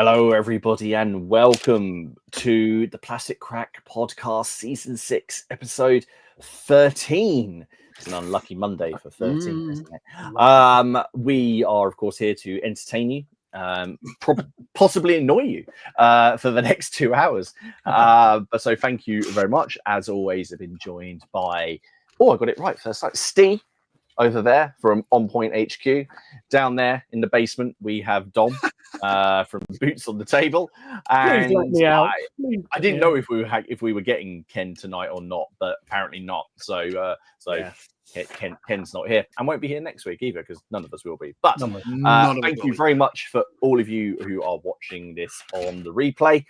Hello, everybody, and welcome to the Plastic Crack Podcast, Season 6, Episode 13. It's an unlucky Monday for 13, isn't it? We are, of course, here to entertain you, possibly annoy you for the next 2 hours. But so thank you very much. As always, I've been joined by, I got it right first time, Steve over there from On Point HQ. Down there in the basement, we have Dom from Boots on the Table. And Please let me out. I didn't know if we were getting Ken tonight or not, but apparently not. So Ken's not here and won't be here next week either, because none of us will be. But thank you very much for all of you who are watching this on the replay.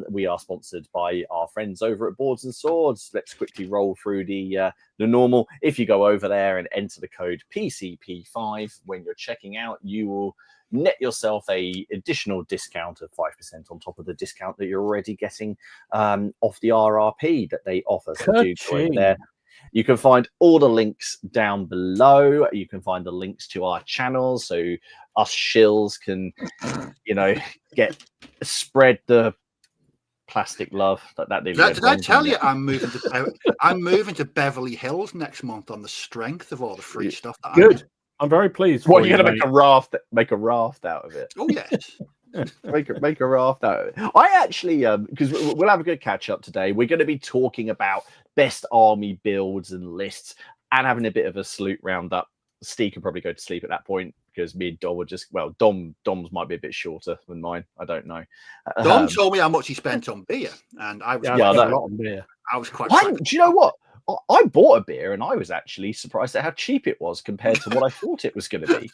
We are sponsored by our friends over at Boards and Swords. Let's quickly roll through the normal. If you go over there and enter the code PCP5 when you're checking out, you will net yourself a additional discount of 5% on top of the discount that you're already getting off the RRP that they offer. So do go in there. You can find all the links down below. You can find the links to our channels, so us shills can, spread the plastic love that they did I tell you I'm moving to Beverly Hills next month on the strength of all the free stuff that Good. I'm very pleased. What, you're gonna make a raft out of it? Oh yes. make a raft out of it. I actually because we'll have a good catch up today. We're going to be talking about best army builds and lists and having a bit of a salute roundup. Steve could probably go to sleep at that point because me and Dom were Dom's might be a bit shorter than mine. I don't know. Dom told me how much he spent on beer, and I was a lot on beer. I was quite. Do you know what? I bought a beer and I was actually surprised at how cheap it was compared to what I thought it was going to be.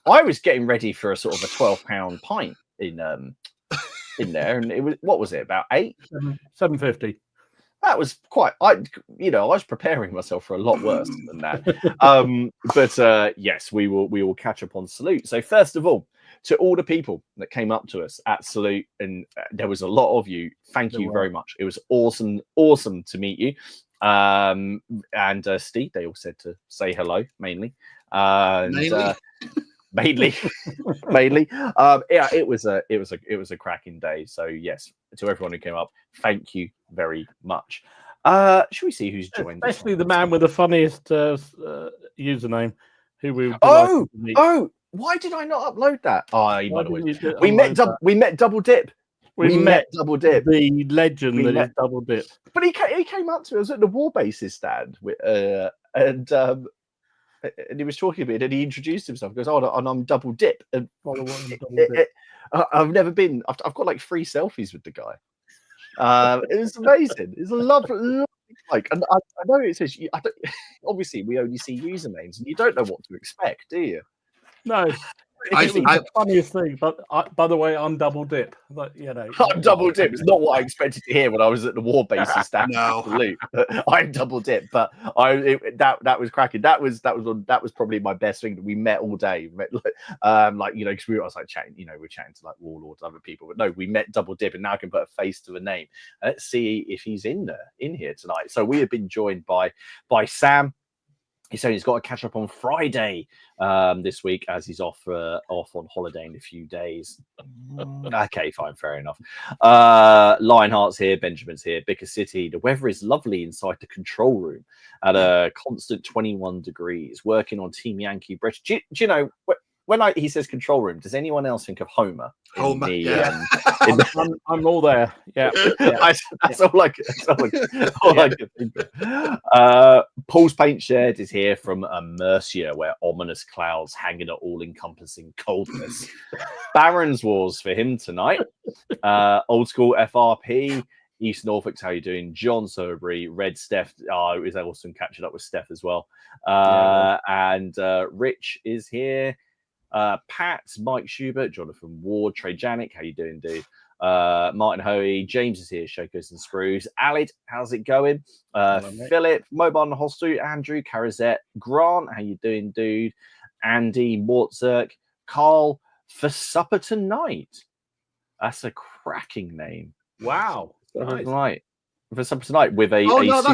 I was getting ready for a sort of a £12 pint in there, and it was, what was it, about $7.50? That was quite. I was preparing myself for a lot worse than that. But yes, we will catch up on Salute. So first of all, to all the people that came up to us at Salute, and there was a lot of you. Thank you very much. It was awesome to meet you. And Steve, they all said to say hello mainly. Mainly. Yeah, it was a cracking day. So yes, to everyone who came up, thank you very much. Should we see who's joined? Especially the man with the funniest username, who we. Why did I not upload that? We met Double Dip. We met Double Dip, the legend that is Double Dip. But he came up to us at the War Bases stand, and he was talking to me, and he introduced himself. He goes, and I'm Double Dip. And I've never been. I've got like 3 selfies with the guy. It was amazing. It's a lovely and I know it says. Obviously, we only see usernames, and you don't know what to expect, do you? No. It's the funniest thing, but by the way, I'm Double Dip. But I'm Double Dip. It's not what I expected to hear when I was at the War Bases stand. No, I'm Double Dip, but that was cracking. That was probably my best thing. That we met all day. Because I was like chatting. We're chatting to like warlords, other people, but no, we met Double Dip, and now I can put a face to the name. Let's see if he's in here tonight. So we have been joined by Sam. He said he's got to catch up on Friday this week, as he's off on holiday in a few days. Okay, fine, fair enough. Lionheart's here, Benjamin's here, Bicker City. The weather is lovely inside the control room at a constant 21 degrees, working on Team Yankee Bridge. Do you know, when he says control room, does anyone else think of Homer? Homer, I'm all there. Yeah. That's all I can think of. Paul's Paint Shed is here from Mercia, where ominous clouds hang in an all-encompassing coldness. Baron's Wars for him tonight. Old school FRP. East Norfolk's, how you doing? John Soberry, Red Steph. It was awesome catching up with Steph as well. And Rich is here. Pat, Mike Schubert, Jonathan Ward, Trey Janik, how you doing, dude? Martin Hoey, James is here, Shakers and Screws. Alid, how's it going? Philip, Mobile and Hostel, Andrew, Carazette, Grant, how you doing, dude? Andy, Mortzerk, Carl, For Supper Tonight. That's a cracking name. Wow. Nice. Right. For Supper Tonight with a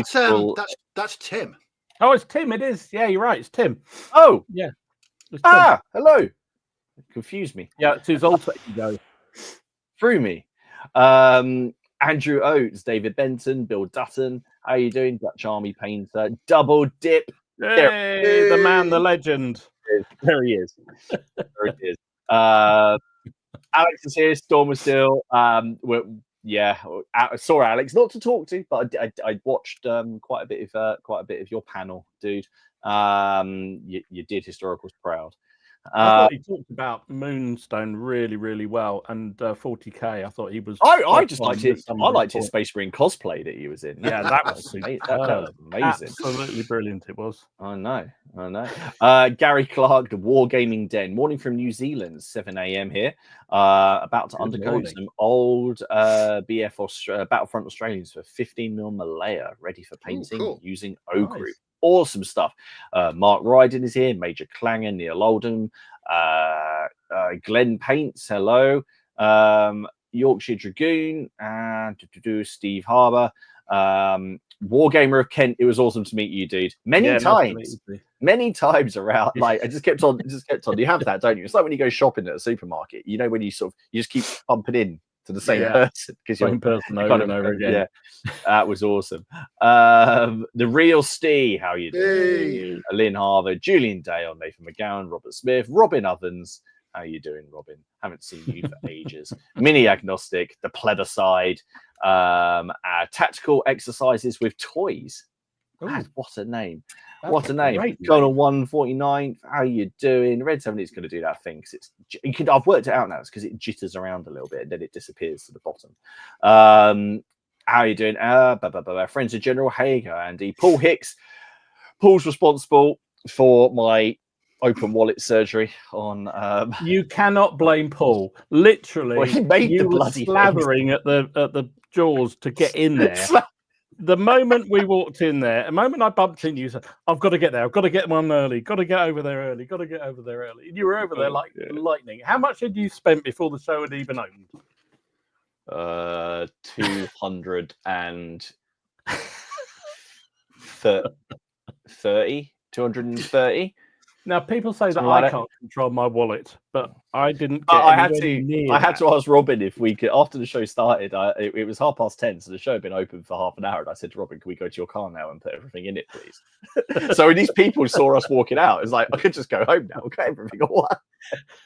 suitable... that's Tim. Oh, it's Tim, it is. Yeah, you're right, it's Tim. Oh. Yeah. Hello. Confused me. Yeah, it's his alter ego. through me. Andrew Oates, David Benton, Bill Dutton. How are you doing? Dutch Army Painter. Double Dip. Hey, the man, the legend. There he is. There he is. Alex is here. Storm was still. I saw Alex, not to talk to, but I watched quite a bit of your panel, dude. You did historicals proud. I thought he talked about Moonstone really, really well, and 40k. I thought he was. I just liked it. I liked his Space Marine cosplay that he was in. Yeah, that was that was amazing. Absolutely brilliant. It was. I know. Gary Clark, the Wargaming Den. Morning from New Zealand, 7 a.m. here. About to undergo some old Battlefront Australians for 15mm Malaya, ready for painting using O Group. Awesome stuff. Mark Ryden is here. Major Clanger, Neil Oldham, Glenn Paints. Hello. Yorkshire Dragoon and Steve Harbour. Wargamer of Kent. It was awesome to meet you, dude. Many times around. Like I just kept on. You have that, don't you? It's like when you go shopping at a supermarket. You know when you just keep bumping in to the same person because you're same person over and over again. Yeah, that was awesome. The real Steve, how you doing? Hey. Lynn Harver, Julian Dale, Nathan McGowan, Robert Smith, Robin Ovens. How you doing, Robin? Haven't seen you for ages. Mini Agnostic, the Plebiscide, tactical exercises with toys. Man, what a name! What a name! Colonel 149. How you doing? Red 7 is going to do that thing because I've worked it out now. It's because it jitters around a little bit and then it disappears to the bottom. How you doing? Friends of General Hager, Andy, Paul Hicks. Paul's responsible for my open wallet surgery on. You cannot blame Paul. Literally, he made you the were bloody slathering at the jaws to get in there. The moment we walked in there, the moment I bumped in, you said, "I've got to get there. I've got to get one early. Got to get over there early. Got to get over there early." And you were over there like lightning. How much had you spent before the show had even opened? 230. Now, people say that I can't control my wallet, but I didn't get I had to ask Robin if we could, after the show started, it was 10:30, so the show had been open for half an hour, and I said to Robin, can we go to your car now and put everything in it, please? So when these people saw us walking out, it's like, I could just go home now, okay, everything all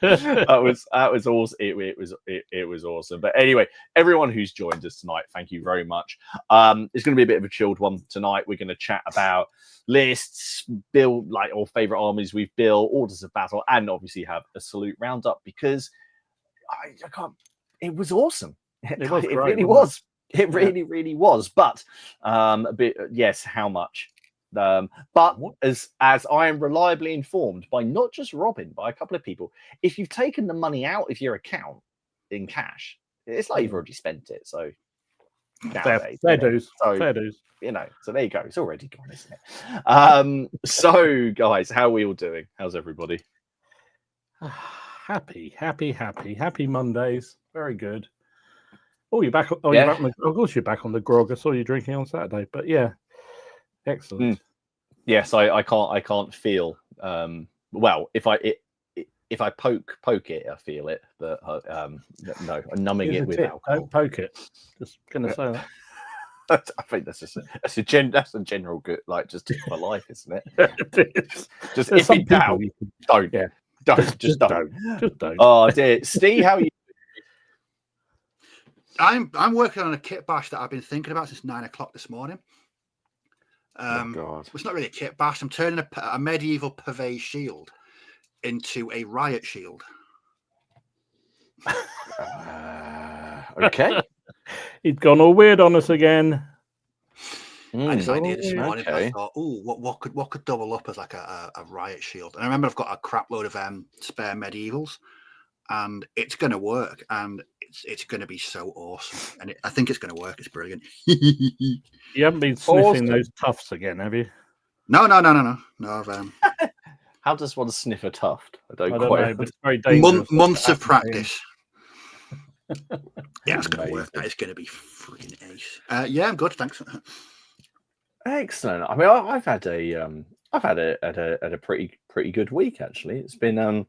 that was awesome. It was awesome. But anyway, everyone who's joined us tonight, thank you very much. It's going to be a bit of a chilled one tonight. We're going to chat about lists, build like our favorite armies we've built, orders of battle, and obviously have a salute roundup because I can't. It was awesome. It really was. It really was. But yes, how much? But as I am reliably informed by not just Robin, by a couple of people, if you've taken the money out of your account in cash, it's like you've already spent it. So nowadays, fair dues. So, fair dues. So there you go. It's already gone, isn't it? So guys, how are we all doing? How's everybody? Happy Mondays. Very good. Oh, you're back. Oh, you're back on of course, you're back on the grog. I saw you drinking on Saturday, but yeah, excellent. Yes, I can't feel. Well, if I poke it, I feel it. But no, I'm numbing it with alcohol. Don't poke it. Just gonna say that. I think that's a general good, like just tip for life, isn't it? Just if you doubt, don't. Yeah, don't. Just don't. Just don't. Oh dear, Steve, how are you? I'm working on a kit bash that I've been thinking about since 9:00 this morning. God. It's not really a kit bash. I'm turning a medieval purvey shield into a riot shield. Okay. He's gone all weird on us again. I just idea this morning. I thought, what could double up as like a riot shield? And I remember I've got a crap load of spare medievals, and it's going to work, and it's going to be so awesome. And I think it's going to work. It's brilliant. You haven't been sniffing those tufts again, have you? No. I've How does one sniff a tuft? I don't know, but it's very dangerous. Months of practice. Yeah, it's going to work. That is going to be freaking ace. Yeah, I'm good. Thanks. Excellent. I mean, I've had a pretty good week actually. It's been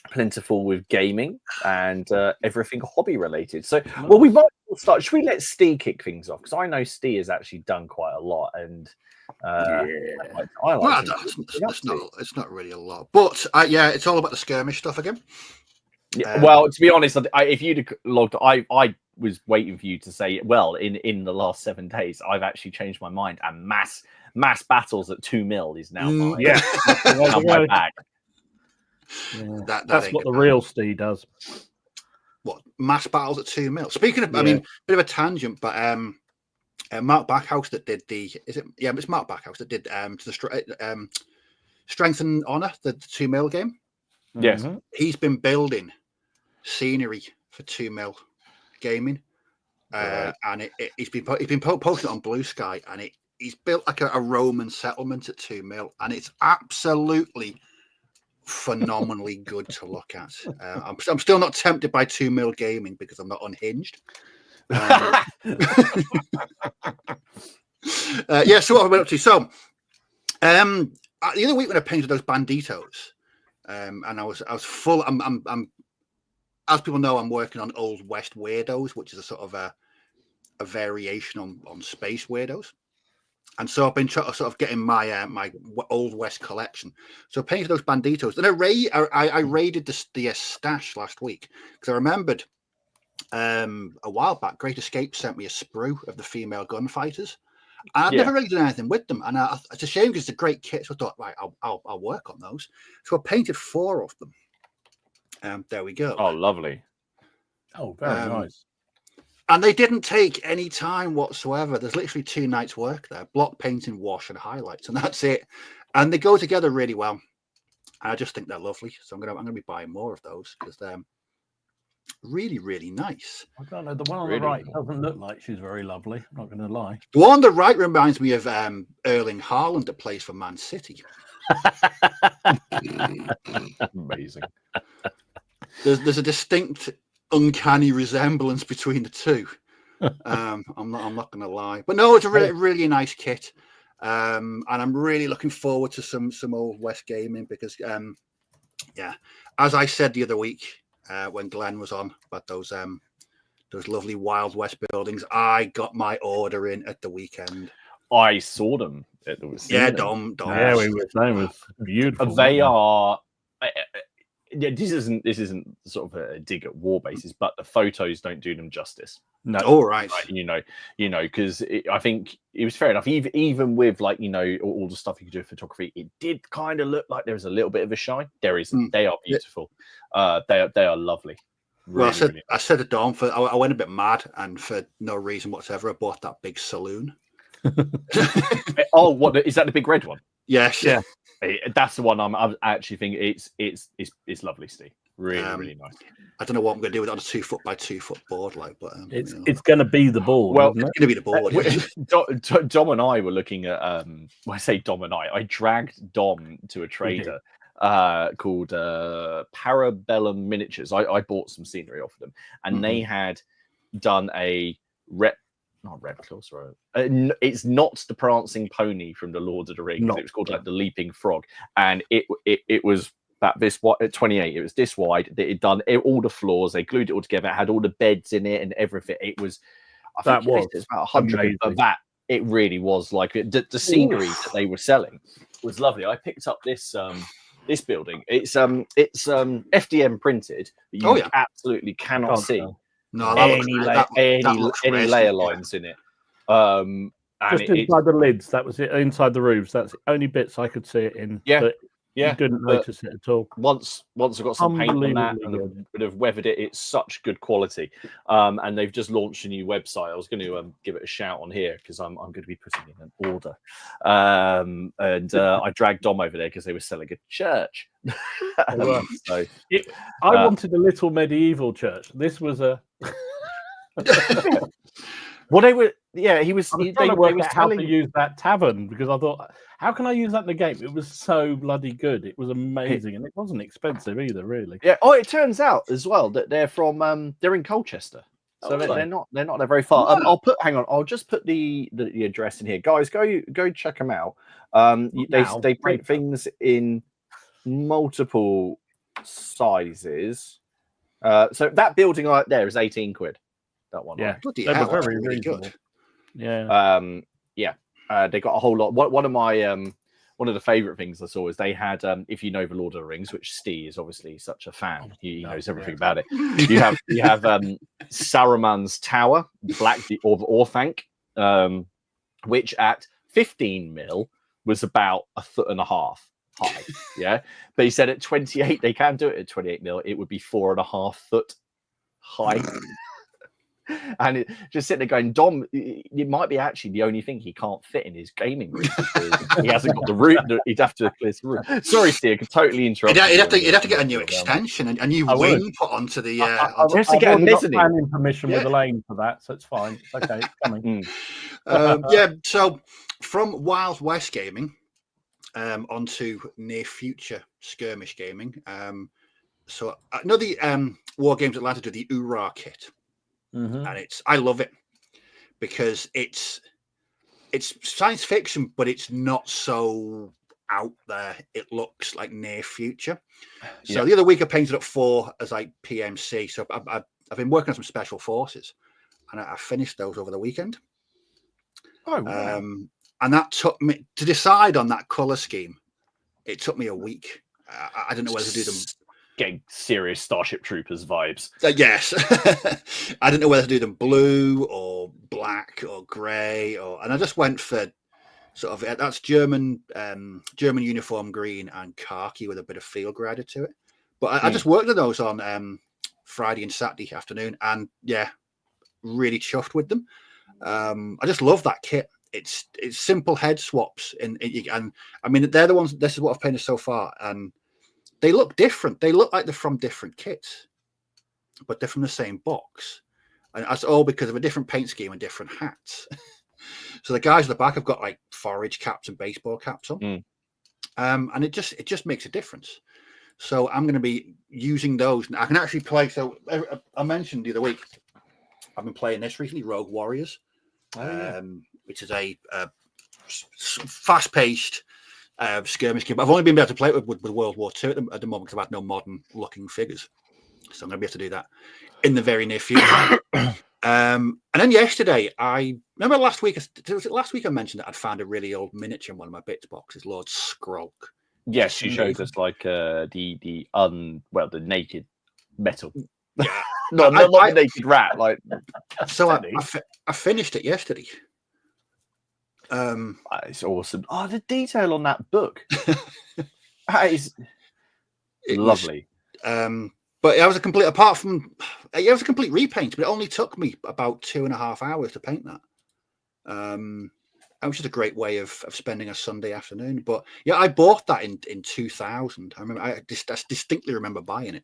plentiful with gaming and everything hobby related. So, well, we might start. Should we let Steve kick things off? Because I know Steve has actually done quite a lot, and I like it's not really a lot, but yeah, it's all about the skirmish stuff again. Yeah, well, to be honest, if you'd logged, I was waiting for you to say, well, in the last 7 days, I've actually changed my mind, and mass battles at 2 mil is now mine. Yeah, now my bag. Yeah. That's what the real Steve does. What, mass battles at 2 mil? Speaking of, I mean, bit of a tangent, but Mark Backhouse that did it's Mark Backhouse that did Strength and Honor, the 2 mil game. Yes, he's been building scenery for 2 mil gaming, and he's been posting it on Blue Sky, and he's built like a Roman settlement at 2 mil, and it's absolutely phenomenally good to look at. I'm still not tempted by 2 mil gaming because I'm not unhinged. Yeah, so what have I been up to? So the other week when I painted those banditos, and I was full. I'm as people know, I'm working on Old West Weirdos, which is a sort of a variation on Space Weirdos. And so I've been sort of getting my my Old West collection. So I painted those banditos. And I raided the stash last week because I remembered a while back, Great Escape sent me a sprue of the female gunfighters. And I'd never really done anything with them. And it's a shame because it's a great kit. So I thought, right, I'll work on those. So I painted 4 of them. There we go. Oh, lovely. Oh, very nice. And they didn't take any time whatsoever. There's literally 2 nights work there: block painting, wash, and highlights, and that's it. And they go together really well. And I just think they're lovely. So I'm gonna be buying more of those because they're really, really nice. I don't know. The one on the right doesn't look like she's very lovely. I'm not going to lie. The one on the right reminds me of Erling Haaland that plays for Man City. Amazing. There's a distinct uncanny resemblance between the two. I'm not going to lie, but no, it's a really nice kit, and I'm really looking forward to some Old West gaming because, as I said the other week when Glenn was on about those lovely Wild West buildings, I got my order in at the weekend. I saw them at the weekend. Dom. Yeah, we were saying it was beautiful. They are. This isn't sort of a dig at war bases, but the photos don't do them justice. No, all right. You know, because I think it was fair enough. Even with all the stuff you could do with photography, it did kind of look like there was a little bit of a shine. There isn't. They are beautiful. They are lovely. Really, well, I said to Dom, I went a bit mad, and for no reason whatsoever, I bought that big saloon. Oh, what is that? The big red one? Yes, yeah. That's the one I'm actually thinking. It's lovely, Steve. Really nice. I don't know what I'm going to do with it on a 2 foot by 2 foot board, but it's going to be the board. Well, it's going to be the board. Dom and I were looking at. When I say Dom and I dragged Dom to a trader called Parabellum Miniatures. I bought some scenery off of them, and they had done a not replica, sorry. It's not the prancing pony from the Lord of the Rings. It was called like the Leaping Frog, and it was about this wide at 28. It was this wide. It had done all the floors. They glued it all together. It had all the beds in it and everything. It was. I think it was about 100 of that. It really was like the scenery that they were selling was lovely. I picked up this this building. It's FDM printed, but you absolutely cannot see. No, any layer lines in it. Just inside the lids. That was it. Inside the roofs. That's the only bits I could see it in. Yeah. You didn't notice it at all. Once I've got some paint on that and have weathered it, it's such good quality. And they've just launched a new website. I was going to give it a shout on here because I'm going to be putting in an order. I dragged Dom over there because they were selling a church. I wanted a little medieval church. This was a. Well, they were. Yeah, he was. They were how to use that tavern because I thought, how can I use that in the game? It was so bloody good. It was amazing, and it wasn't expensive either, really. Yeah. Oh, it turns out as well that they're from. They're in Colchester, so they're not very far. I'll just put the address in here, guys. Go check them out. They print things in multiple sizes. So that building right there is 18 quid. That one. Yeah, Bloody they hell, were that's very really reasonable. good. Yeah. They got a whole lot. One of my one of the favorite things I saw is they had, if you know the Lord of the Rings, which Steve is obviously such a fan, he knows everything about it. You have Saruman's Tower, the Orthanc, which at 15 mil was about 1.5 foot high. Yeah, but he said at 28, they can do it at 28 mil. It would be 4.5 foot high. And just sitting there going, Dom, it might be actually the only thing he can't fit in his gaming room because he hasn't got the room. He'd have to clear the room. Sorry, Steve, I could totally interrupt. He'd have to get a new extension and a new wing put onto the. I've already got planning permission with Elaine for that, so it's fine. It's okay, it's coming. So from Wild West Gaming onto Near Future Skirmish Gaming. So I know the War Games Atlanta do the Ura kit. Mm-hmm. And I love it because it's science fiction, but it's not so out there. It looks like near future. So the other week I painted up 4 as like PMC. So I've been working on some special forces, and I finished those over the weekend. Oh, wow. And that took me to decide on that color scheme. It took me a week. I didn't know whether to do them. Getting serious Starship Troopers vibes. Yes. I didn't know whether to do them blue or black or grey, and I just went for sort of that's German uniform green and khaki with a bit of field grey added to it. But I just worked on those on Friday and Saturday afternoon, and really chuffed with them. I just love that kit. It's simple head swaps, and I mean they're the ones. This is what I've painted so far, and they look different. They look like they're from different kits, but they're from the same box. And that's all because of a different paint scheme and different hats. So the guys at the back have got like forage caps and baseball caps on. And it just makes a difference. So I'm going to be using those. I can actually play. So I mentioned the other week, I've been playing this recently, Rogue Warriors, which is a fast-paced skirmish game. I've only been able to play it with World War II at the moment because I've had no modern looking figures, so I'm going to be able to do that in the very near future. And then yesterday, I remember last week I mentioned that I'd found a really old miniature in one of my bits boxes, Lord Skrulk. Yes, you showed us like the naked metal. Yeah. not the naked rat. Like, so I finished it yesterday. It's awesome. Oh, the detail on that book. That is lovely. But it was a complete repaint, but it only took me about 2.5 hours to paint that. Which is a great way of spending a Sunday afternoon. But yeah, I bought that in 2000. I remember I distinctly remember buying it.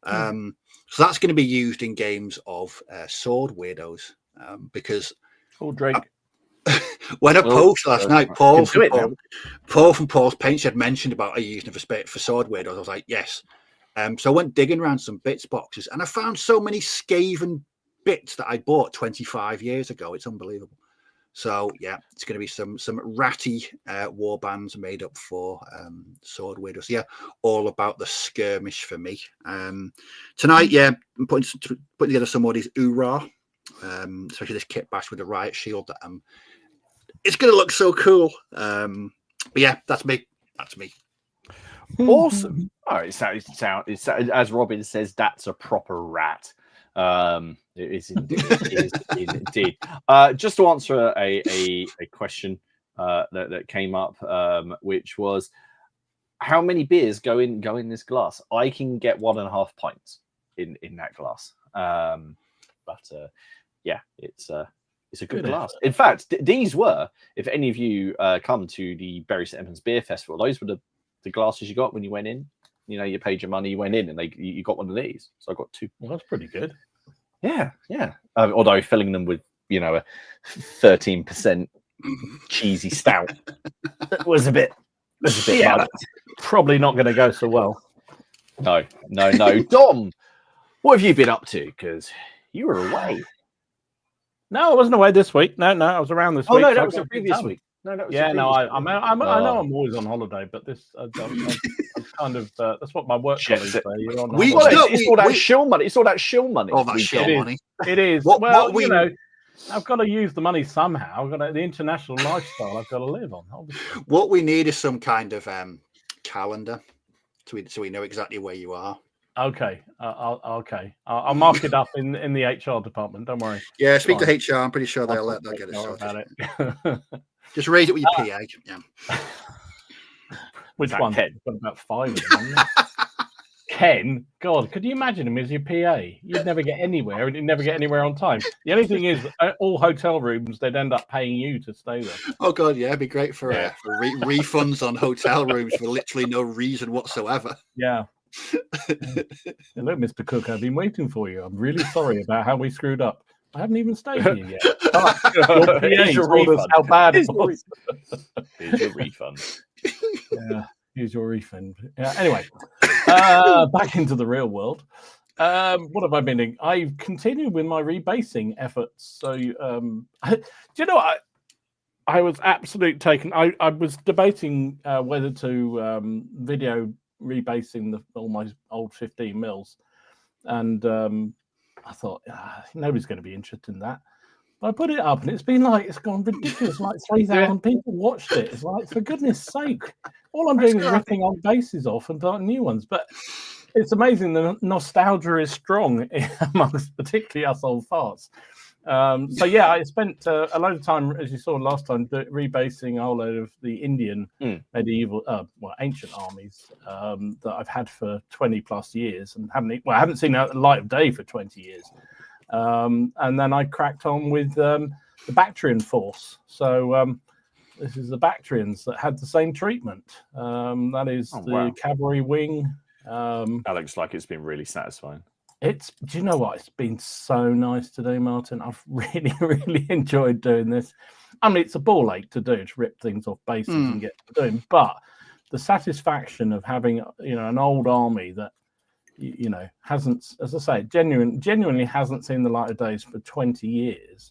So that's going to be used in games of Sword Weirdos, because Drake. When I posted last night, Paul from Paul's Paint Shed mentioned about using it for Sword Weirdos. I was like, yes. So I went digging around some bits boxes, and I found so many Skaven bits that I bought 25 years ago. It's unbelievable. So yeah, it's going to be some ratty war bands made up for Sword Weirdos. Yeah, all about the skirmish for me. Tonight, I'm putting together some of these Ura, especially this kit bash with the riot shield. That it's going to look so cool. But yeah, that's me. Awesome. Oh, it sounds as Robin says, that's a proper rat. It is indeed. Just to answer a question that came up, which was how many beers go in this glass? I can get 1.5 pints in that glass. It's a good glass. In fact, these were, if any of you come to the Bury St Edmunds Beer Festival, those were the glasses you got when you went in. You know, you paid your money, you went in, and you got one of these. So I got 2. Well, that's pretty good. Yeah. Although filling them with, a 13% cheesy stout was a bit much. Probably not going to go so well. No. Dom, what have you been up to? Because you were away. No, I wasn't away this week. No, I was around this week. Oh, no, that was the previous week. I know I'm always on holiday, but this I've kind of that's what my work colleagues say. You're on it's all that shill money. It's all that shill money. All that shill money. It is. You know, I've got to use the money somehow. I've got the international lifestyle I've got to live on. Obviously. What we need is some kind of calendar, so we know exactly where you are. Okay, I'll mark it up in the HR department. Don't worry. Yeah, speak to HR. I'm pretty sure they'll get it sorted. Just raise it with your PA. Yeah. Which one? Ken? Got about 5 of them. Ken, God, could you imagine him as your PA? You'd never get anywhere, and you'd never get anywhere on time. The only thing is, all hotel rooms, they'd end up paying you to stay there. Oh God, yeah, it'd be great for refunds on hotel rooms for literally no reason whatsoever. Yeah. Hello, Mr. Cook. I've been waiting for you. I'm really sorry about how we screwed up. I haven't even stayed here yet. Here's your refund. How bad it was. Here's your refund. Yeah, here's your refund. Yeah. Anyway, back into the real world. What have I been doing? I've continued with my rebasing efforts. So, do you know what? I was absolutely taken. I was debating whether to video rebasing all my old 15 mils, and I thought nobody's going to be interested in that. But I put it up, and it's gone ridiculous. Like 3,000 people watched it. It's like, for goodness sake, all I'm doing is ripping old bases off and starting new ones. But it's amazing the nostalgia is strong amongst particularly us old farts. So yeah, I spent a load of time, as you saw last time, rebasing a whole load of the Indian medieval, ancient armies that I've had for 20 plus years and I haven't seen the light of day for 20 years. And then I cracked on with the Bactrian force. So this is the Bactrians that had the same treatment. That is cavalry wing. That looks like it's been really satisfying. Do you know what? It's been so nice today, Martin. I've really, really enjoyed doing this. I mean, it's a ball ache to do, to rip things off bases and get to doing. But the satisfaction of having, an old army that, hasn't, as I say, genuinely hasn't seen the light of days for 20 years,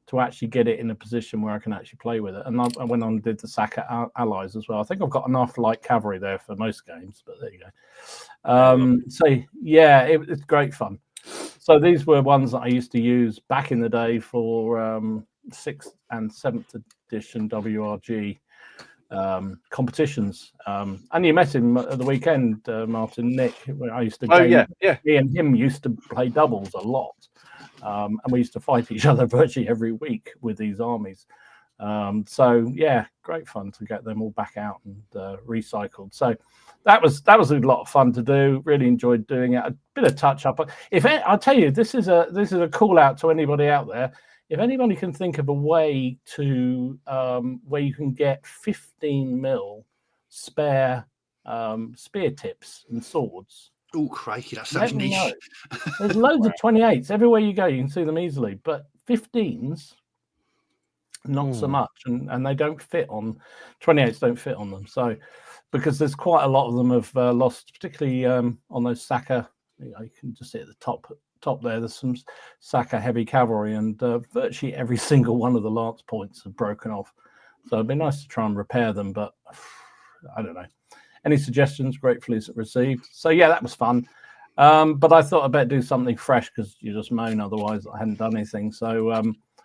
to actually get it in a position where I can actually play with it. And I went on and did the Saka allies as well. I think I've got enough light cavalry there for most games, but there you go. So yeah, it's great fun. So these were ones that I used to use back in the day for 6th and 7th edition WRG competitions. And you met him at the weekend, Martin, Nick. I used to me and him used to play doubles a lot. And we used to fight each other virtually every week with these armies. So yeah, great fun to get them all back out and recycled. So that was a lot of fun to do. Really enjoyed doing it. A bit of touch up. I'll tell you, this is a call out to anybody out there. If anybody can think of a way to where you can get 15 mil spare spear tips and swords. Oh, crikey, that sounds niche. There's loads of 28s. Everywhere you go, you can see them easily. But 15s, not so much. And they don't fit on, 28s don't fit on them. So, because there's quite a lot of them have lost, particularly on those Saka. You can just see at the top there, there's some Saka heavy cavalry, and virtually every single one of the lance points have broken off. So it'd be nice to try and repair them, but I don't know. Any suggestions? Gratefully received. So yeah, that was fun. But I thought I'd better do something fresh because you just moan otherwise I hadn't done anything. So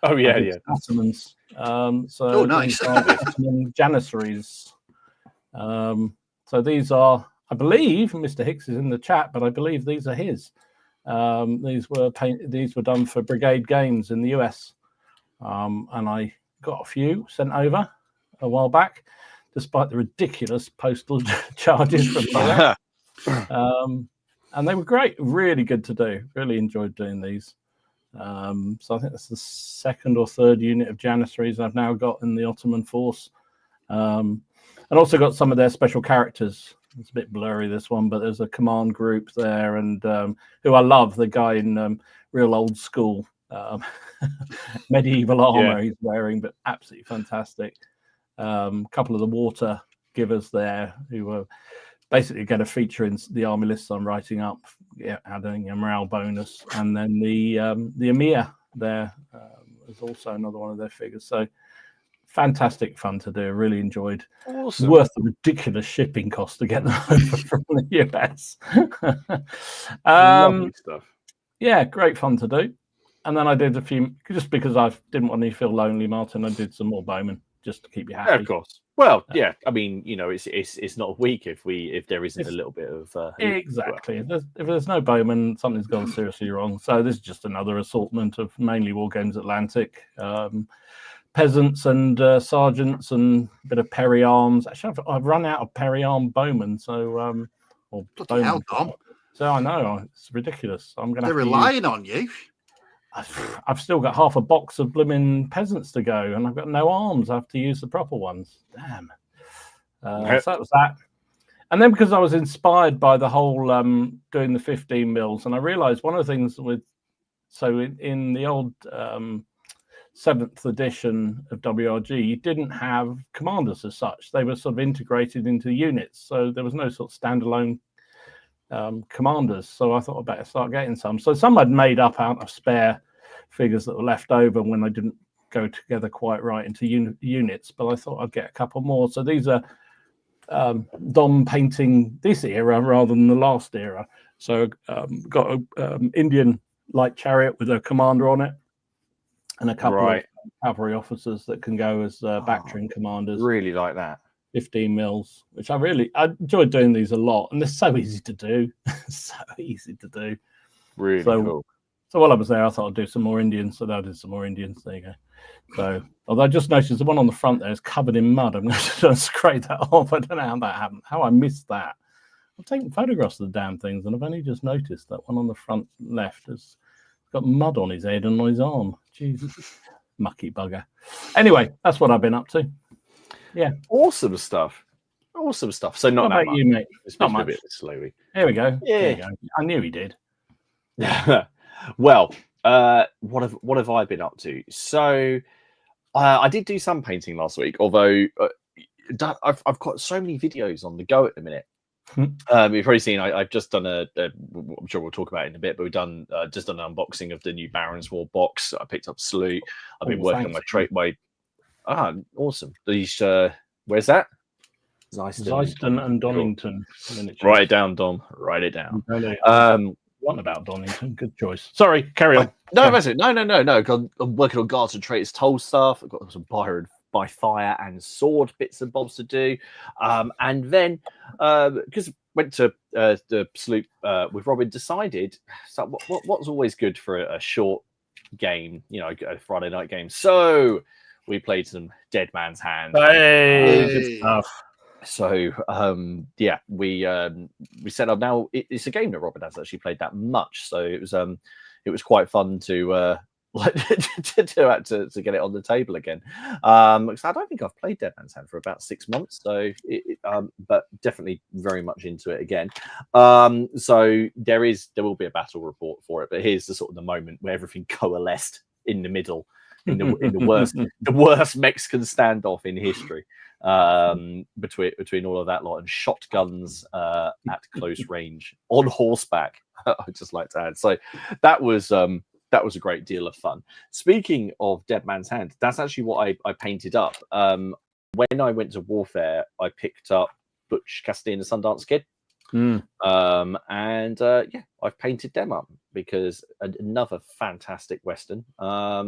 Ottomans. Nice. Ottoman Janissaries. So these are, I believe, Mr. Hicks is in the chat, but I believe these are his. These were done for Brigade Games in the US, and I got a few sent over a while back, despite the ridiculous postal charges from the US. And they were great, really good to do. Really enjoyed doing these. So I think that's the 2nd or 3rd unit of Janissaries I've now got in the Ottoman force, and also got some of their special characters. It's a bit blurry, this one, but there's a command group there, and who I love, the guy in real old school medieval armor he's wearing, but absolutely fantastic. Couple of the water givers there who are basically going to feature in the army lists I'm writing up, adding a morale bonus. And then the Emir there is also another one of their figures. So fantastic fun to do. Really enjoyed. Awesome. Worth the ridiculous shipping cost to get them over from the US. Lovely stuff. Yeah, great fun to do. And then I did a few, just because I didn't want to feel lonely, Martin. I did some more Bowman just to keep you happy. Yeah, of course. Well, yeah. I mean, it's not a week if there isn't a little bit of exactly. If there's no Bowman, something's gone seriously wrong. So this is just another assortment of mainly Wargames Atlantic, peasants and sergeants and a bit of Perry arms. Actually, I've run out of Perry arm Bowman. So or Bloody hell, Dom. So I know it's ridiculous. I'm going to. They're relying on you. I've still got half a box of blooming peasants to go, and I've got no arms. I have to use the proper ones. Damn. So that was that. And then because I was inspired by the whole doing the 15 mils, and I realised one of the things in the old 7th edition of WRG, you didn't have commanders as such. They were sort of integrated into units, so there was no sort of standalone commanders. So I thought I'd better start getting some. So some I'd made up out of spare figures that were left over when they didn't go together quite right into units, but I thought I'd get a couple more. So these are Dom painting this era rather than the last era. So got an Indian light chariot with a commander on it and a couple of cavalry officers that can go as battering commanders. Really like that. 15 mils, which I enjoyed doing these a lot, and they're so easy to do. So easy to do. Really cool. So while I was there, I thought I'd do some more Indians. So I did some more Indians. There you go. So, although I just noticed the one on the front there is covered in mud. I'm going to scrape that off. I don't know how that happened. How I missed that. I've taken photographs of the damn things, and I've only just noticed that one on the front left has got mud on his head and on his arm. Jesus, mucky bugger. Anyway, that's what I've been up to. Yeah, awesome stuff. So not what about you, mate? It's not much. A much. bit slowly. Here we go. Yeah, there you go. I knew he did. Well, what have I been up to? So I did do some painting last week, although I've got so many videos on the go at the minute. You've probably seen I've just done I'm sure we'll talk about it in a bit, but we've done just done an unboxing of the new Baron's War box. I picked up Salute. I've been working on my trait. Awesome. These where's that? Zeiston and Donington. Write it down, Dom. Write it down. What about Donington? Good choice. Sorry, carry on. No. I'm working on Guards and Traitors Toll stuff. I've got some by fire and sword bits and bobs to do. And then because went to the Salute with Robin, decided so what's always good for a short game, a Friday night game. So we played some Dead Man's Hand. Good stuff. So we set up. Now it's a game that Robin has actually played that much, so it was quite fun to to get it on the table again. Because I don't think I've played Dead Man's Hand for about 6 months, so but definitely very much into it again. So there will be a battle report for it, but here's the moment where everything coalesced in the middle. In the worst Mexican standoff in history, between all of that lot, and shotguns at close range on horseback. I'd just like to add. So that was a great deal of fun. Speaking of Dead Man's Hand, that's actually what I painted up. When I went to Warfare, I picked up Butch Cassidy and the Sundance Kid. I've painted them up because another fantastic Western. There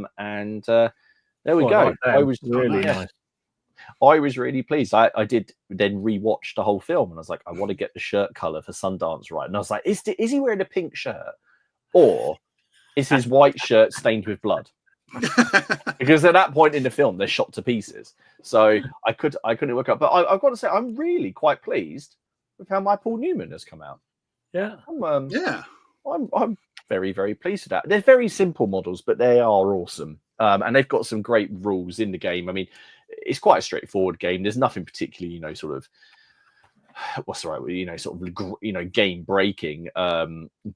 we go. I was really nice. I was really pleased. I did then rewatch the whole film, and I was like, I want to get the shirt color for Sundance right. And I was like, is he wearing a pink shirt, or is his white shirt stained with blood? Because at that point in the film, they're shot to pieces. So I couldn't work out. But I've got to say, I'm really quite pleased with how my Paul Newman has come out. Yeah. I'm very, very pleased with that. They're very simple models, but they are awesome. And they've got some great rules in the game. I mean, it's quite a straightforward game. There's nothing particularly, what's the right word, game breaking.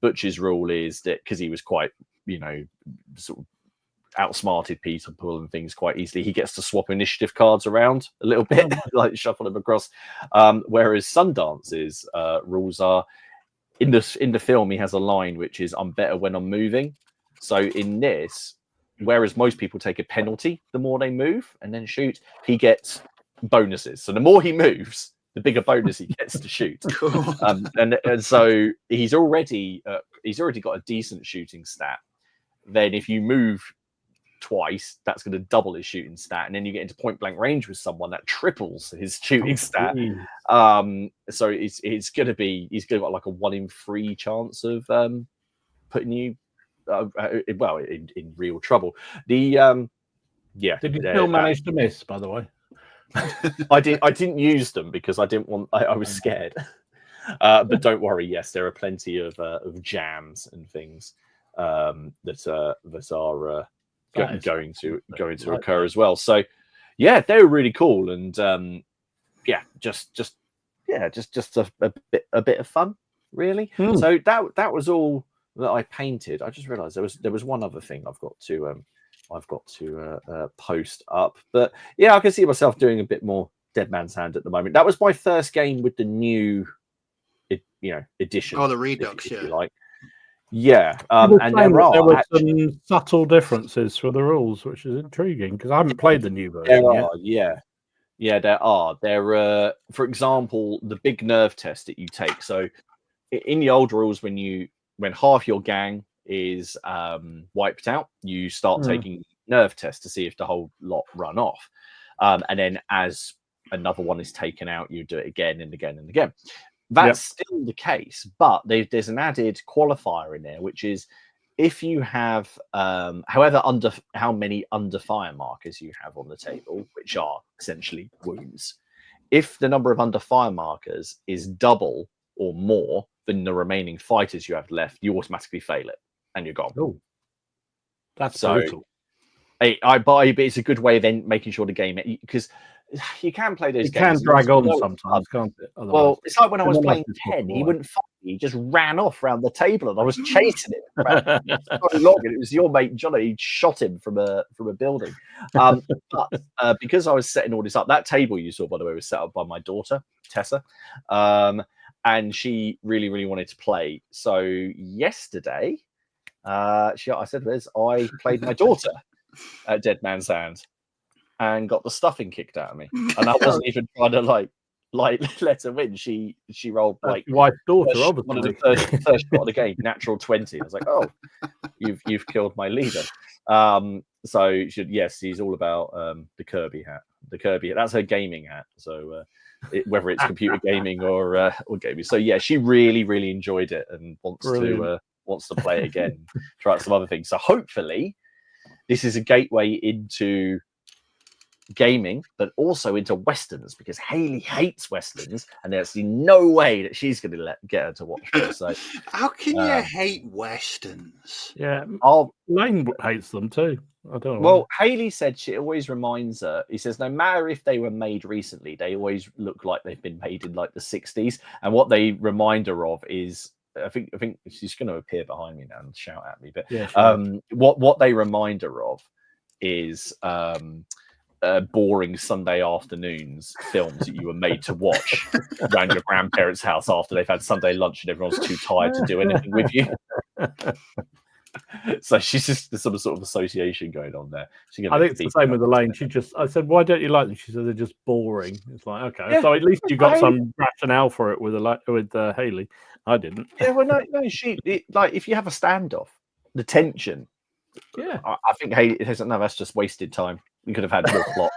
Butch's rule is that because he was quite, sort of outsmarted people and things quite easily, he gets to swap initiative cards around a little bit, like shuffle them across. Whereas Sundance's rules are, in the film, he has a line which is, "I'm better when I'm moving." So in this, whereas most people take a penalty the more they move and then shoot, he gets bonuses. So the more he moves, the bigger bonus he gets to shoot. Cool. And so he's already got a decent shooting stat. Then if you move twice, that's going to double his shooting stat, and then you get into point blank range with someone that triples his shooting stat. So he's got like a 1 in 3 chance of putting you in real trouble. Did you still manage to miss, by the way? I didn't use them because I didn't want. I was scared. But don't worry. Yes, there are plenty of jams and things that are going to occur as well. So yeah, they were really cool, and just a bit of fun, really. So that was all that I painted. I just realized there was one other thing I've got to post up, but yeah, I can see myself doing a bit more Dead Man's Hand at the moment. That was my first game with the new edition. Oh, the Redux, if you like. Yeah, and there were some subtle differences for the rules, which is intriguing because I haven't played the new version yet. There are. There, for example, the big nerve test that you take. So, in the old rules, when half your gang is wiped out, you start taking nerve tests to see if the whole lot run off, and then as another one is taken out, you do it again and again and again. That's still the case, but there's an added qualifier in there, which is if you have how many under fire markers you have on the table, which are essentially wounds. If the number of under fire markers is double or more than the remaining fighters you have left, you automatically fail it and you're gone. Oh, that's brutal. But it's a good way of then making sure the game, because you can play those games. It can drag on sometimes, can't it? Otherwise. Well, it's like when I was playing 10, he wouldn't fight me. He just ran off around the table and I was chasing him. So long, and it was your mate Johnny. He shot him from a building. But because I was setting all this up, that table you saw, by the way, was set up by my daughter, Tessa. And she really, really wanted to play. So yesterday, I said, Liz, I played my daughter at Dead Man's Hand and got the stuffing kicked out of me, and I wasn't even trying to like let her win. She rolled like wife's daughter, obviously one of the first shot of the game, natural 20. I was like, oh, you've killed my leader. So she's all about the Kirby hat. The Kirby hat, that's her gaming hat. So whether it's computer gaming or gaming. So yeah, she really, really enjoyed it and wants to play it again, try out some other things. So hopefully this is a gateway into gaming, but also into westerns, because Haley hates westerns, and there's no way that she's going to get her to watch them. So how can you hate westerns? Yeah, Lane hates them too. I don't know. Well, Haley said she always reminds her. He says no matter if they were made recently, they always look like they've been made in like the 60s, and what they remind her of is. I think she's going to appear behind me now and shout at me. But yeah, sure. What they remind her of is boring Sunday afternoons films that you were made to watch around your grandparents' house after they've had Sunday lunch and everyone's too tired to do anything with you. So she's just some sort of association going on there. I think it's the same with Elaine. I said, why don't you like them? She said they're just boring. It's like, okay, yeah, so at least you got some rationale for it with Haley. I didn't. Yeah, well, no, like if you have a standoff, the tension. Yeah, I think Haley says no, that's just wasted time. You could have had more plot.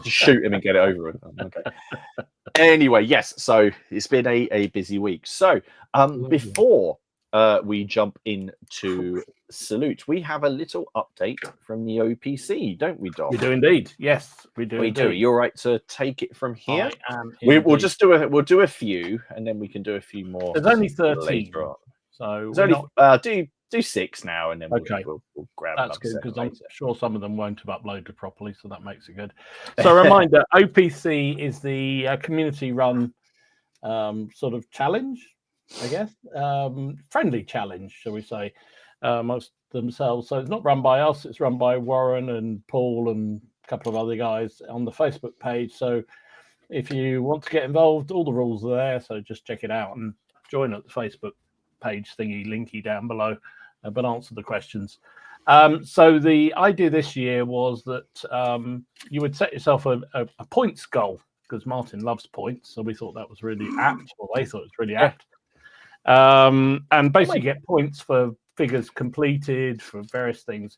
Just shoot him and get it over with. Okay. Anyway, yes. So it's been a busy week. So before we jump into Salute, we have a little update from the OPC, don't we, Dom? We do indeed. Yes, we do. We do. You're right to take it from here. We'll just do a few, and then we can do a few more. There's only 13, so do 6 now, and then we'll grab. That's good, because I'm sure some of them won't have uploaded properly, so that makes it good. So, a reminder: OPC is the community-run sort of challenge, I guess, friendly challenge, shall we say, amongst themselves. So it's not run by us; it's run by Warren and Paul and a couple of other guys on the Facebook page. So if you want to get involved, all the rules are there. So just check it out and join at the Facebook page thingy, linky down below, but answer the questions. So the idea this year was that you would set yourself a points goal, because Martin loves points. So we thought that was really apt, or they thought it was really apt. And basically get points for figures completed, for various things.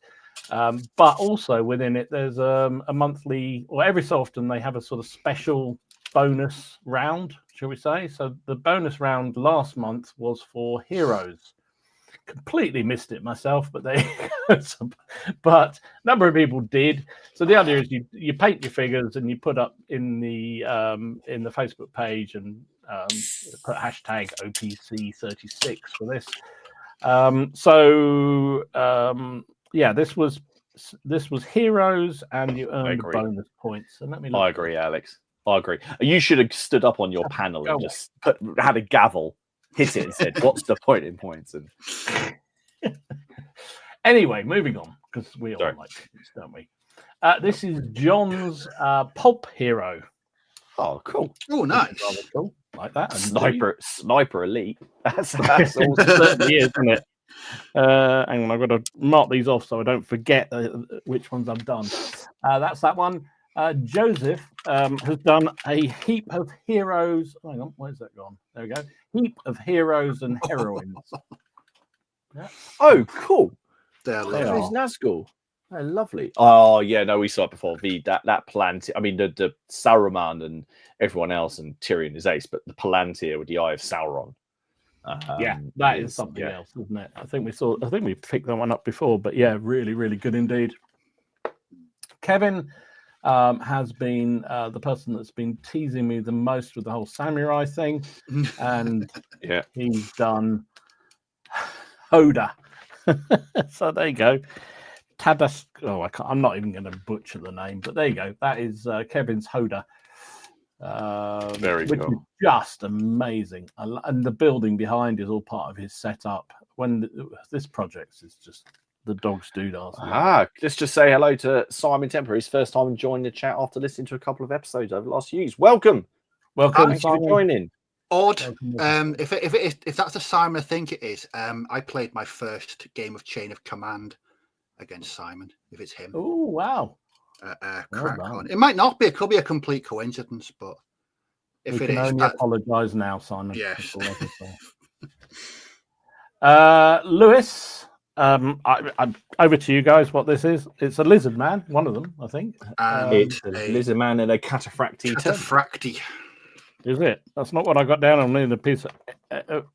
But also within it, there's a monthly, or every so often, they have a sort of special bonus round, shall we say. So the bonus round last month was for heroes. Completely missed it myself, but but a number of people did. So the idea is you paint your figures and you put up in the Facebook page and put hashtag OPC36 for this. This was heroes, and you earned bonus points. And let me. I agree, Alex. I agree. You should have stood up on your panel and just had a gavel, hit it, and said, "What's the point in points?" And anyway, moving on, because we all like points, don't we? This is John's pulp hero. Oh, cool! Oh, nice. Rather cool, like that. Sniper elite. That's awesome. It certainly is, isn't it? Hang on, I've got to mark these off so I don't forget which ones I've done. That's that one. Joseph has done a heap of heroes. Hang on, where's that gone? There we go. Heap of heroes and heroines. Yeah. Oh, cool. They're Nazgul. Oh, lovely. Oh, yeah, no, we saw it before. That Palantir. I mean, the Saruman and everyone else, and Tyrion is ace, but the Palantir with the Eye of Sauron. That is something else, isn't it? I think we picked that one up before, but yeah, really, really good indeed. Kevin has been the person that's been teasing me the most with the whole samurai thing, and he's done Hoda. So there you go. Tadas. Oh, I'm not even going to butcher the name, but there you go. That is Kevin's Hoda. Very cool. Is just amazing, and the building behind is all part of his setup. This project is just the dog's doodah. Let's just say hello to Simon Temper. His first time joining the chat after listening to a couple of episodes over the last few years. Welcome, Thanks for joining. Odd. If that's the Simon I think it is, I played my first game of Chain of Command against Simon. If it's him. Oh wow. Crack on. It might not be. It could be a complete coincidence, but if it is, only apologise now, Simon. Yes. Lewis, I'm over to you guys. What this is? It's a lizard man. One of them, I think. It's a lizard man and a cataphracti. Cataphracti. Is it? That's not what I got down on the piece.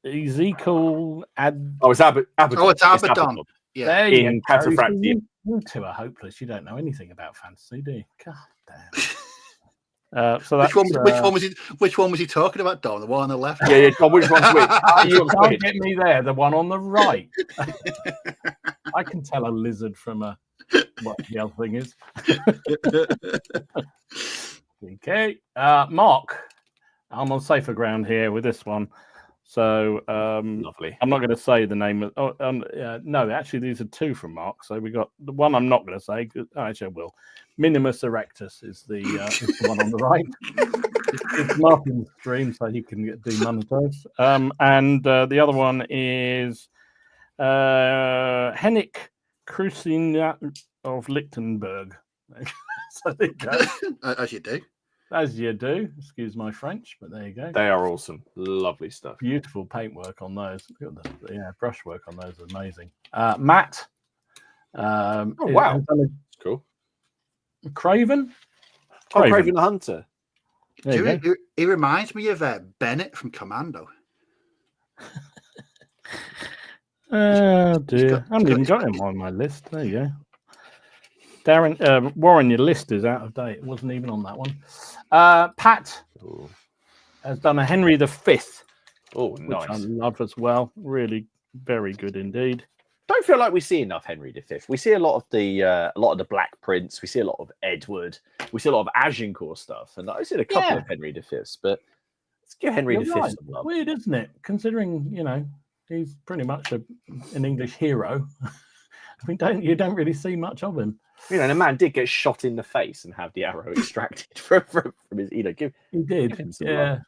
Ezekiel Abaddon. It's Abaddon. It's Abaddon. Yeah. In cataphracti. You two are hopeless. You don't know anything about fantasy, do you? God damn. So that's, which one was he talking about, Don? The one on the left? Yeah, Don, which one's which? You can't get me there. The one on the right. I can tell a lizard from what the other thing is. Okay. Mark, I'm on safer ground here with this one. So lovely. I'm not going to say the name of. No, actually, these are two from Mark. So we got the one I'm not going to say. Actually, I will. Minimus erectus is the one on the right. It's Martin's stream, so he can get demonetized. And the other one is Henrik Krusin of Lichtenberg. So there you go. As you do. As you do. Excuse my French, but there you go. They are awesome. Lovely stuff. Beautiful paintwork on those. Brushwork on those is amazing. Matt. Oh, wow. Cool. Craven? Craven the Hunter. He reminds me of Bennett from Commando. Oh, dear. I haven't even got him on my list. There you go. Darren, Warren, your list is out of date. It wasn't even on that one. Pat has done a Henry V. Oh, nice. Which I love as well. Really, very good indeed. Don't feel like we see enough Henry V. We see a lot of the Black Prince. We see a lot of Edward. We see a lot of Agincourt stuff, and I've seen a couple of Henry V's. But let's give Henry V some love. Weird, isn't it? Considering he's pretty much an English hero. You don't really see much of him. The man did get shot in the face and have the arrow extracted from his. He did. Give him some love.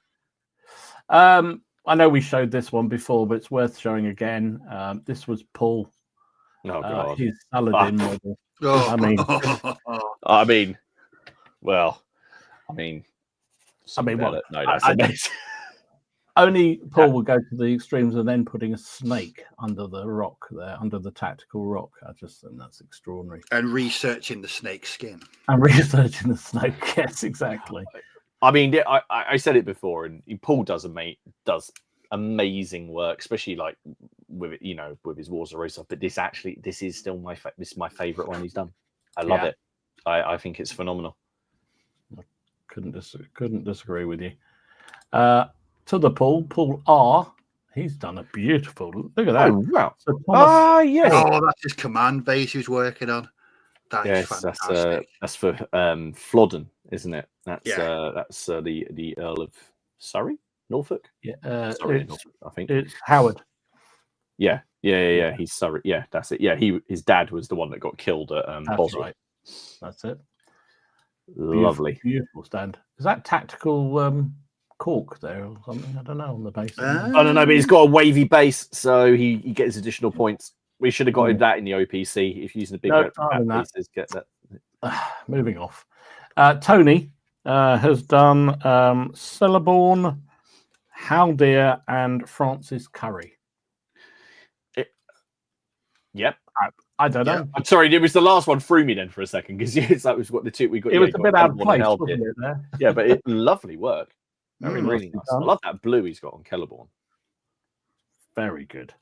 I know we showed this one before, but it's worth showing again. This was Paul Oh God, his Saladin model. Oh. I mean, well, I mean, what? No, that's amazing. Only Paul would go to the extremes of then putting a snake under the rock there, under the tactical rock. I just think that's extraordinary. And researching the snake skin. And researching the snake, yes, exactly. I mean, I said it before, and Paul does amazing work, especially like with his Wars of Race stuff. But this is still my favorite one he's done. I love it. I think it's phenomenal. I couldn't disagree with you. To the Paul R, he's done a beautiful. Look at that! Oh wow! So yes. Oh, that's his command base he's working on. That's fantastic. That's for Flodden, isn't it? That's the Earl of Surrey, Norfolk. Yeah, Norfolk, I think it's Howard. Yeah. He's Surrey. Yeah, that's it. Yeah, his dad was the one that got killed at That's right. That's it. Lovely, beautiful stand. Is that tactical cork there or something? I don't know on the base. I don't know, but he's got a wavy base, so he gets additional points. We should have got him that in the OPC. If using the big pieces, get that. Moving off. Tony has done Celeborn, Haldir, and Francis Curry. Yep. I don't know. I'm sorry, it was the last one threw me then for a second because that was what the two we got. It was a bit out of place, wasn't it? There? Yeah, but lovely work. Really nice. Done. I love that blue he's got on Celeborn. Very good.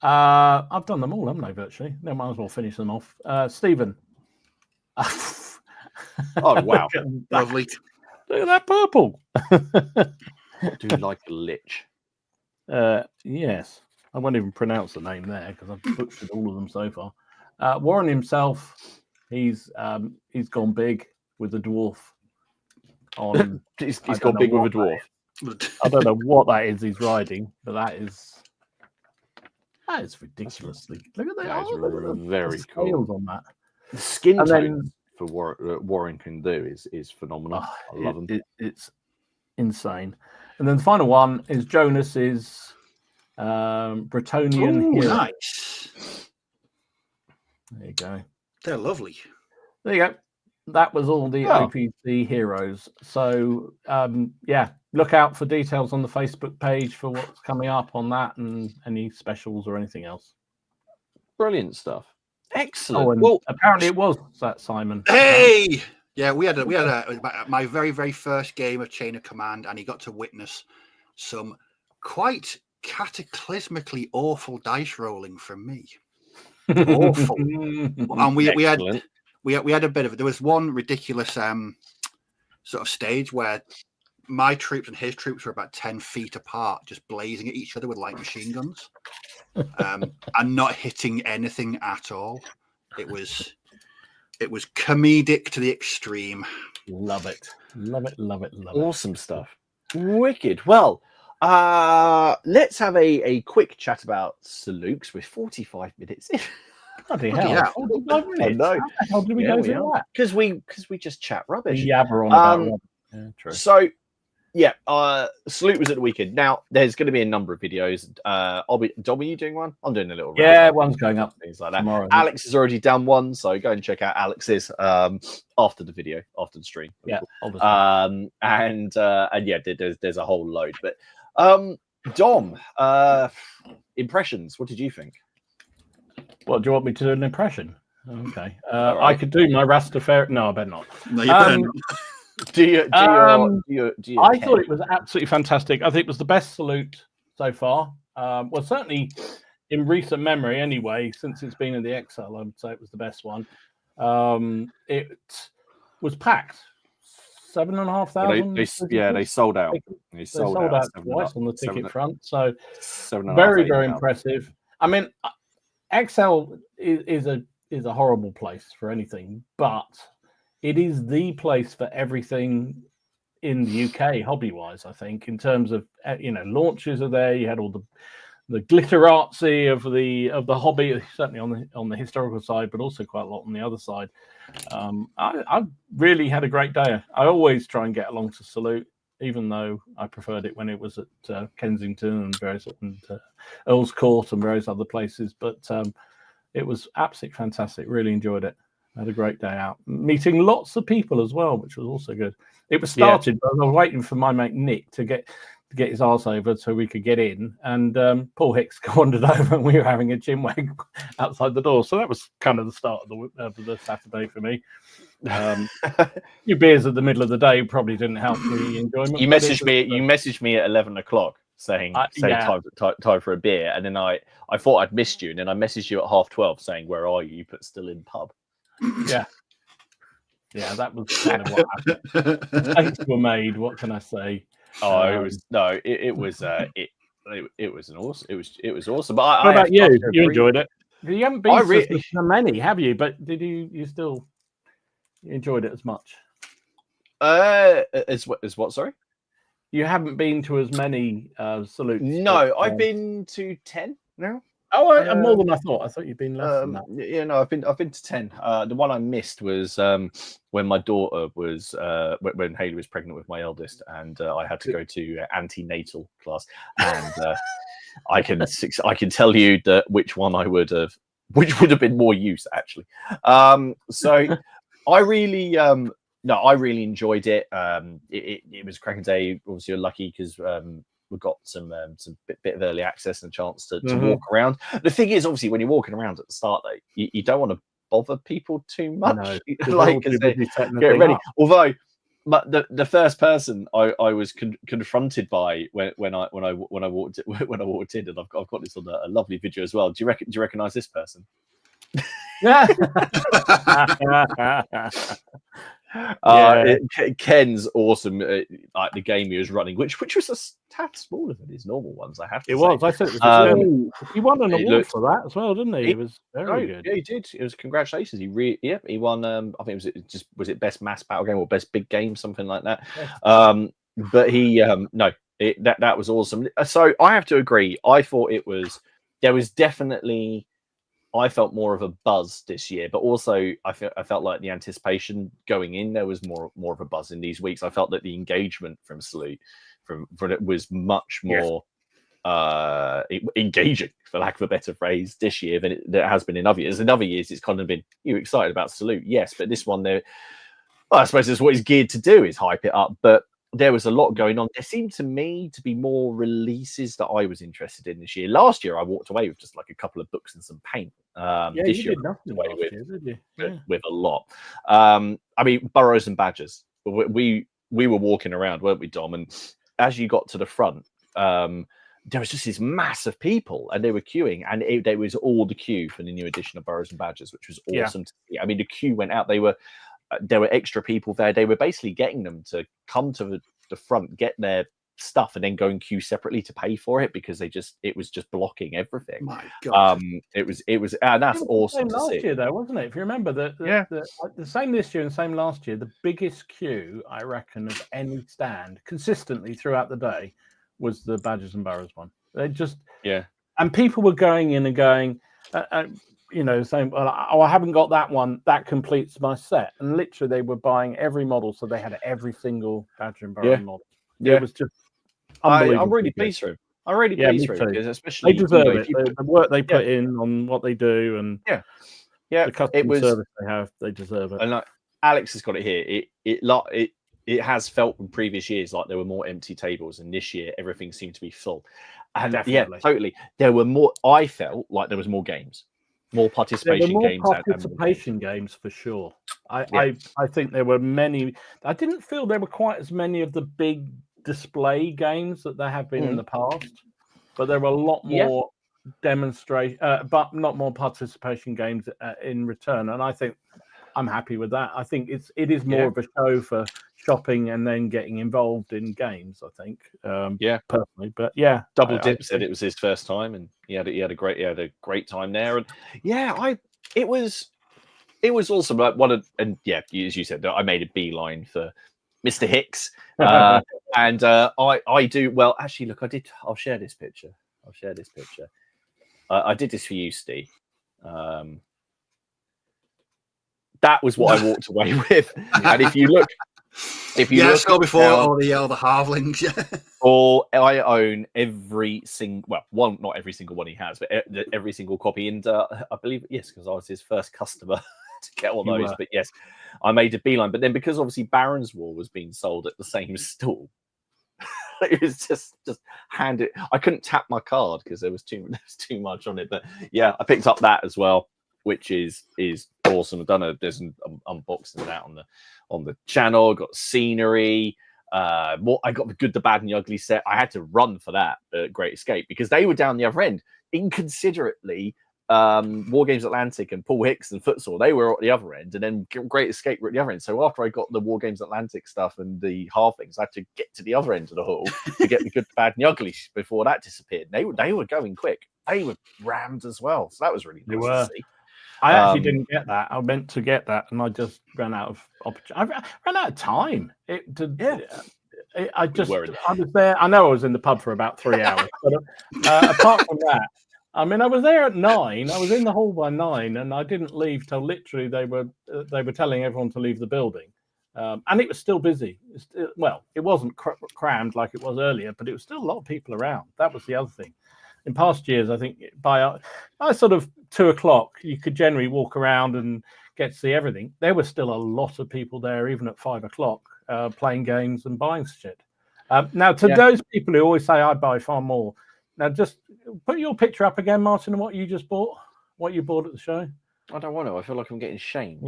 I've done them all, haven't I? Virtually. No, might as well finish them off. Stephen. Oh wow, lovely! Look at that purple. Do you like a lich? Yes. I won't even pronounce the name there because I've butchered all of them so far. Warren himself, he's gone big with the dwarf. On he's gone big with a dwarf. I don't know what that is he's riding, but that is ridiculously. Look at that! Very cool on that. The skin tone for Warren can do is phenomenal. I love them. It's insane. And then the final one is Jonas's Bretonian hero. Nice. There you go. They're lovely. There you go. That was all the OPC heroes. So look out for details on the Facebook page for what's coming up on that and any specials or anything else. Brilliant stuff. Excellent. Oh, and well, apparently it was that Simon. Hey, yeah, we had my very, very first game of Chain of Command, and he got to witness some quite cataclysmically awful dice rolling from me. Awful. And we had a bit of it. There was one ridiculous sort of stage where my troops and his troops were about 10 feet apart, just blazing at each other with light machine guns, and not hitting anything at all. It was comedic to the extreme. Love it. Awesome stuff. Wicked. Well, let's have a quick chat about salutes with 45 minutes in. Bloody hell. 45 minutes. I know. How did we go through that? Because we just chat rubbish. We yabber on about rubbish. Yeah, true. So, salute was at the weekend. Now, there's going to be a number of videos. Dom, are you doing one? I'm doing a little. Yeah, one's going up. Things like that. Tomorrow. Alex has already done one, so go and check out Alex's after the video, after the stream. Yeah, obviously. There's a whole load. But Dom, impressions. What did you think? What, do you want me to do an impression? Okay. Right. I could do my Rastafari. No, I better not. No, you better not. I thought it was absolutely fantastic. I think it was the best salute so far. Well, certainly in recent memory anyway, since it's been in the XL, I would say it was the best one. It was packed. 7,500. They sold out. They sold out twice on the ticket front. So very, very impressive. I mean, XL is a horrible place for anything, but it is the place for everything in the UK, hobby-wise. I think in terms of launches are there. You had all the glitter artsy of the hobby, certainly on the historical side, but also quite a lot on the other side. I really had a great day. I always try and get along to salute, even though I preferred it when it was at Kensington and Earl's Court and various other places. But It was absolutely fantastic. Really enjoyed it. Had a great day out, meeting lots of people as well, which was also good. It was started, but I was waiting for my mate Nick to get his arse over so we could get in. And Paul Hicks wandered over, and we were having a chinwag outside the door. So that was kind of the start of the Saturday for me. Few beers at the middle of the day probably didn't help the enjoyment. You messaged me at 11 o'clock saying time for a beer, and then I thought I'd missed you, and then I messaged you at 12:30 saying, "Where are you?" But still in pub. Yeah, that was kind of what happened. Mistakes were made. What can I say? It was awesome. But what about you? You enjoyed it. You haven't been to so many, have you? But did you still enjoyed it as much? As what? Sorry, you haven't been to as many salutes. No, I've been to 10 now. Oh, more than I thought. I thought you'd been less than that. Yeah, no, I've been to 10. The one I missed was when my daughter was when Haley was pregnant with my eldest, and I had to go to antenatal class, and I can tell you that which one which would have been more use actually. So I really I really enjoyed it. It was a cracking day. Obviously, you're lucky because we got some bit of early access and a chance to walk around. The thing is, obviously, when you're walking around at the start, though, you don't want to bother people too much. Like, get ready. Although, the first person I was confronted by when I walked in, and I've got this on a lovely video as well. Do you recognize this person? Ken's awesome. Like the game he was running, which was a tad smaller than his normal ones. I have to say. Was. I said it was. He won an award for that as well, didn't he? He was very good. Yeah, he did. It was congratulations. He won. I think was it best mass battle game or best big game, something like that. But he that was awesome. So I have to agree. I thought there was definitely. I felt more of a buzz this year, but also I felt like the anticipation going in, there was more of a buzz in these weeks. I felt that the engagement from Salute from it was much more engaging, for lack of a better phrase, this year than it has been in other years. In other years, it's kind of been, you're excited about Salute, yes, but this one, I suppose that's what he's geared to do, is hype it up. But there was a lot going on. There seemed to me to be more releases that I was interested in this year. Last year, I walked away with just like a couple of books and some paint. This year, with a lot. I mean, Burrows and Badgers. We were walking around, weren't we, Dom? And as you got to the front, there was just this mass of people, and they were queuing, and there was all the queue for the new edition of Burrows and Badgers, which was awesome to see. I mean, the queue went out. There were extra people there. They were basically getting them to come to the front, get their stuff, and then go and queue separately to pay for it, because it was just blocking everything. My God. It was and that's awesome to last see. Year though, wasn't it? If you remember the same this year and same last year, the biggest queue I reckon of any stand consistently throughout the day was the Badgers and Burrows one. They just and people were going in and going. Saying, well, I haven't got that one. That completes my set. And literally, they were buying every model, so they had every single Badger and Burrow model. Yeah, it was just unbelievable. I'm really pleased for him. I'm really pleased for him, because especially they deserve it. The work they put in on what they do, and the customer service they have, they deserve it. And Alex has got it here. It has felt in previous years like there were more empty tables, and this year everything seemed to be full. And totally, there were more. I felt like there was more games. More participation games. Participation games for sure. I think there were many. I didn't feel there were quite as many of the big display games that there have been in the past, but there were a lot more demonstration, but not more participation games in return. And I think I'm happy with that. I think it is more of a show for shopping and then getting involved in games, I think. Personally, but Double Dip said it was his first time, and he had a great time there. And it was awesome. Like as you said, I made a beeline for Mr. Hicks, and I do well. Actually, look, I'll share this picture. I did this for you, Steve. That was what I walked away with. And if you look I saw before all the halflings. I own every single, well, not every single one he has, but every single copy. And I believe, yes, because I was his first customer to get all those. But yes, I made a beeline. But then because obviously Baron's War was being sold at the same stall, it was just hand it. I couldn't tap my card because there was too much on it. But yeah, I picked up that as well, which is awesome. I've done there's an unboxing of that on the channel. Got scenery. I got the Good, the Bad, and the Ugly set. I had to run for that Great Escape because they were down the other end. Inconsiderately, Wargames Atlantic and Paul Hicks and Footsore, they were at the other end, and then Great Escape were at the other end. So after I got the Wargames Atlantic stuff and the halflings, I had to get to the other end of the hall to get the Good, the Bad, and the Ugly before that disappeared. They were going quick. They were rammed as well. So that was really nice to see. I actually didn't get that. I meant to get that, and I just ran out of opportunity. I ran out of time. I was there. I know I was in the pub for about 3 hours, but apart from that, I mean, I was there at 9. I was in the hall by 9, and I didn't leave till literally they were telling everyone to leave the building, and it was still busy. It wasn't crammed like it was earlier, but it was still a lot of people around. That was the other thing. In past years, I think by sort of 2 o'clock, you could generally walk around and get to see everything. There was still a lot of people there, even at 5 o'clock, playing games and buying shit. Now, to those people who always say I buy far more, now just put your picture up again, Martin, and what you just bought, what you bought at the show. I don't want to. I feel like I'm getting shamed.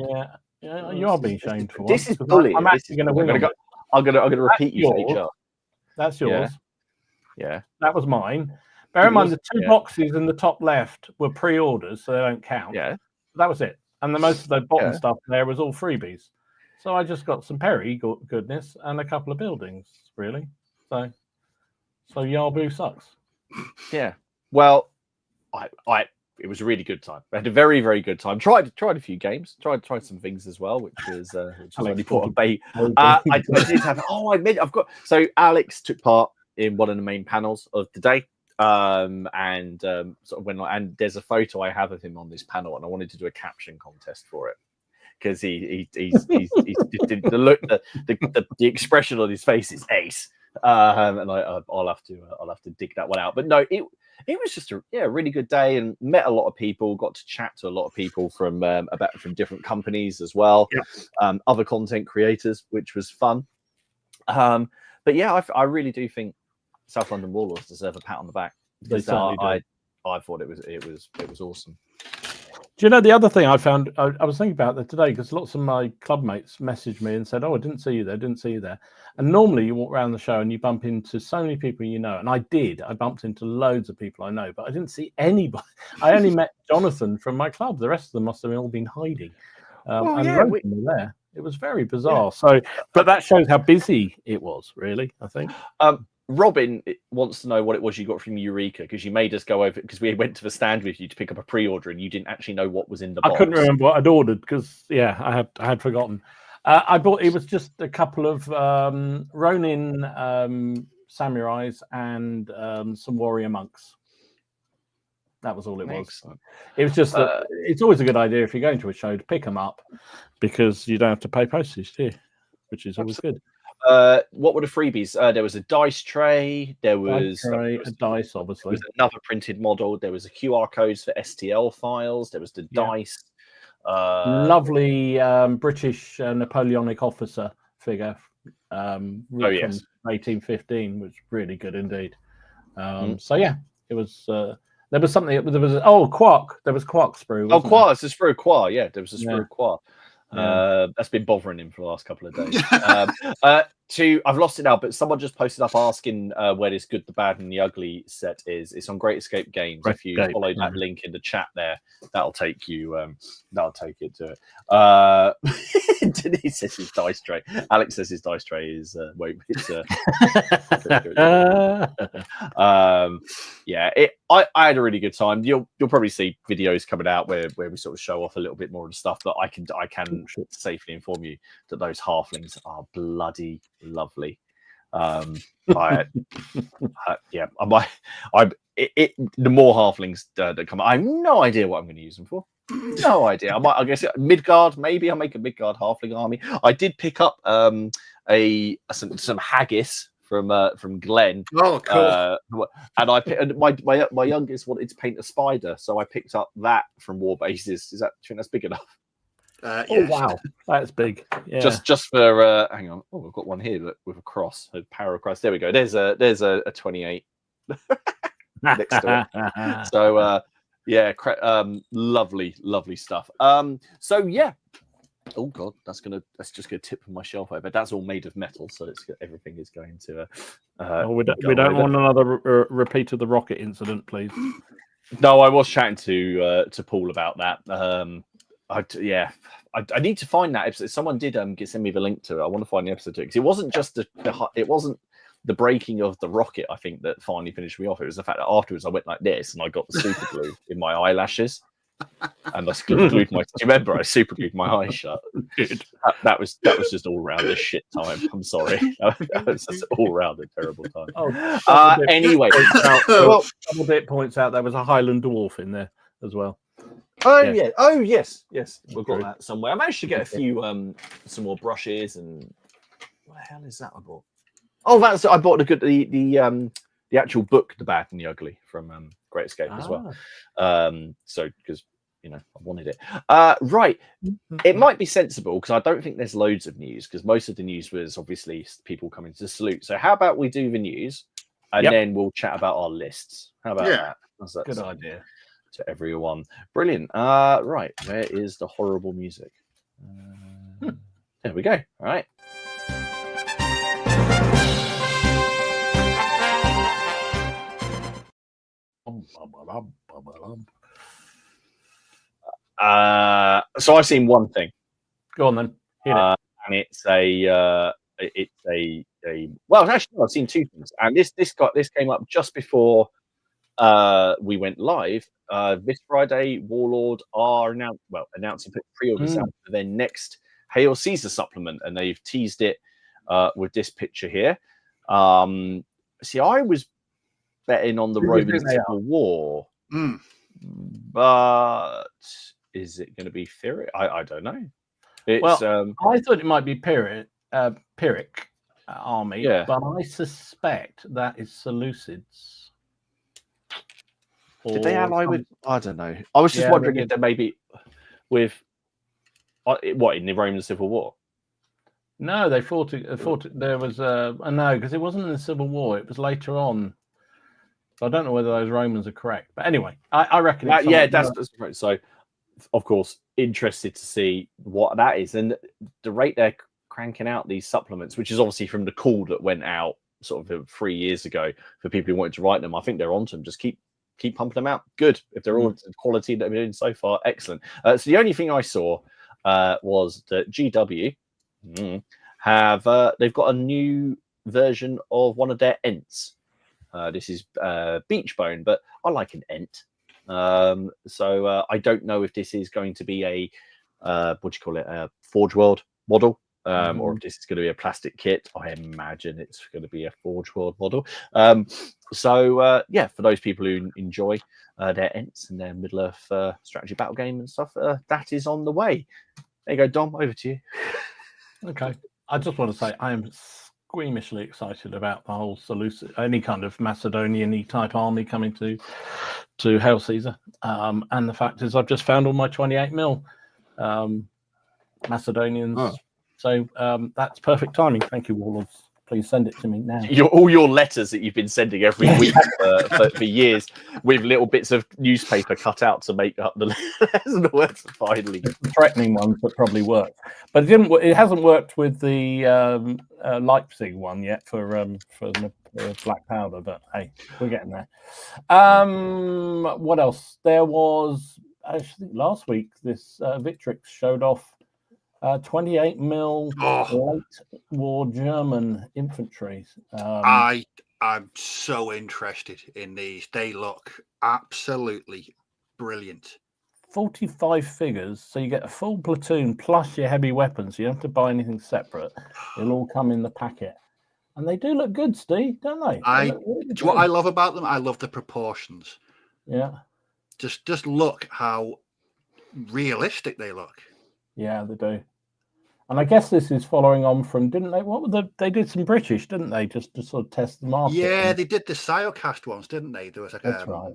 Yeah, you are being shamed for this. Is bullying. I'm actually going to win. I'm going to repeat you. That's yours. Yeah. That was mine. Bear in mind, the 2 boxes in the top left were pre-orders, so they don't count. Yeah. That was it. And the most of the bottom stuff there was all freebies. So I just got some Perry goodness and a couple of buildings, really. So Yarbu sucks. Yeah. Well, it was a really good time. I had a very, very good time. Tried a few games. Tried some things as well, which was only bought a bait. I did have. I've got. So Alex took part in one of the main panels of the day. And there's a photo I have of him on this panel, and I wanted to do a caption contest for it because he's the look, the expression on his face is ace, and I'll have to dig that one out. But no, it was just a really good day, and met a lot of people, got to chat to a lot of people from different companies as well, other content creators, which was fun. But yeah, I really do think South London Warlords deserve a pat on the back. I thought it was awesome. Do you know the other thing I found? I was thinking about that today because lots of my club mates messaged me and said, "Oh, I didn't see you there." And normally you walk around the show and you bump into so many people you know, and I did. I bumped into loads of people I know, but I didn't see anybody. I only met Jonathan from my club. The rest of them must have all been hiding. And we were there. It was very bizarre. Yeah. So, but that shows how busy it was. Really, I think. Robin wants to know what it was you got from Eureka because you made us go over because we went to the stand with you to pick up a pre-order and you didn't actually know what was in the box. I couldn't remember what I'd ordered because I had forgotten. I bought it was just a couple of Ronin samurais and some warrior monks. That was all it was. It was just it's always a good idea if you're going to a show to pick them up because you don't have to pay postage, do you? Which is always good. What were the freebies? There was a dice tray. There was a dice, obviously. There was another printed model. There was a QR codes for STL files. There was the dice. Lovely British Napoleonic officer figure. From 1815, which was really good indeed. So yeah, it was. There was something. There was Quark. There was Quark sprue. Quark. It's a sprue Quark. Yeah, there was a sprue Quark. That's been bothering him for the last couple of days. I've lost it now, but someone just posted up asking where this Good, the Bad, and the Ugly set is. It's on Great Escape Games. If you follow that link in the chat there, that'll take you. That'll take it to it. Denise says his dice tray. Alex says his dice tray is. I had a really good time. You'll probably see videos coming out where we sort of show off a little bit more of the stuff, but I can safely inform you that those halflings are bloody lovely. The more halflings that come, I have no idea what I'm going to use them for. No idea. I guess Midgard. Maybe I'll make a Midgard halfling army. I did pick up some haggis from Glenn. Oh, cool. And my youngest wanted to paint a spider, so I picked up that from War Bases. Do you think that's big enough? Yes. Oh wow, that's big. Yeah. Just for hang on. Oh, I've got one here with a cross, a power cross. There we go. There's a 28 next to it. So lovely stuff. So yeah. Oh god, that's just gonna tip from my shelf over. That's all made of metal, so everything is going to. We don't want another repeat of the rocket incident, please. No, I was chatting to Paul about that. I need to find that episode. Someone did send me the link to it. I want to find the episode too, because it wasn't just it wasn't the breaking of the rocket. I think that finally finished me off. It was the fact that afterwards I went like this and I got the super glue in my eyelashes, and I glued my. Do you remember I super glued my eyes shut? That was just all round a shit time. I'm sorry. That was just all round a terrible time. Anyway, Double Bit points out there was a Highland dwarf in there as well. Oh yeah. Oh yes. We've got that somewhere. I managed to get a few some more brushes and what the hell is that I bought? Oh, I bought the actual book, The Bad and the Ugly, from Great Escape as well. So because I wanted it. Right. It might be sensible because I don't think there's loads of news because most of the news was obviously people coming to salute. So how about we do the news and then we'll chat about our lists? How about that? That's good idea. To everyone. Brilliant. Right. Where is the horrible music? There we go. All right. So I've seen one thing. Go on then. Hit it. And it's well, actually, no, I've seen two things, and this came up just before we went live. This Friday, Warlord are announcing pre-orders out for their next Hail Caesar supplement, and they've teased it with this picture here. See, I was betting on the Roman Civil War, but is it going to be Pyrrhic? I don't know. It's, I thought it might be Pyrrhic army, but I suspect that is Seleucids. Did they ally with? I don't know. I was just wondering if they maybe with what in the Roman Civil War. No, they fought. There was no, because it wasn't in the Civil War. It was later on. So I don't know whether those Romans are correct. But anyway, I reckon. That's right. So, of course, interested to see what that is, and the rate they're cranking out these supplements, which is obviously from the call that went out sort of 3 years ago for people who wanted to write them. I think they're onto them. Just keep pumping them out. Good. If they're all the quality that we're doing so far, excellent. So the only thing I saw was that GW have they've got a new version of one of their Ents. This is beach bone, but I like an Ent. So I don't know if this is going to be a a Forge World model. Or if this is going to be a plastic kit. I imagine it's going to be a Forge World model. For those people who enjoy their Ents and their Middle-earth strategy battle game and stuff, that is on the way. There you go, Dom, over to you. Okay. I just want to say I am squeamishly excited about the whole any kind of Macedonian type army coming to Hail Caesar. And the fact is I've just found all my 28mm Macedonians. Oh. So that's perfect timing. Thank you, Warlords. Please send it to me now. All your letters that you've been sending every week for years with little bits of newspaper cut out to make up the letters and the words finally. Threatening ones that probably work. But it hasn't worked with the Leipzig one yet for the black powder, but hey, we're getting there. What else? There was, I think last week, this Victrix showed off 28mm late war German infantry. I'm so interested in these. They look absolutely brilliant. 45 figures, so you get a full platoon plus your heavy weapons. You don't have to buy anything separate. It'll all come in the packet. And they do look good, Steve, don't they? What I love about them? I love the proportions. Yeah. Just look how realistic they look. Yeah, they do. And I guess this is following on from, didn't they? They did some British, didn't they? Just to sort of test the market. Yeah, they did the Siocast ones, didn't they? There was like right.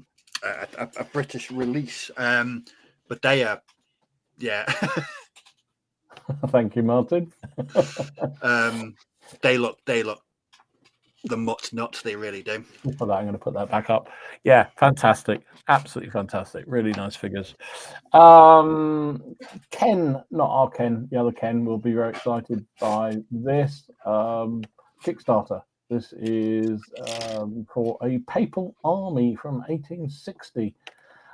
a British release, but they are, yeah. Thank you, Martin. They look the mutt nuts. They really do. I'm going to put that back up. Yeah, fantastic, absolutely fantastic. Really nice figures. Ken, not our Ken, the other Ken, will be very excited by this Kickstarter. This is for a papal army from 1860.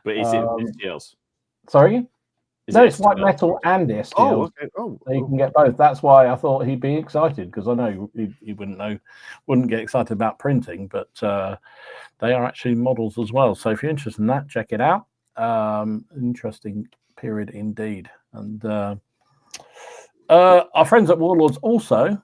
But is it STLs? Sorry? No, it's white metal and STLs. Oh, okay. So you can get both. That's why I thought he'd be excited, because I know he wouldn't get excited about printing, but they are actually models as well. So if you're interested in that, check it out. Interesting period indeed. And our friends at Warlords also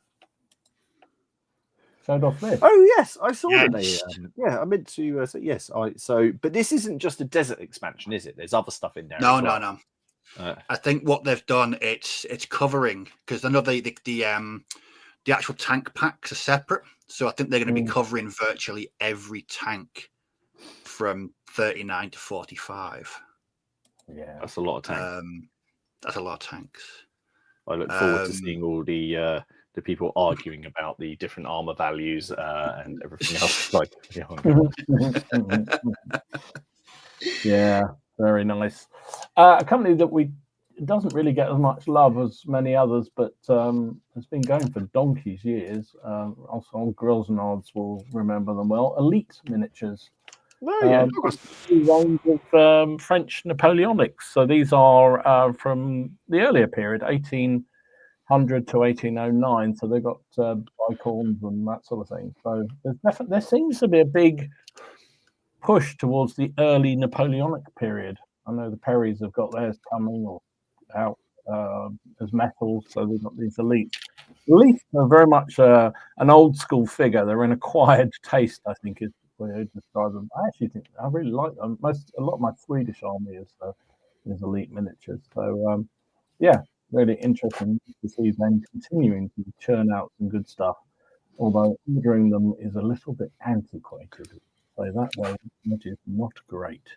showed off this. Oh yes, I saw that they. I meant to say yes. But this isn't just a desert expansion, is it? There's other stuff in there. No. I think what they've done, it's covering, because I know the actual tank packs are separate, so I think they're going to be covering virtually every tank from 39 to 45. Yeah, that's a lot of tanks. That's a lot of tanks. I look forward to seeing all the people arguing about the different armor values and everything else. Like, yeah, very nice. A company that doesn't really get as much love as many others, but has been going for donkey's years. Also on Grills and Odds will remember them well. Elite Miniatures. Oh yeah, range of French Napoleonics. So these are from the earlier period, 1800 to 1809. So they've got bicorns and that sort of thing. So there seems to be a big push towards the early Napoleonic period. I know the Perrys have got theirs coming or out as metals, so they've got these elites. Elites are very much an old school figure. They're an acquired taste, I think, is the way I describe them. I actually think I really like them. A lot of my Swedish army is elite miniatures. So yeah, really interesting to see them continuing to churn out some good stuff. Although ordering them is a little bit antiquated. So that way, which is not great.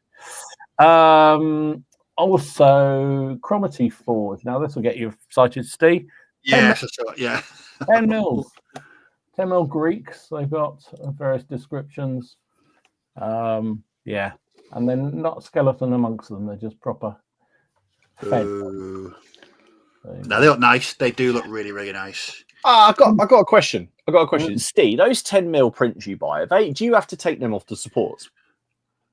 Also, Cromarty Forge. Now, this will get you excited, Steve. Yes, yeah. 10 mils. 10 mil Greeks. They've got various descriptions. Yeah. And then not skeleton amongst them. They're just proper fed. Now, they look nice. They do look really, really nice. I got a question. Steve, those 10 mil prints you buy, do you have to take them off the supports?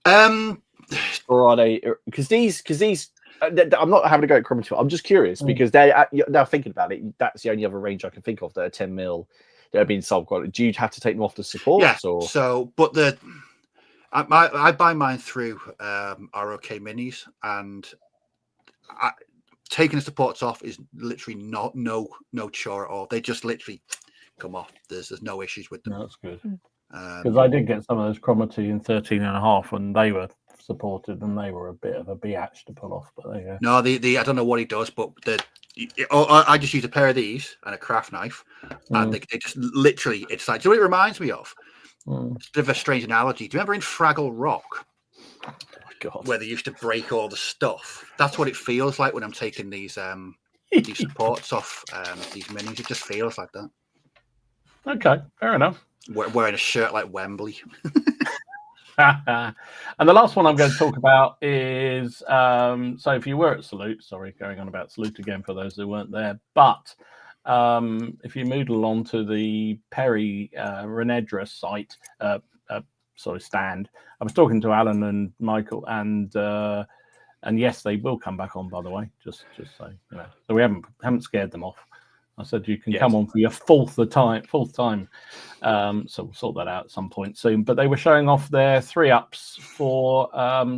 Or are they? Because these. I'm not having to go at Cromarty. I'm just curious because now thinking about it, that's the only other range I can think of that are 10 mil that have been sold. Do you have to take them off the supports? Yeah. Or? So, but I buy mine through ROK Minis, and taking the supports off is literally no chore at all. They just literally come off. There's no issues with them. No, that's good. Because I did get some of those Cromarty in 13.5 when they were supported, and they were a bit of a biatch to pull off. But there you go. No, I don't know what he does, but I just use a pair of these and a craft knife, and they just literally, it's like, do you know what it reminds me of? It's a bit of a strange analogy. Do you remember in Fraggle Rock? Oh my God. Where they used to break all the stuff? That's what it feels like when I'm taking these supports off these minis. It just feels like that. Okay, fair enough. Wearing a shirt like Wembley. And the last one I'm going to talk about is so if you were at Salute, sorry, going on about Salute again for those who weren't there, but if you moodle onto the Perry Renedra site, stand, I was talking to Alan and Michael, and yes, they will come back on, by the way, just so you know. So we haven't scared them off. I said you can come on for your fourth time. So we'll sort that out at some point soon. But they were showing off their 3-ups for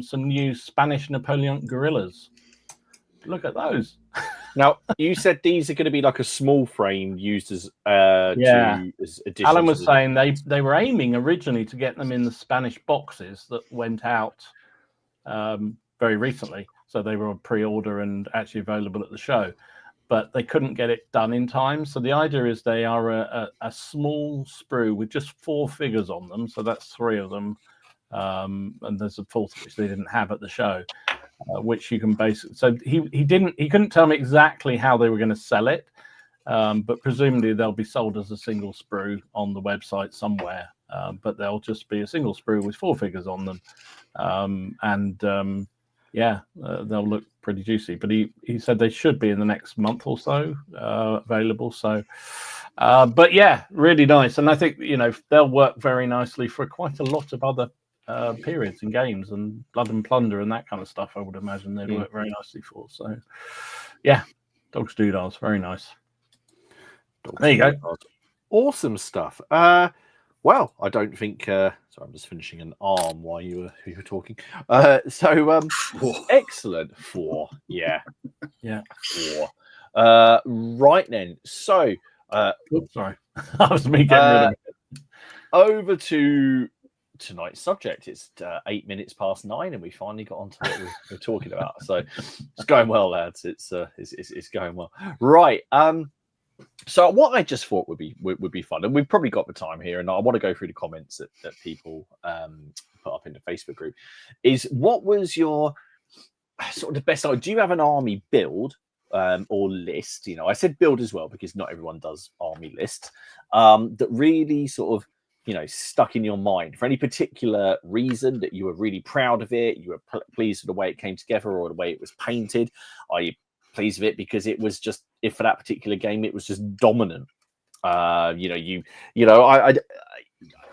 some new Spanish Napoleon guerrillas. Look at those. Now, you said these are going to be like a small frame used as addition. Alan was saying they were aiming originally to get them in the Spanish boxes that went out very recently. So they were on pre-order and actually available at the show. but they couldn't get it done in time. So the idea is they are a small sprue with just 4 figures on them. So that's 3 of them. And there's a 4th which they didn't have at the show, which you can basically. So he couldn't tell me exactly how they were going to sell it, but presumably they'll be sold as a single sprue on the website somewhere. But they'll just be a single sprue with 4 figures on them, they'll look pretty juicy. But he said they should be in the next month or so available. So, but yeah, really nice. And I think they'll work very nicely for quite a lot of other periods and games, and Blood and Plunder and that kind of stuff. I would imagine they'd work very nicely for. So, yeah, Dogs Doodahs, very nice. There you go. Awesome stuff. Well, I don't think. Sorry, I'm just finishing an arm while you were talking. Excellent. 4. Yeah. 4. Right then. So, sorry, that was me getting rid of it. Over to tonight's subject. It's 8 minutes past 9, and we finally got onto what we're talking about. So it's going well, lads. It's going well. Right. So what I just thought would be fun, and we've probably got the time here, and I want to go through the comments that people put up in the Facebook group, is what was your sort of the best idea? Do you have an army build or list? I said build as well because not everyone does army lists, that really sort of stuck in your mind for any particular reason, that you were really proud of it, you were pleased with the way it came together or the way it was painted? Are you pleased with it because it was just, if for that particular game it was just dominant? I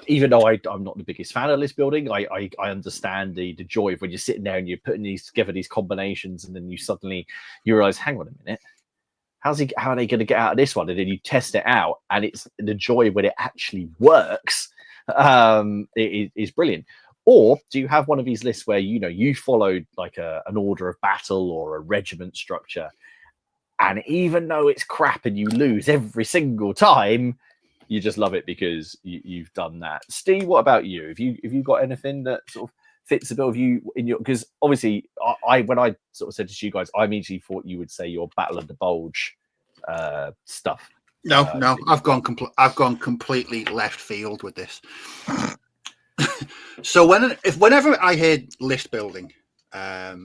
even though I'm not the biggest fan of list building, I understand the joy of when you're sitting there and you're putting these combinations, and then you realize, hang on a minute, how are they going to get out of this one? And then you test it out, and it's the joy when it actually works. It is brilliant. Or do you have one of these lists where you followed like an order of battle or a regiment structure, and even though it's crap and you lose every single time, you just love it because you've done that? Steve, what about you? Have you got anything that sort of fits the bill of you in your? Because obviously, when I sort of said to you guys, I immediately thought you would say your Battle of the Bulge stuff. No, I've gone completely left field with this. So whenever I hear list building, I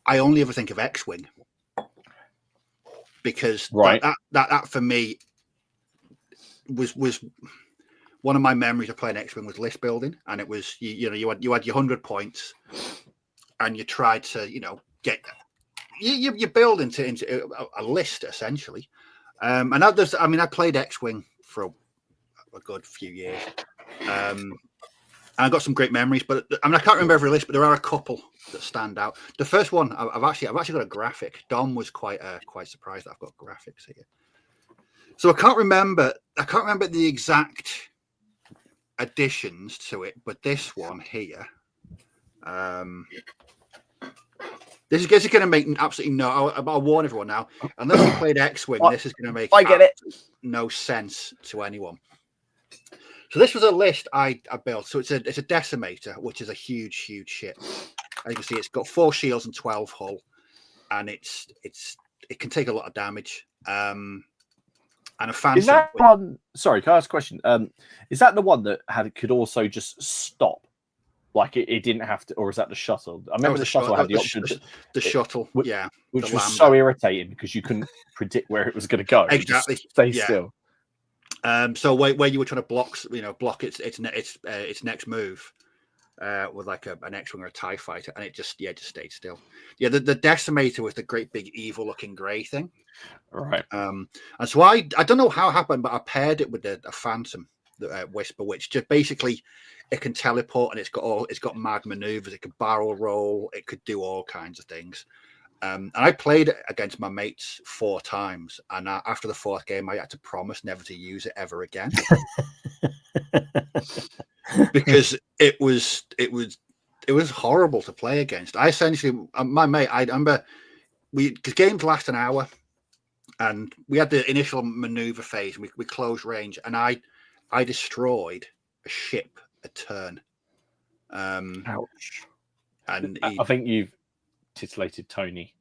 only ever think of X-Wing, because that for me was one of my memories of playing X-Wing was list building, and it was you had your 100 points, and you tried to get you build into a list essentially, and I played X-Wing for a good few years. And I got some great memories, but I can't remember every list, but there are a couple that stand out. The first one, I've actually got a graphic. Dom was quite surprised that I've got graphics here. So I can't remember the exact additions to it, but this one here, this is going to make absolutely no. I'll warn everyone now. Unless you played X-Wing, this is going to make no sense to anyone. So this was a list I built. So it's a decimator, which is a huge ship. As you can see, it's got 4 shields and 12 hull, and it can take a lot of damage. And a phantom. Is that one? Sorry, can I ask a question? Is that the one that could also just stop? Like it didn't have to, or is that the shuttle? I remember the shuttle had the option. The shuttle, yeah, which was so irritating because you couldn't predict where it was going to go. Exactly, stay still. So where you were trying to block its next move with like an X-Wing or a TIE fighter, and it just stayed still. Yeah, the decimator was the great big evil looking grey thing, right? And so I don't know how it happened, but I paired it with a phantom, the Whisper, which just basically it can teleport, and it's got mad maneuvers. It could barrel roll. It could do all kinds of things. And I played it against my mates 4 times, and after the 4th game, I had to promise never to use it ever again because it was horrible to play against. I essentially, my mate, I remember because games last an hour, and we had the initial maneuver phase, and we closed range, and I destroyed a ship a turn. Ouch! And I think you've titillated Tony.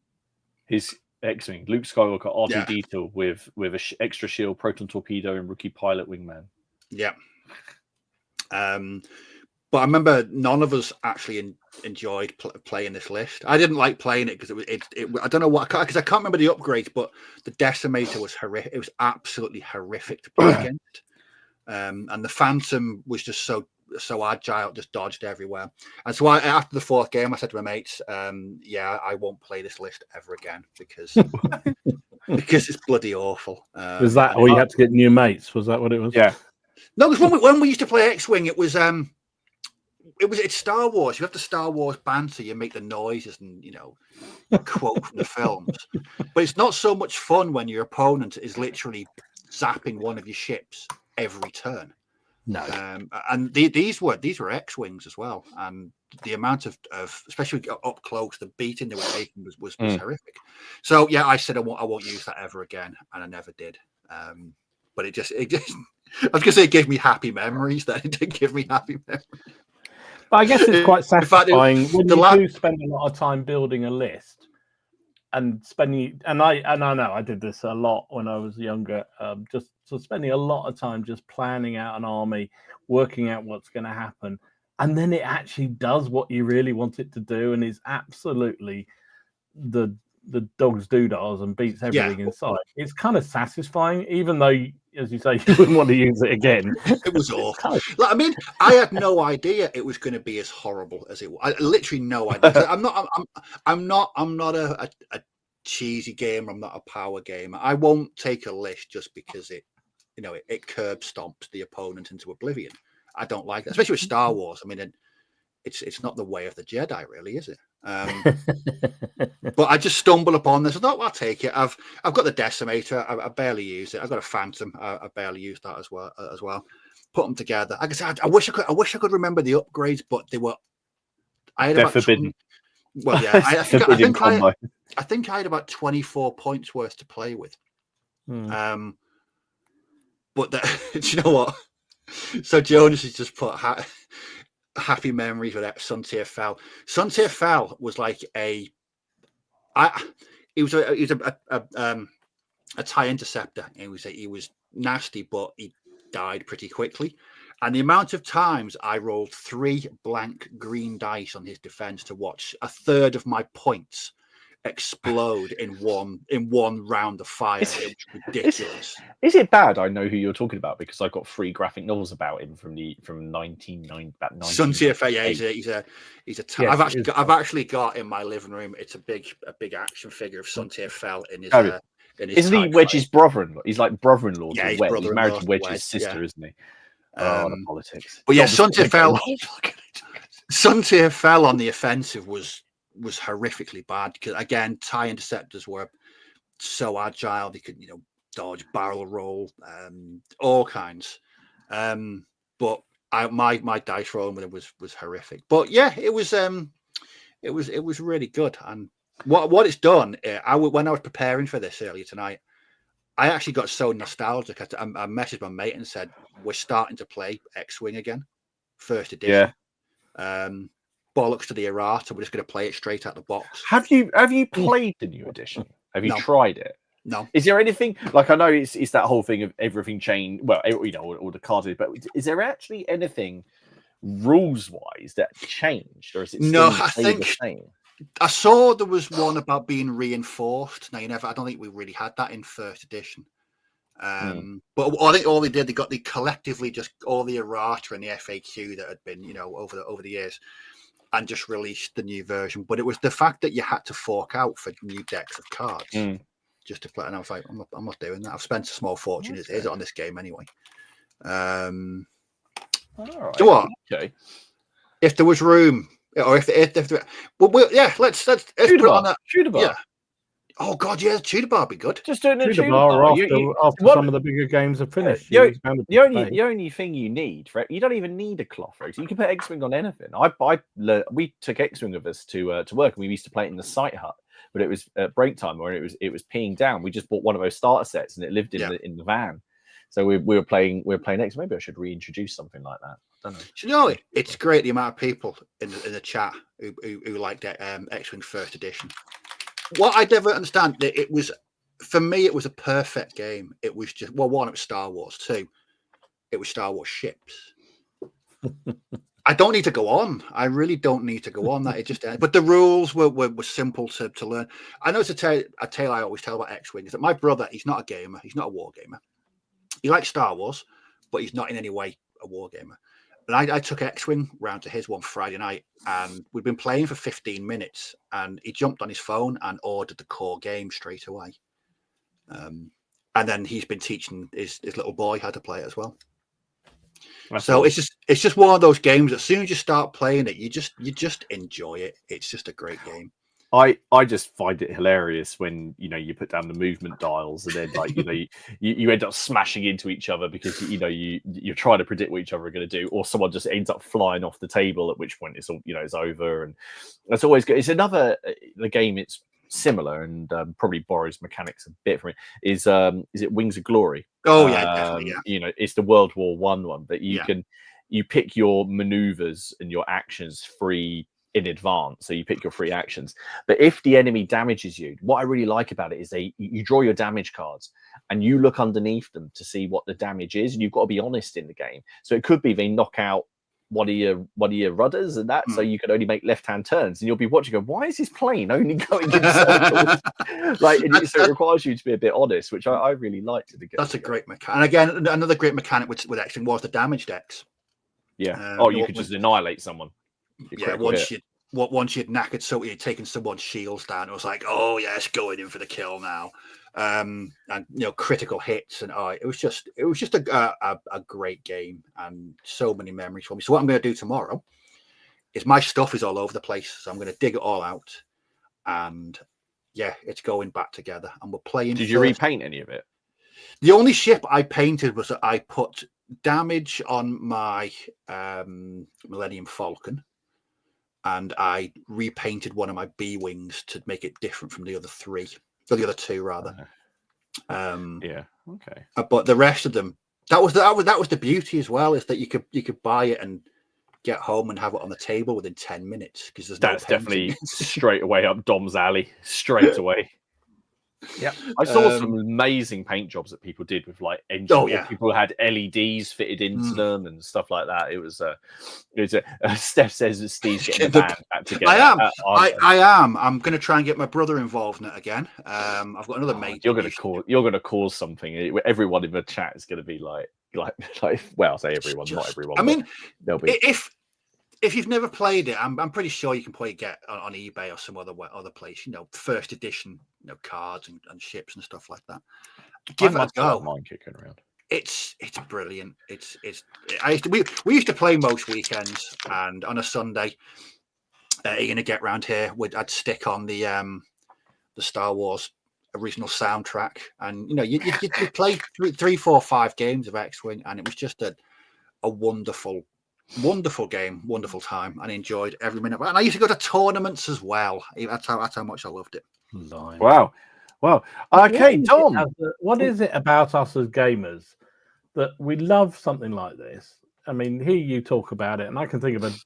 X-wing. Luke Skywalker, R2-D2 with a extra shield, proton torpedo, and rookie pilot wingman. Yeah. But I remember none of us actually enjoyed playing this list. I didn't like playing it because I don't know what, because I can't remember the upgrades, but the Decimator was horrific. It was absolutely horrific to play against. And the Phantom was just so agile, just dodged everywhere. And so after the fourth game, I said to my mates, I won't play this list ever again because it's bloody awful. Was that, or you had to get new mates? Was that what it was? Yeah. No, because when we used to play X-Wing, it's Star Wars. You have the Star Wars banter. You make the noises and quote from the films. But it's not so much fun when your opponent is literally zapping one of your ships every turn. No. And these were X-Wings as well. And the amount of especially up close, the beating they were taking was horrific. So yeah, I said I won't use that ever again, and I never did. But it just I was gonna say it gave me happy memories. That it did give me happy memories. But I guess it's quite satisfying when you do spend a lot of time building a list and spending. And I know I did this a lot when I was younger. Just spending a lot of time just planning out an army, working out what's going to happen, and then it actually does what you really want it to do, and is absolutely the dog's doodahs and beats everything in sight. It's kind of satisfying, even though, as you say, you wouldn't want to use it again. It was awful. I mean, I had no idea it was going to be as horrible as it was. I literally no idea. I'm not a cheesy gamer. I'm not a power gamer. I won't take a list just because it curb stomps the opponent into oblivion. I don't like that, especially with Star Wars. I mean, it's not the way of the Jedi, really, is it? But I just stumble upon this. I thought, well, I'll take it. I've got the Decimator. I barely use it. I've got a Phantom. I barely use that as well. Put them together. Like I said, I wish I could remember the upgrades, but they were. They're forbidden. Well, yeah. I think I had about 24 points worth to play with. But do you know what? So Jonas has just put happy memories with that Suntier Fell. Suntier Fell was like he was a TIE interceptor. He was nasty, but he died pretty quickly. And the amount of times I rolled 3 blank green dice on his defense to watch a third of my points explode in one round of fire. It was ridiculous. Is it bad? I know who you're talking about because I got 3 graphic novels about him from 1990. Suntier Fell, yeah, he's a yes, I've actually got in my living room. It's a big action figure of Suntier Fell in his. Isn't he Wedge's brother-in-law? He's like brother-in-law. Yeah, he's married to Wedge's sister, isn't he? The politics. But yeah, Suntier Fell on the offensive was horrifically bad because again, TIE interceptors were so agile they could dodge, barrel roll, all kinds. But my dice rolling with it was horrific. But yeah, it was really good. And what it's done, when I was preparing for this earlier tonight, I actually got so nostalgic. I messaged my mate and said, we're starting to play X-Wing again, first edition. Yeah. Bollocks to the errata. We're just going to play it straight out the box. Have you played the new edition? Have you tried it? No. Is there anything like I know it's that whole thing of everything changed? Well, all the cards, but is there actually anything rules wise that changed, or is it still I think the same? I saw there was one about being reinforced. Now I don't think we really had that in first edition. But I think all they collectively just all the errata and the FAQ that had been over the years, and just released the new version. But it was the fact that you had to fork out for new decks of cards just to play. And I was like, I'm not doing that. I've spent a small fortune as is on this game anyway. All right. So what? Okay. If there was room, or if there, let's put it on that. Tudor bar. Yeah. Oh God, yeah, the Tudor bar would be good. Just doing a Tudor bar after some of the bigger games are finished. The only thing you need you don't even need a cloth race. You can put X-Wing on anything. We took X-Wing with us to work, and we used to play it in the sight hut. But it was at break time, or it was peeing down. We just bought one of those starter sets, and it lived in the van. So we were playing X. Maybe I should reintroduce something like that. I don't know. It's great the amount of people in the chat who liked X-Wing first edition. what I never understand, that it was, for me, it was a perfect game. It was just, well, one, it was Star Wars. Two, it was Star Wars ships. I don't need to go on. I really don't need to go on that. It just, but the rules were simple to learn. I know it's a tale I always tell about X-Wing, is that my brother, he's not a gamer. He's not a war gamer. He likes Star Wars, but he's not in any way a war gamer. And I took X-Wing round to his one Friday night, and we'd been playing for 15 minutes, and he jumped on his phone and ordered the core game straight away. And then he's been teaching his little boy how to play it as well. That's so awesome. It's just one of those games that as soon as you start playing it, you just enjoy it. It's just a great game. I just find it hilarious when you put down the movement dials and then you end up smashing into each other because you're trying to predict what each other are going to do, or someone just ends up flying off the table, at which point it's all it's over. And that's always good. It's another the game. It's similar and probably borrows mechanics a bit from it. Is it Wings of Glory? Oh yeah, definitely. Yeah. It's the World War one, but you pick your maneuvers and your actions free in advance, so you pick your free actions. But if the enemy damages you, what I really like about it is you draw your damage cards and you look underneath them to see what the damage is, and you've got to be honest in the game. So it could be they knock out one of your rudders and that, so you can only make left-hand turns, and you'll be watching going, why is this plane only going in circles? So it requires you to be a bit honest, which I really liked. That's a great mechanic. And again, another great mechanic with X-Wing was the damage decks. Yeah. You could just annihilate someone. Yeah, once you'd knackered, so you'd taken someone's shields down, it was like, oh yes, going in for the kill now. And critical hits, and it was just a great game and so many memories for me. So what I'm going to do tomorrow is, my stuff is all over the place, so I'm going to dig it all out, and it's going back together, and we're playing. Did you repaint any of it? The only ship I painted was that I put damage on my Millennium Falcon, and I repainted one of my B-wings to make it different from the other three. Or the other two, rather. Okay. But the rest of them, that was the beauty as well, is that you could buy it and get home and have it on the table within 10 minutes, because that's definitely straight away up Dom's alley, straight away. Yeah, I saw some amazing paint jobs that people did with like engines. People had LEDs fitted into them and stuff like that. It was Steph says that Steve's getting the band back together. I am. I'm going to try and get my brother involved in it again. I've got another mate. You're going to cause something. Everyone in the chat is going to be like, well, I'll say everyone, not everyone. I mean, if you've never played it, I'm pretty sure you can probably get on eBay or some other place, first edition, cards and ships and stuff like that. Give it a go. Mine kicking around. It's brilliant. We used to play most weekends, and on a Sunday, you're gonna get round here. I'd stick on the Star Wars original soundtrack, and you play 3, 4, 5 games of X-Wing, and it was just a wonderful game, wonderful time, and enjoyed every minute. And I used to go to tournaments as well. That's how much I loved it. Wow. Okay, Tom. What is it about us as gamers that we love something like this? I mean, here you talk about it, and I can think of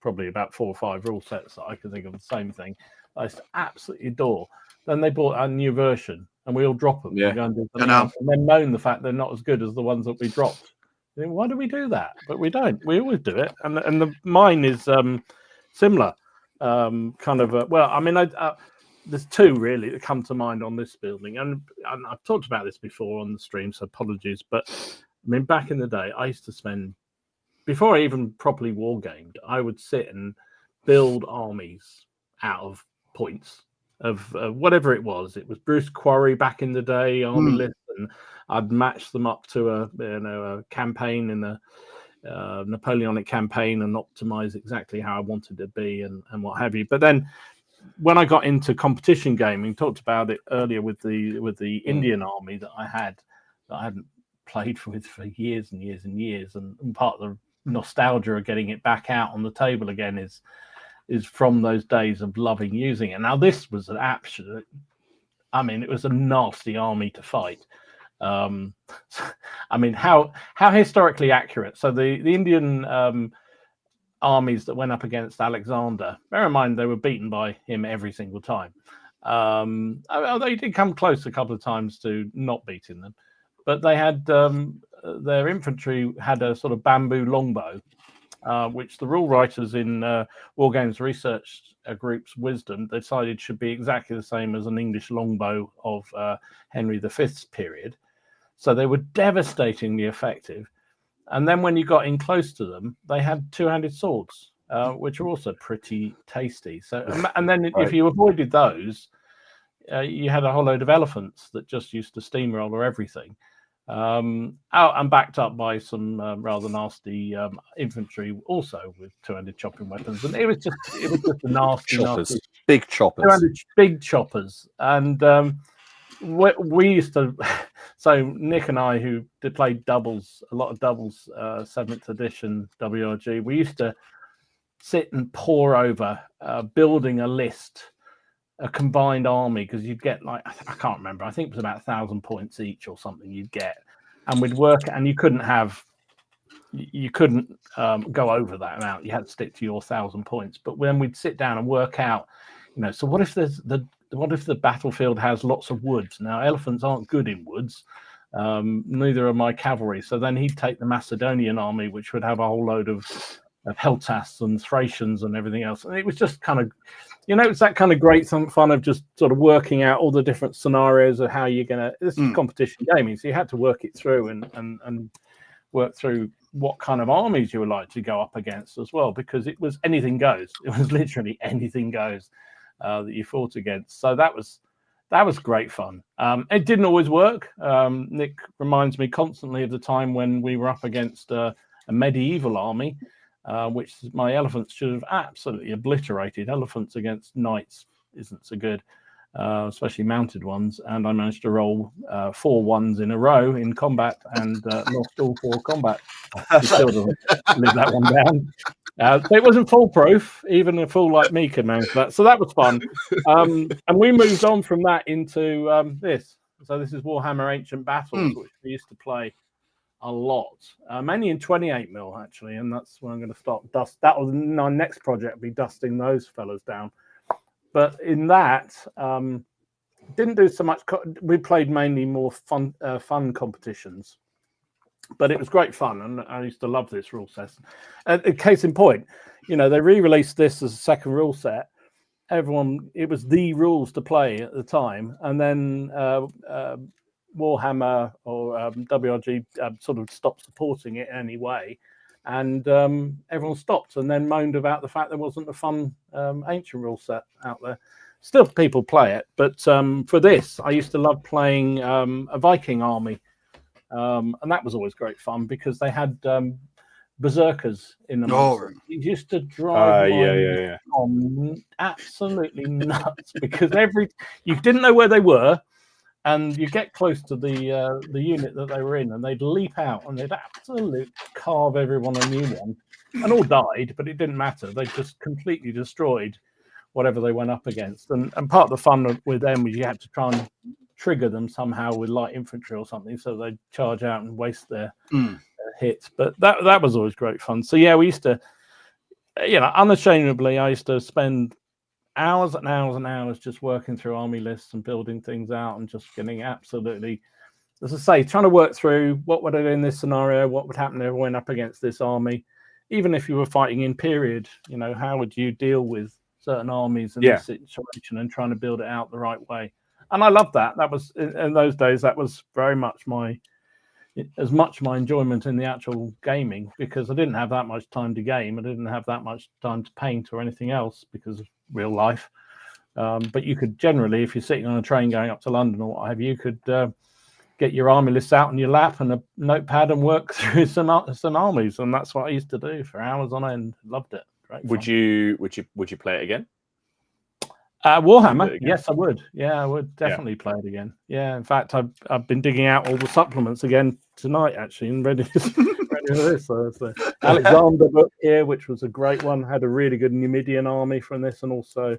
probably about 4 or 5 rule sets that I can think of the same thing. I used to absolutely adore. Then they bought a new version, and we all drop them. Yeah. And then moan the fact they're not as good as the ones that we dropped. Why do we do that? But we don't. We always do it. And mine is similar. There's 2 really that come to mind on this building. And I've talked about this before on the stream, so apologies. But I mean, back in the day, I used to spend, before I even properly wargamed, I would sit and build armies out of points of whatever it was. It was Bruce Quarry back in the day, army list, and I'd match them up to a campaign in a Napoleonic campaign and optimize exactly how I wanted to be and what have you. But then when I got into competition gaming, talked about it earlier with the Indian army that I hadn't played with for years and years and years, and part of the nostalgia of getting it back out on the table again is from those days of loving using it. Now this was an absolute, it was a nasty army to fight. How historically accurate. So the Indian armies that went up against Alexander, bear in mind they were beaten by him every single time. Although he did come close a couple of times to not beating them, but they had their infantry had a sort of bamboo longbow, which the rule writers in Wargames Research Group's wisdom decided should be exactly the same as an English longbow of Henry V's period. So they were devastatingly effective. And then when you got in close to them, they had two-handed swords, which are also pretty tasty. So, and then if you avoided those, you had a whole load of elephants that just used to steamroller everything. Out and backed up by some rather nasty infantry, also with two-handed chopping weapons, and it was just a nasty, choppers, big choppers, big choppers, and we used to. So Nick and I, who played doubles, a lot of doubles, 7th edition WRG, we used to sit and pore over building a list. A combined army, because you'd get like, I can't remember, I think it was about 1,000 points each or something you'd get, and we'd work, and you couldn't go over that amount. You had to stick to your 1,000 points. But when we'd sit down and work out, so what if the battlefield has lots of woods? Now elephants aren't good in woods, neither are my cavalry. So then he'd take the Macedonian army, which would have a whole load of Heltas and Thracians and everything else, and it was just kind of, it's that kind of great fun of just sort of working out all the different scenarios of how you're gonna. This is competition gaming, so you had to work it through and work through what kind of armies you would like to go up against as well, because it was anything goes. It was literally anything goes that you fought against. So that was great fun. It didn't always work. Nick reminds me constantly of the time when we were up against a medieval army. Which my elephants should have absolutely obliterated. Elephants against knights isn't so good, especially mounted ones. And I managed to roll 4 ones in a row in combat and lost all 4 combat. Still doesn't live that one down. It wasn't foolproof. Even a fool like me could manage that. So that was fun. And we moved on from that into this. So this is Warhammer Ancient Battles, which we used to play a lot, mainly in 28mm actually, and that's where I'm going to start that was my next project, be dusting those fellas down. But in that didn't do so much we played mainly more fun competitions, but it was great fun, and I used to love this rule set. Case in point, they re-released this as a second rule set. It was the rules to play at the time, and then Warhammer or WRG sort of stopped supporting it anyway, and everyone stopped and then moaned about the fact there wasn't a fun ancient rule set out there. Still people play it, but for this I used to love playing a Viking army, and that was always great fun because they had berserkers in them. It used to drive absolutely nuts because you didn't know where they were. And you get close to the unit that they were in, and they'd leap out, and they'd absolutely carve everyone a new one, and all died, but it didn't matter. They just completely destroyed whatever they went up against. And part of the fun with them was you had to try and trigger them somehow with light infantry or something, so they'd charge out and waste their hits. But that was always great fun. So yeah, we used to, unashamedly, I used to spend hours and hours and hours just working through army lists and building things out and just getting absolutely, as I say, trying to work through what would I do in this scenario, what would happen if I went up against this army. Even if you were fighting in period, how would you deal with certain armies in this situation, and trying to build it out the right way. And I loved that. That was, in those days, that was very much my enjoyment in the actual gaming, because I didn't have that much time to game. I didn't have that much time to paint or anything else because of real life. But you could generally, if you're sitting on a train going up to London or what have you, could get your army lists out on your lap and a notepad and work through some armies. And that's what I used to do for hours on end. Loved it. Great fun. Would you play it again? Warhammer, yes, I would. Yeah, I would definitely play it again. Yeah, in fact, I've been digging out all the supplements again tonight, actually, and ready for this. So it's the Alexander book here, which was a great one. Had a really good Numidian army from this, and also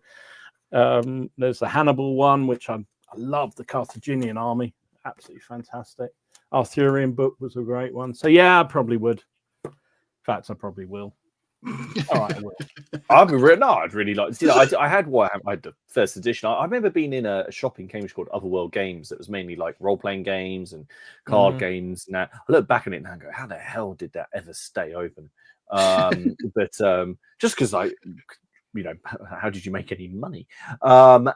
there's the Hannibal one, which I love. The Carthaginian army, absolutely fantastic. Arthurian book was a great one. So yeah, I probably would. In fact, I probably will. All right, I will. I'd really like to see that. I had the first edition. I remember being in a shop in Cambridge called Otherworld Games that was mainly like role-playing games and card games. Now I look back on it now and go, how the hell did that ever stay open? But just because how did you make any money? I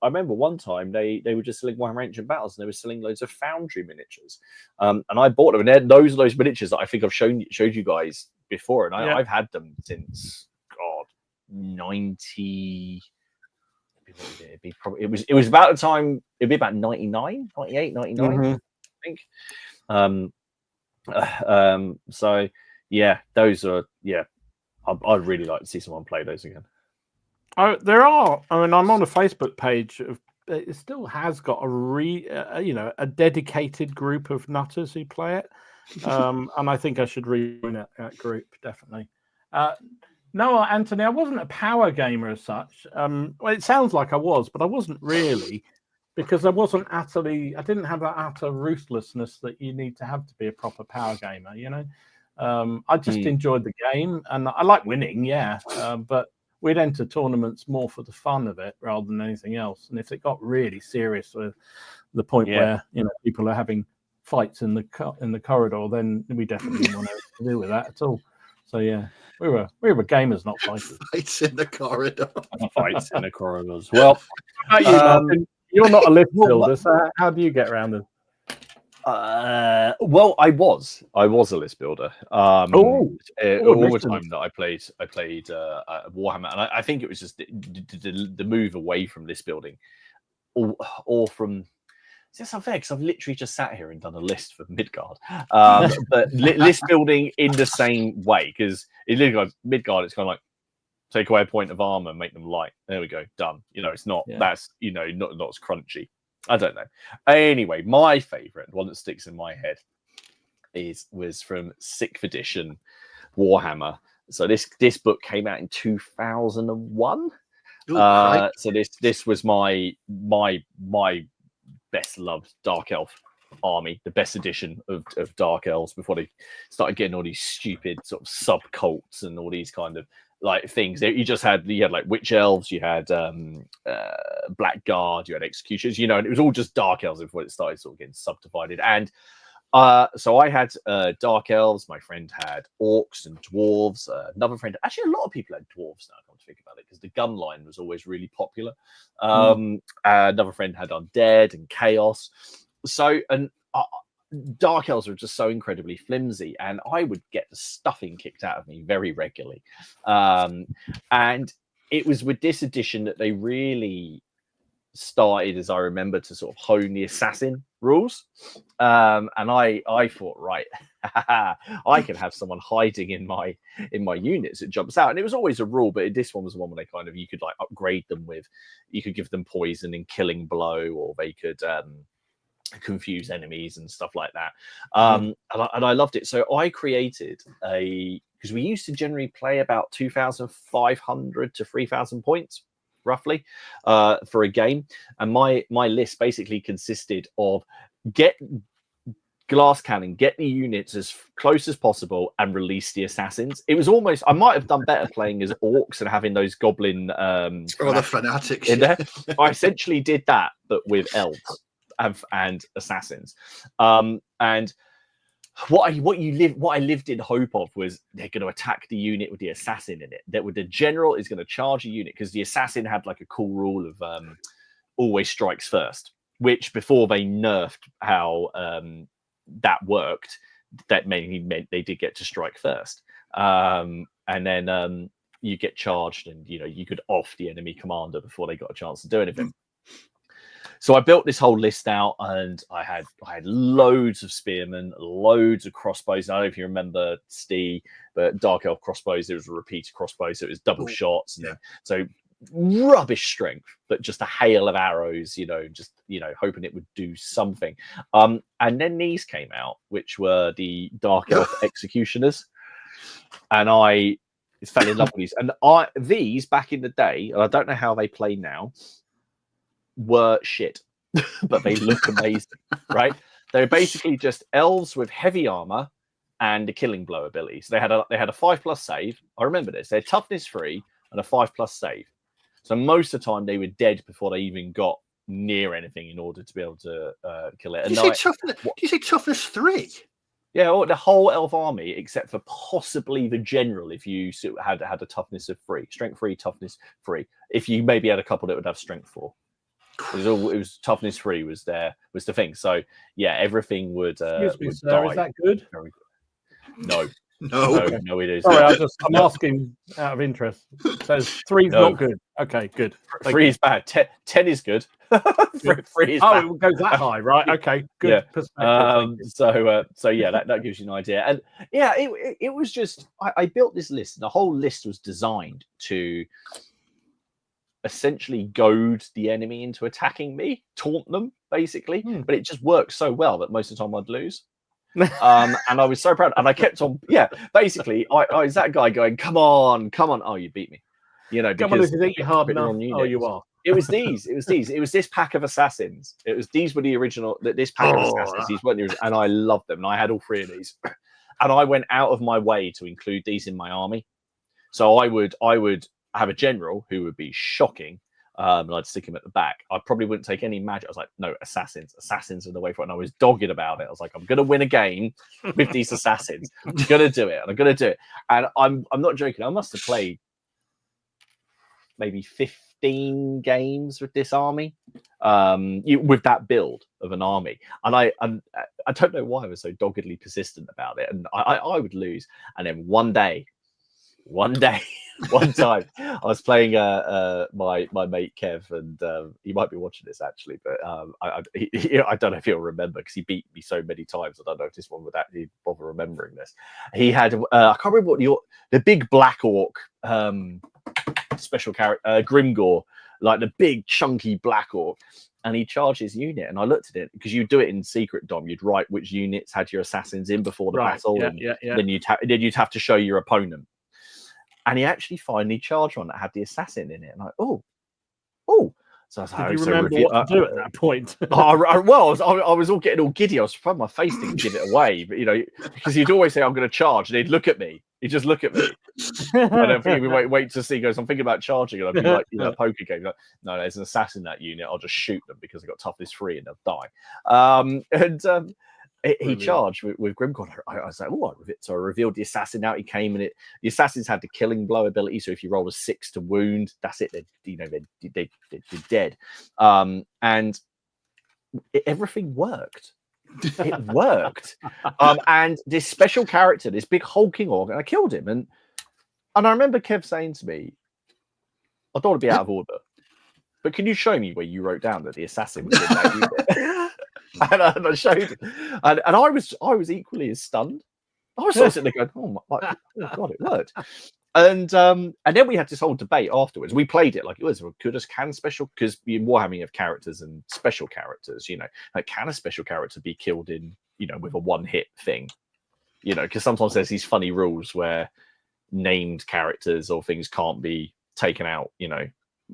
remember one time they were just selling Warhammer Ancient Battles, and they were selling loads of Foundry miniatures. And I bought them, and those miniatures that I think I've showed you guys before, and I've had them since 90. It was about the time. It'd be about 99, 98, 99, I think. So yeah, those are I'd really like to see someone play those again. Oh, there are. I mean, I'm on a Facebook page. It still has got a dedicated group of nutters who play it, and I think I should rejoin that group definitely. No, Anthony, I wasn't a power gamer as such. Well, it sounds like I was, but I wasn't really, because I didn't have that utter ruthlessness that you need to have to be a proper power gamer. I just enjoyed the game, and I like winning, but we'd enter tournaments more for the fun of it rather than anything else. And if it got really serious to the point where people are having fights in the corridor, then we definitely didn't want to deal with that at all. So yeah, we were gamers, not fighters. Fights in the corridor. Fights in the corridors. Well, you're not a list builder, so how do you get around them? Well, I was a list builder. All the time that I played Warhammer, and I think it was just the move away from list building, or from. It's just unfair because I've literally just sat here and done a list for Midgard, but list building in the same way, because in Midgard it's kind of like take away a point of armor, make them light. There we go, done. It's not that's not as crunchy. I don't know. Anyway, my favorite one that sticks in my head was from 6th edition Warhammer. So this book came out in 2001. So this was my best loved Dark Elf army, the best edition of Dark Elves before they started getting all these stupid sort of sub cults and all these kind of like things. You had like witch elves, you had blackguard, you had executioners, and it was all just Dark Elves before it started sort of getting subdivided. And so I had Dark Elves, my friend had orcs and dwarves, another friend, actually a lot of people had dwarves now, I come to think about it, because the gun line was always really popular. Another friend had undead and chaos. So, and Dark Elves were just so incredibly flimsy, and I would get the stuffing kicked out of me very regularly. And it was with this edition that they really started, as I remember, to sort of hone the assassin rules. And I thought, right, I can have someone hiding in my units. It jumps out, and it was always a rule, but this one was the one where they you could like upgrade them with, you could give them poison and killing blow, or they could confuse enemies and stuff like that. And I loved it. So I created because we used to generally play about 2,500 to 3,000 points roughly for a game, and my list basically consisted of get glass cannon, get the units as close as possible, and release the assassins. It was almost, I might have done better playing as orcs and having those goblin the fanatics in there. I essentially did that, but with elves and assassins. And what I lived in hope of was they're going to attack the unit with the assassin in it. That the general is going to charge a unit, because the assassin had like a cool rule of always strikes first, which before they nerfed how that worked, that mainly meant they did get to strike first. And then you get charged, and you could off the enemy commander before they got a chance to do anything. So I built this whole list out, and I had loads of spearmen, loads of crossbows. I don't know if you remember, Steve, but Dark Elf crossbows, there was a repeater crossbow, so it was double shots. And so rubbish strength, but just a hail of arrows, hoping it would do something. And then these came out, which were the Dark Elf executioners. And I fell in love with these. And these back in the day, and I don't know how they play now, were shit, but they look amazing, right? They're basically just elves with heavy armor and a killing blow ability. So they had a 5+ save. I remember this. They had toughness 3 and a 5+ save. So most of the time they were dead before they even got near anything in order to be able to kill it. Did you say toughness 3? Yeah, well, the whole elf army, except for possibly the general, if you had a toughness of 3, strength 3, toughness 3. If you maybe had a couple that would have strength 4. It was toughness 3 was the thing. So yeah, everything would. Excuse me, would sir, die. is that good? Very good. No. No. No, it is. Sorry, I'm asking out of interest. So 3's not good. Okay, good. 3 is bad. 10 is good. 3 is bad. It goes that high, right? Okay, good. Yeah. Perspective. So yeah, that gives you an idea. And yeah, it was just I built this list, and the whole list was designed to essentially goad the enemy into attacking me, taunt them basically. But it just worked so well that most of the time I'd lose. And I was so proud, and I kept on. Yeah, basically, I was that guy going, "Come on! Oh, you beat me!" You know, come on, if you think you're hard enough. Oh, you are. It was this pack of assassins. These were the original. This pack of assassins. These weren't the original, and I loved them. And I had all 3 of these, and I went out of my way to include these in my army. So I would have a general who would be shocking. And I'd stick him at the back. I probably wouldn't take any magic. I was like, no, assassins are the way for it. And I was dogged about it. I was like, I'm going to win a game with these assassins. I'm going to do it. And I'm going to do it. And I'm not joking. I must have played maybe 15 games with this army, with that build of an army. And I don't know why I was so doggedly persistent about it. And I would lose. And then one time I was playing my mate Kev, and he might be watching this actually, but I don't know if he'll remember because he beat me so many times. I don't know if this one would actually bother remembering this. He had I can't remember what the big black orc special character Grimgore, like the big chunky black orc. And he charged his unit, and I looked at it because you do it in secret, Dom. You'd write which units had your assassins in before the battle, and then you'd have to show your opponent. And he actually finally charged one that had the assassin in it. And oh. So I was like, did you remember what to do at that point? I was all getting all giddy. I was trying my face to give it away, but because he'd always say, "I'm going to charge," and he'd look at me. He'd just look at me, and then he would wait to see. He goes, "I'm thinking about charging," and I'd be like, a poker game. Like, no, there's an assassin in that unit. I'll just shoot them because I got toughness 3 and they'll die. He charged with Grimgore. I was like, oh, so I revealed the assassin out. He came, and the assassins had the killing blow ability. So if you roll a 6 to wound, that's it. They're dead. And everything worked. It worked. And this special character, this big hulking orc, and I killed him. And I remember Kev saying to me, I don't want to be out of order, but can you show me where you wrote down that the assassin was in that unit? And I showed him, and I was equally as stunned. I was sitting there going, "Oh my god, it worked!" And then we had this whole debate afterwards. We played it like it was can special, because in Warhaming you have characters and special characters. Like can a special character be killed in with a 1-hit thing? Because sometimes there's these funny rules where named characters or things can't be taken out.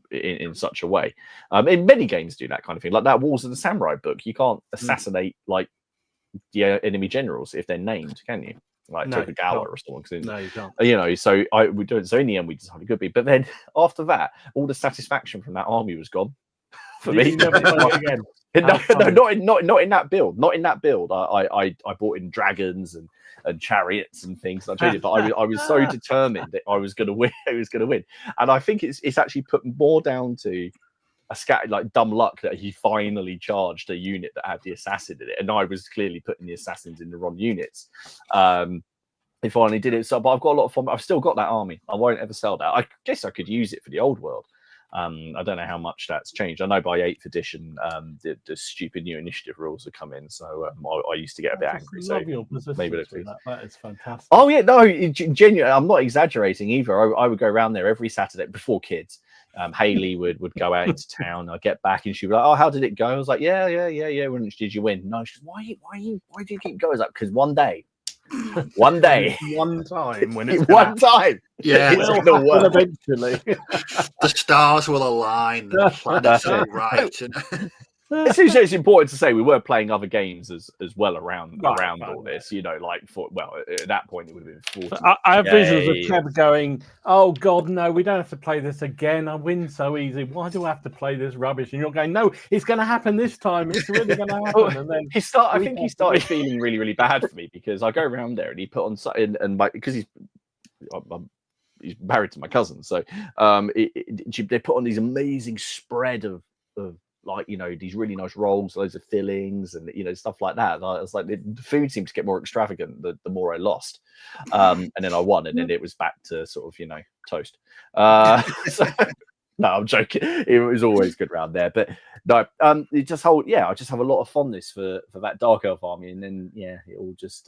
In such a way. In many games do that kind of thing, like that Wars of the Samurai book. You can't assassinate like the enemy generals if they're named, can you? Like Tokugawa or someone. No, you can't. So we do it. So in the end, we decided it could be. But then after that, all the satisfaction from that army was gone for me. Never play it again. No, not in that build. Not in that build. I bought in dragons and chariots and things. I told you, but I was so determined that I was going to win. I was going to win, and I think it's actually put more down to a like dumb luck that he finally charged a unit that had the assassin in it, and I was clearly putting the assassins in the wrong units. He finally did it. So, but I've got a lot of fun. I've still got that army. I won't ever sell that. I guess I could use it for the old world. I don't know how much that's changed. I know by 8th edition, the stupid new initiative rules have come in. So I used to get a bit angry. So maybe that is fantastic. Oh yeah, no, genuinely, I'm not exaggerating either. I would go around there every Saturday before kids. Haley would go out into town. I'd get back and she'd be like, "Oh, how did it go?" I was like, "Yeah. When did you win?" No, she's, "Why do you keep going?" I was like, "Because one day, one time, when it's one time, yeah, it's gonna work eventually. The stars will align. The planets are right. It's important to say we were playing other games as well around all this. You know, like at that point it would have been 40. I have visions of Kev going, "Oh God, no, we don't have to play this again. I win so easy. Why do I have to play this rubbish?" And you're going, "No, it's going to happen this time. It's really going to happen." And then I think he started feeling really, really bad for me because I go around there and he put on because he's married to my cousin, so they put on these amazing spread of like, you know, these really nice rolls, loads of fillings, and you know, stuff like that. And I was like, the food seems to get more extravagant the more I lost, and then I won, and then it was back to sort of, you know, toast. So, no, I'm joking. It was always good round there, but no, I just have a lot of fondness for that Dark Elf army, and then it all just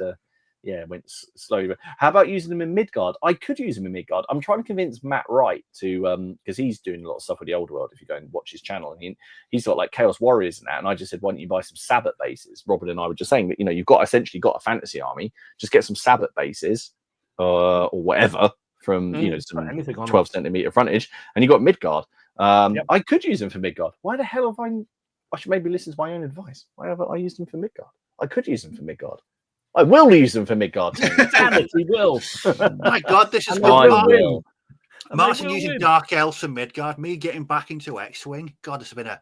went slowly. How about using them in Midgard? I could use them in Midgard. I'm trying to convince Matt Wright to, because he's doing a lot of stuff with the Old World. If you go and watch his channel, and he's got like Chaos Warriors and that. And I just said, why don't you buy some Sabbath bases? Robin and I were just saying that, you know, you've essentially got a fantasy army. Just get some Sabbath bases or whatever from some 12 centimeter frontage, and you got Midgard. I could use them for Midgard. Why the hell have I should maybe listen to my own advice. Why haven't I used them for Midgard? I could use them for Midgard. I will use them for Midgard. Damn it, he will. My God, this is good. Martin using Dark Elves for Midgard, me getting back into X-Wing. God, it's been a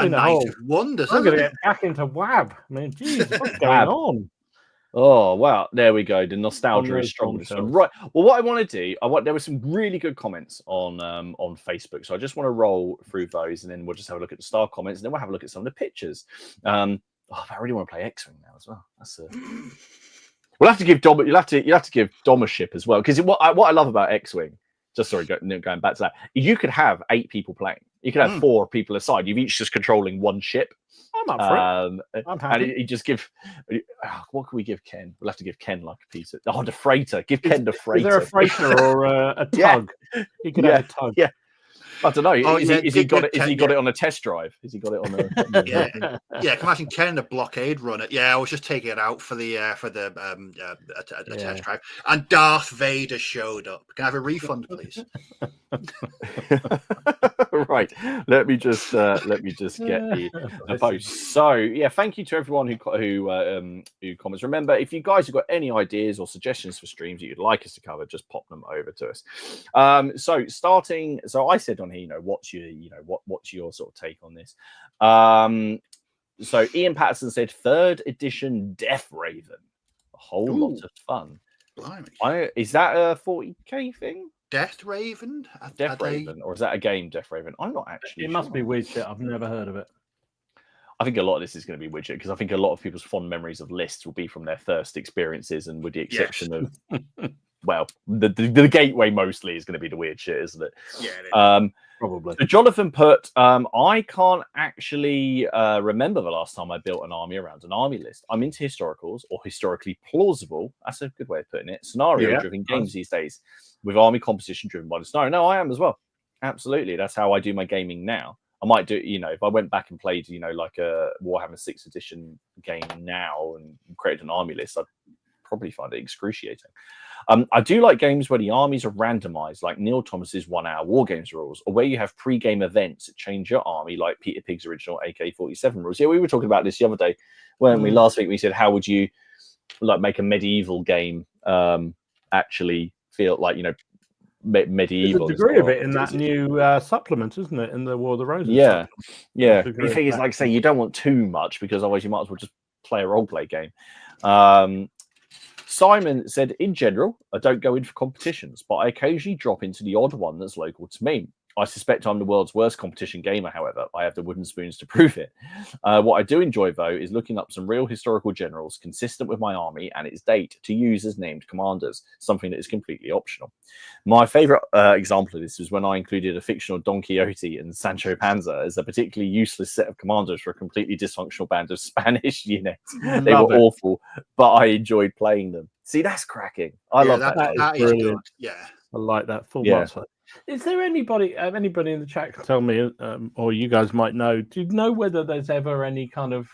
night of wonders. I'm going to get back into WAB. I mean, geez, what's going on? Oh, wow. There we go. The nostalgia is strong. Right. Well, what I want to do, there were some really good comments on Facebook. So I just want to roll through those, and then we'll just have a look at the star comments, and then we'll have a look at some of the pictures. I really want to play X-Wing now as well. We'll have to give Dom. You'll have to give Dom a ship as well, because what I love about X-Wing. Going back to that, you could have 8 people playing. You could have 4 people aside. You've each just controlling one ship. I'm up for it. I'm happy. And you just give. What can we give Ken? We'll have to give Ken like a piece of. Oh, the freighter. Give Ken the freighter. Is there a freighter or a tug? He could have a tug. Yeah. I don't know. Has he got it on a test drive? Has he got it on a? Yeah. Can imagine Ken the blockade runner. Yeah, I was just taking it out for the test drive, and Darth Vader showed up. Can I have a refund, please? Right. Let me just get the post. So thank you to everyone who comments. Remember, if you guys have got any ideas or suggestions for streams that you'd like us to cover, just pop them over to us. So I said on here, what's your sort of take on this? So Ian Patterson said 3rd edition Death Raven, a whole lot of fun. Blimey. Is that a 40k thing? Death Raven? Raven, or is that a game, Death Raven? I'm not actually. It must be weird shit. I've never heard of it. I think a lot of this is going to be widget, because I think a lot of people's fond memories of lists will be from their first experiences, and with the exception of, well, the gateway mostly is going to be the weird shit, isn't it? Yeah. Probably. So Jonathan put, I can't actually remember the last time I built an army around an army list. I'm into historicals or historically plausible. That's a good way of putting it. Scenario-driven games these days, with army composition driven by the scenario. No, I am as well. Absolutely. That's how I do my gaming now. I might do, if I went back and played, like a Warhammer 6th edition game now and created an army list, I'd probably find it excruciating. I do like games where the armies are randomized, like Neil Thomas's 1 hour war games rules, or where you have pre-game events that change your army, like Peter Pig's original AK-47 rules. Yeah, we were talking about this the other day, weren't we? Last week we said, how would you make a medieval game actually feel like, medieval? There's a degree of it in that new supplement, isn't it? In the War of the Roses. Yeah. The thing is, like, say, you don't want too much, because otherwise you might as well just play a role-play game. Simon said, in general, I don't go in for competitions, but I occasionally drop into the odd one that's local to me. I suspect I'm the world's worst competition gamer, however. I have the wooden spoons to prove it. What I do enjoy, though, is looking up some real historical generals consistent with my army and its date to use as named commanders, something that is completely optional. My favourite example of this was when I included a fictional Don Quixote and Sancho Panza as a particularly useless set of commanders for a completely dysfunctional band of Spanish units. They were awful, but I enjoyed playing them. See, that's cracking. I love that. That is brilliant. Good. Yeah. I like that full monster. Is there anybody in the chat can tell me, or you guys might know, do you know whether there's ever any kind of,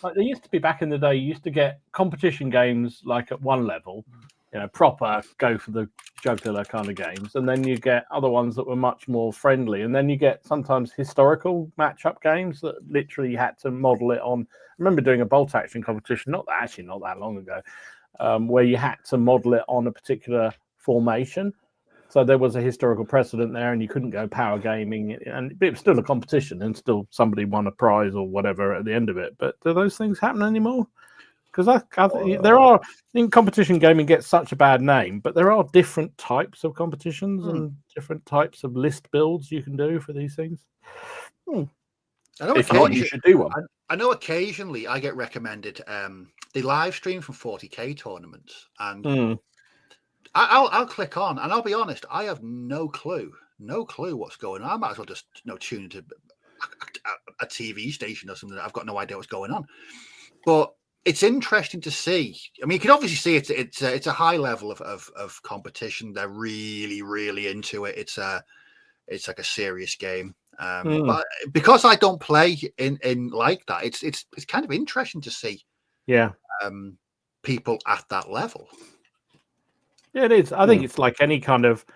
like there used to be back in the day, you used to get competition games like at one level, proper go for the jugular kind of games, and then you get other ones that were much more friendly, and then you get sometimes historical matchup games that literally had to model it on. I remember doing a bolt action competition not that long ago, where you had to model it on a particular formation. So there was a historical precedent there, and you couldn't go power gaming, and it was still a competition, and still somebody won a prize or whatever at the end of it. But do those things happen anymore? Because I think there are, in competition gaming gets such a bad name, but there are different types of competitions and different types of list builds you can do for these things. I know if not, you should do one. I know occasionally I get recommended the live stream from 40k tournaments, and I'll click on, and I'll be honest, I have no clue what's going on. I might as well just tune into a TV station or something. I've got no idea what's going on, but it's interesting to see. I mean, you can obviously see it's a high level of competition. They're really, really into it. It's like a serious game. But because I don't play in like that, it's kind of interesting to see. Yeah. People at that level. Yeah, it is. I think it's like any kind of,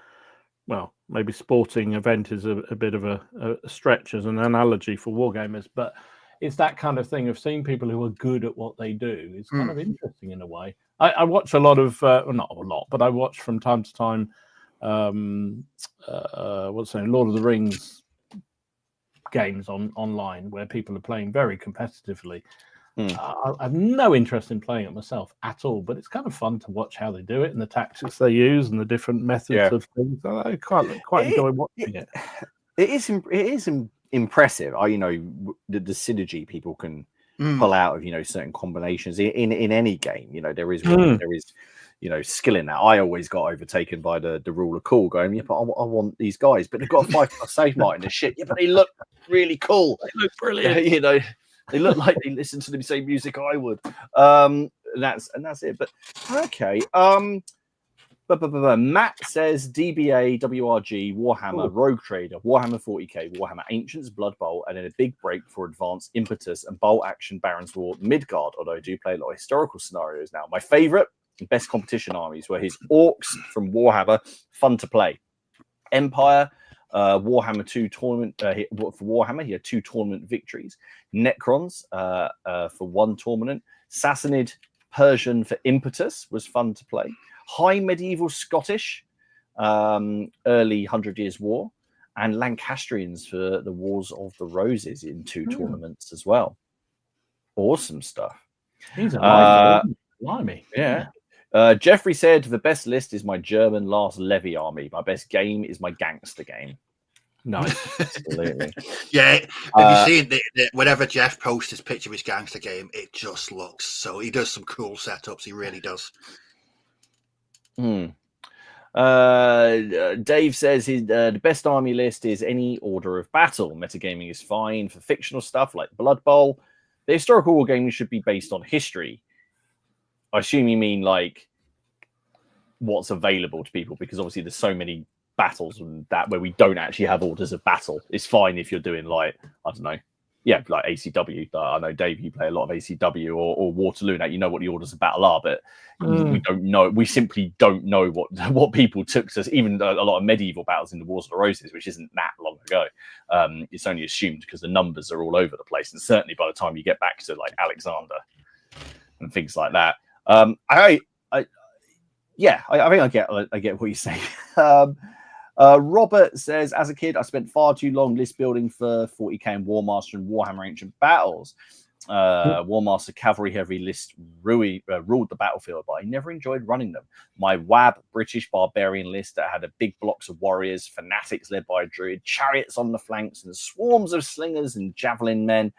well, maybe sporting event is a bit of a stretch as an analogy for wargamers, but it's that kind of thing of seeing people who are good at what they do. It's kind of interesting in a way. I watch a lot of, not a lot, but I watch from time to time, Lord of the Rings games online where people are playing very competitively. I have no interest in playing it myself at all, but it's kind of fun to watch how they do it and the tactics they use and the different methods of things. I quite enjoy watching it. It is impressive. The synergy people can pull out of certain combinations in any game. There is skill in that. I always got overtaken by the rule of cool, going, yeah, but I want these guys, but they've got a 5+ save margin and shit. Yeah, but they look really cool. They look brilliant. They look like they listen to the same music I would. And that's it. But okay. Matt says DBA, WRG, Warhammer, Rogue Trader, Warhammer 40k, Warhammer Ancients, Blood Bowl, and then a big break for Advanced Impetus and Bolt Action Baron's War Midgard, although I do play a lot of historical scenarios now. My favourite and best competition armies were his Orcs from Warhammer, fun to play. Empire, Warhammer 2 tournament, for Warhammer, he had 2 tournament victories. Necrons for 1 tournament. Sassanid Persian for Impetus was fun to play. High Medieval Scottish, early 100 Years' War, and Lancastrians for the Wars of the Roses in 2 tournaments as well. Awesome stuff. He's a blimey. Yeah. Jeffrey said, the best list is my German Last Levy army. My best game is my gangster game. Nice. Absolutely. Yeah. Have you seen whenever Jeff posts his picture of his gangster game, it just looks so... He does some cool setups. He really does. Dave says the best army list is any order of battle. Metagaming is fine for fictional stuff like Blood Bowl. The historical wargaming should be based on history. I assume you mean like what's available to people, because obviously there's so many battles and that where we don't actually have orders of battle. It's fine if you're doing like, I don't know, like ACW. I know, Dave, you play a lot of ACW or Waterloo. Now you know what the orders of battle are, but we don't know. We simply don't know what people took to. Even a lot of medieval battles in the Wars of the Roses, which isn't that long ago. It's only assumed because the numbers are all over the place, and certainly by the time you get back to like Alexander and things like that. I think I get what you say. Robert says, as a kid, I spent far too long list building for 40k and Warmaster and Warhammer Ancient Battles. Warmaster cavalry heavy list ruled the battlefield, but I never enjoyed running them. My WAB British barbarian list that had a big blocks of warriors, fanatics led by a druid, chariots on the flanks, and swarms of slingers and javelin men,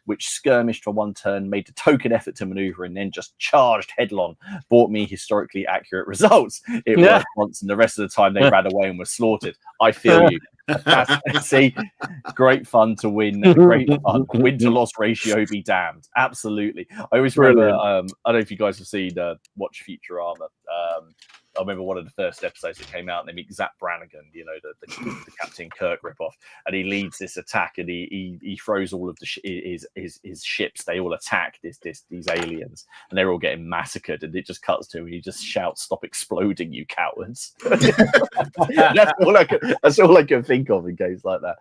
which skirmished for 1 turn, made a token effort to maneuver, and then just charged headlong, brought me historically accurate results. It worked once, and the rest of the time they ran away and were slaughtered. I feel you. See, great fun to win. Great fun. Win to loss ratio be damned. Absolutely. I always remember, I don't know if you guys have seen Watch Futurama. remember one of the first episodes that came out, and they meet Zap Brannigan, you know, the Captain Kirk ripoff, and he leads this attack, and he throws all of his ships. They all attack these aliens, and they're all getting massacred. And it just cuts to him, and he just shouts, "Stop exploding, you cowards!" That's all I can think of in games like that.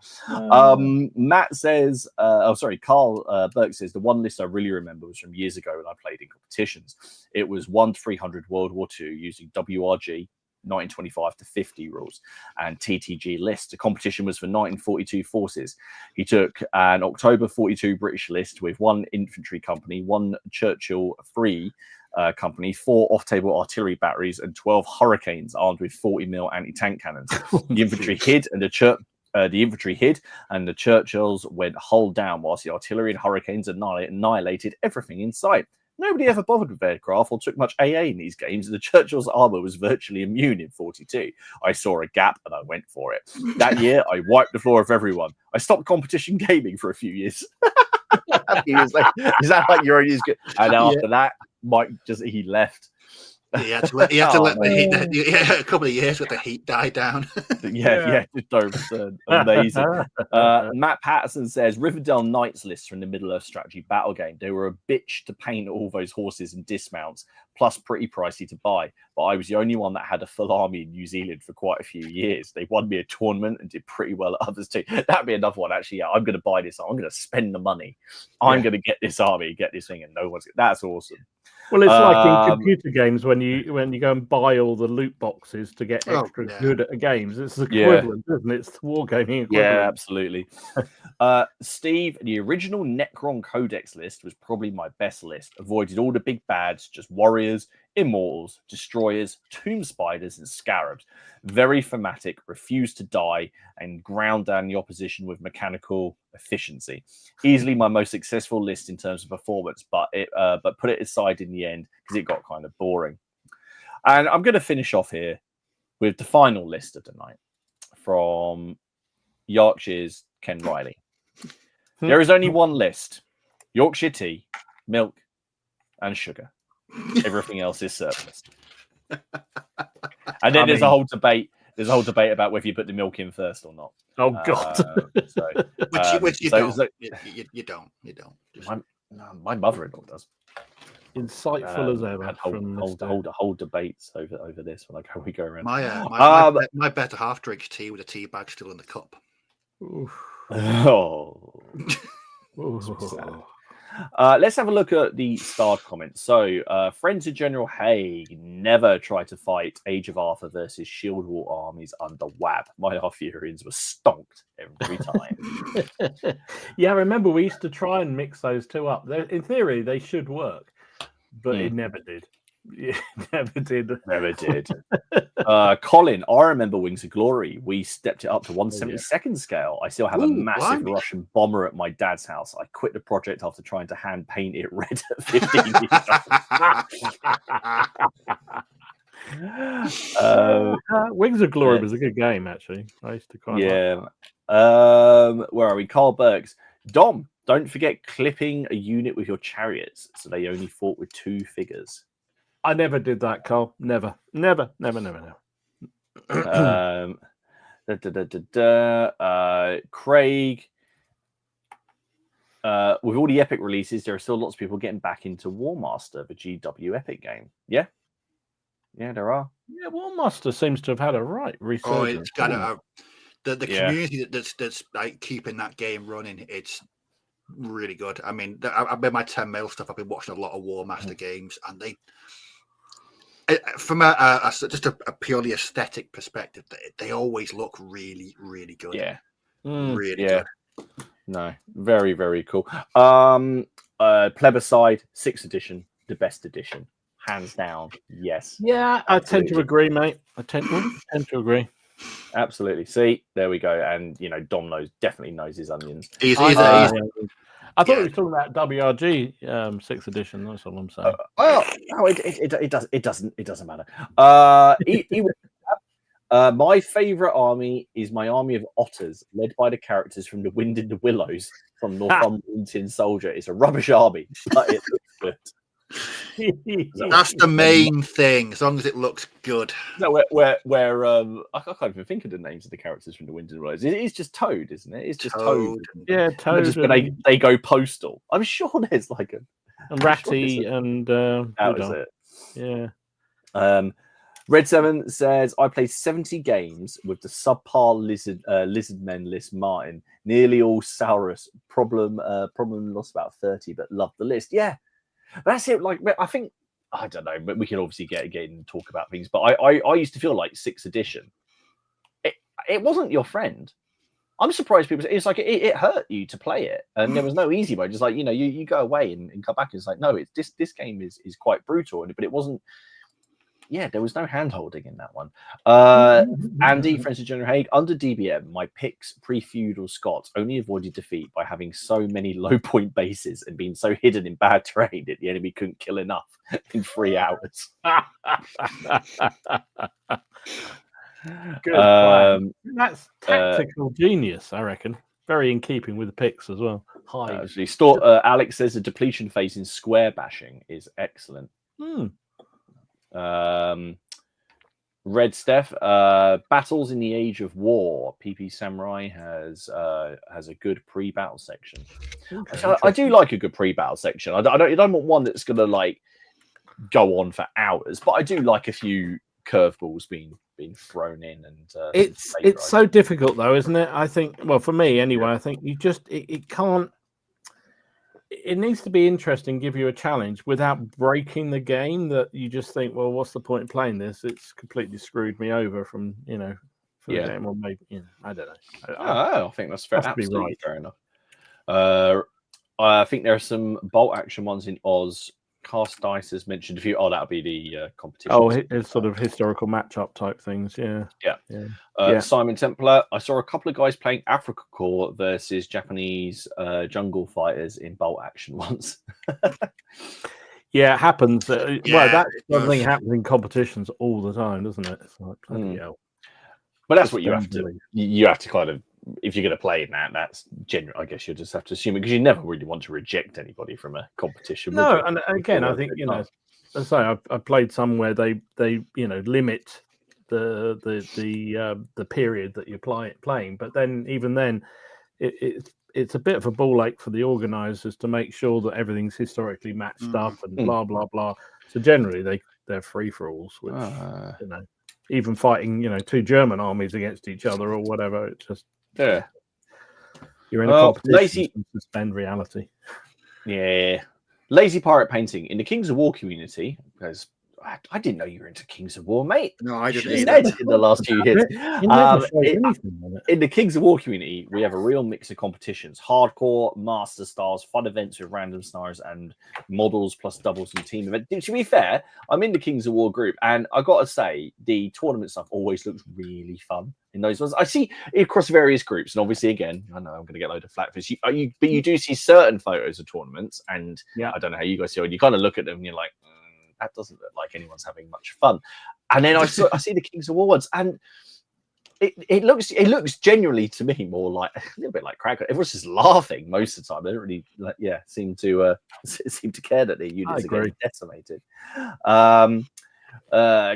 Matt says, Carl Burke says the one list I really remember was from years ago when I played in competitions. It was 1 to 300 World War II using WRG 1925 to 50 rules and TTG list. The competition was for 1942 forces. He took an October 42 British list with 1 infantry company, 1 Churchill Free company, 4 off-table artillery batteries, and 12 Hurricanes armed with 40mm anti-tank cannons. The infantry hid, and the Churchills went hull down, whilst the artillery and Hurricanes annihilated everything in sight. Nobody ever bothered with aircraft or took much AA in these games, and the Churchill's armour was virtually immune in 42. I saw a gap and I went for it. That year, I wiped the floor of everyone. I stopped competition gaming for a few years. He was like, is that like you're only as good? And after that, Mike he left. He had to let the heat, a couple of years let the heat die down. yeah, just don't return. Amazing. Matt Patterson says Rivendell Knights lists from the Middle-earth strategy battle game. They were a bitch to paint all those horses and dismounts, plus pretty pricey to buy. But I was the only one that had a full army in New Zealand for quite a few years. They won me a tournament and did pretty well at others too. That'd be another one, actually. Yeah, I'm going to buy this. I'm going to spend the money. I'm going to get this army, get this thing, and no one's. That's awesome. Well, it's like in computer games when you go and buy all the loot boxes to get extra good at games. It's the equivalent, isn't it? It's the wargaming equivalent. Yeah, absolutely. Steve, the original Necron Codex list was probably my best list. Avoided all the big bads, just warriors, immortals, destroyers, tomb spiders, and scarabs. Very thematic, refused to die, and ground down the opposition with mechanical efficiency. Easily my most successful list in terms of performance, but put it aside in the end because it got kind of boring. And I'm going to finish off here with the final list of the night from Yorkshire's Ken Riley. There is only one list: Yorkshire tea, milk, and sugar. Everything else is surplus. And then there's a whole debate. There's a whole debate about whether you put the milk in first or not. Oh God! Which you don't. You don't. My mother-in-law does. Insightful as ever. Had whole debates over this when we go around. My better half drinks tea with a tea bag still in the cup. Let's have a look at the starred comments. So, friends of General Haig never try to fight Age of Arthur versus Shield Wall armies under WAB. My Arthurians were stonked every time. Yeah, I remember we used to try and mix those two up. In theory, they should work, but it never did. Yeah, never did. Colin, I remember Wings of Glory. We stepped it up to 1/72nd scale. I still have a massive Russian bomber at my dad's house. I quit the project after trying to hand paint it red at 15 years old. Wings of Glory was a good game, actually. I used to quite where are we? Carl Burks. Dom, don't forget clipping a unit with your chariots so they only fought with 2 figures. I never did that, Carl. Never. Craig, with all the Epic releases, there are still lots of people getting back into War Master, the GW Epic game. Yeah, there are. Yeah, War Master seems to have had a right resurgence. Oh, it's got the community that's like keeping that game running. It's really good. I mean, I've been my 10 mil stuff. I've been watching a lot of War Master games, and they. From just a purely aesthetic perspective, they always look really, really good. Yeah, really good. No, very, very cool. Plebiscite 6th edition, the best edition, hands down. Yes. Yeah, I tend to agree, mate. I tend to agree. Absolutely. See, there we go. And Dom definitely knows his onions. I thought we were talking about WRG 6th edition. That's all I'm saying. It doesn't matter. My favorite army is my army of otters, led by the characters from The Wind in the Willows from Northumberland Tin Soldier. It's a rubbish army, but it looks good. That's the main thing, as long as it looks good. No, where I can't even think of the names of the characters from the Wind and Waves. It is just Toad, isn't it? It's just Toad. Yeah, Toad. Just when they go postal. I'm sure there's like and Ratty and that was it. Yeah. Red 7 says, I played 70 games with the subpar Lizardmen list Martin. Nearly all Saurus. Problem lost about 30, but loved the list. Yeah. That's it. Like, I think, I don't know, but we can obviously get and talk about things. But I used to feel like 6th edition. It wasn't your friend. I'm surprised people. It's like it hurt you to play it, and there was no easy way. Just like you go away and come back. And it's like no, it's this game is quite brutal, but it wasn't. Yeah, there was no hand holding in that one. Andy, Francis General Haig, under DBM, my picks pre-feudal Scots only avoided defeat by having so many low point bases and being so hidden in bad terrain that the enemy couldn't kill enough in 3 hours. Good plan. That's tactical genius, I reckon. Very in keeping with the picks as well. Actually, Alex says the depletion phase in square bashing is excellent. Red Steph, battles in the Age of War. PP Samurai has a good pre-battle section. Okay, I do like a good pre-battle section. I don't want one that's gonna like go on for hours, but I do like a few curveballs being thrown in. And it's so difficult though, isn't it? I think. Well, for me anyway, I think you just it can't. It needs to be interesting, give you a challenge without breaking the game. That you just think, well, what's the point of playing this? It's completely screwed me over from the game. Or maybe I don't know. I think that's fair. Absolutely right. Fair enough. I think there are some bolt action ones in Oz. Cast dice has mentioned a few. Oh, that'll be the competition. Oh, it's sort of historical matchup type things. Yeah. Simon Templar. I saw a couple of guys playing Africa Corps versus Japanese jungle fighters in bolt action once. Yeah, it happens. Well, that thing happens in competitions all the time, doesn't it? It's like bloody hell. But that's what you have to. You have to kind of. If you're going to play in that's general. I guess you'll just have to assume it because you never really want to reject anybody from a competition. No, and again, I think as I say, I've played some where they limit the period that you're playing, but then even then, it's a bit of a ball ache for the organisers to make sure that everything's historically matched up and blah blah blah. So generally, they're free for alls, which even fighting 2 German armies against each other or whatever, it's just. Yeah, you're in a competition to suspend reality. Yeah, lazy pirate painting in the Kings of War community. Because I didn't know you were into Kings of War, mate. No, I didn't. In the last few years, in the Kings of War community, we have a real mix of competitions: hardcore, master styles, fun events with random scenarios, and models plus doubles and team events. To be fair, I'm in the Kings of War group, and I got to say, the tournament stuff always looks really fun. In those ones, I see it across various groups, and obviously, again, I know I'm going to get a load of flack for this. But you do see certain photos of tournaments, and I don't know how you guys feel. You kind of look at them, and you're like, that doesn't look like anyone's having much fun. And then I see the Kings of War ones, and it looks genuinely to me more like a little bit like Cracker. Everyone's just laughing most of the time. They don't really seem to care that their units are getting decimated.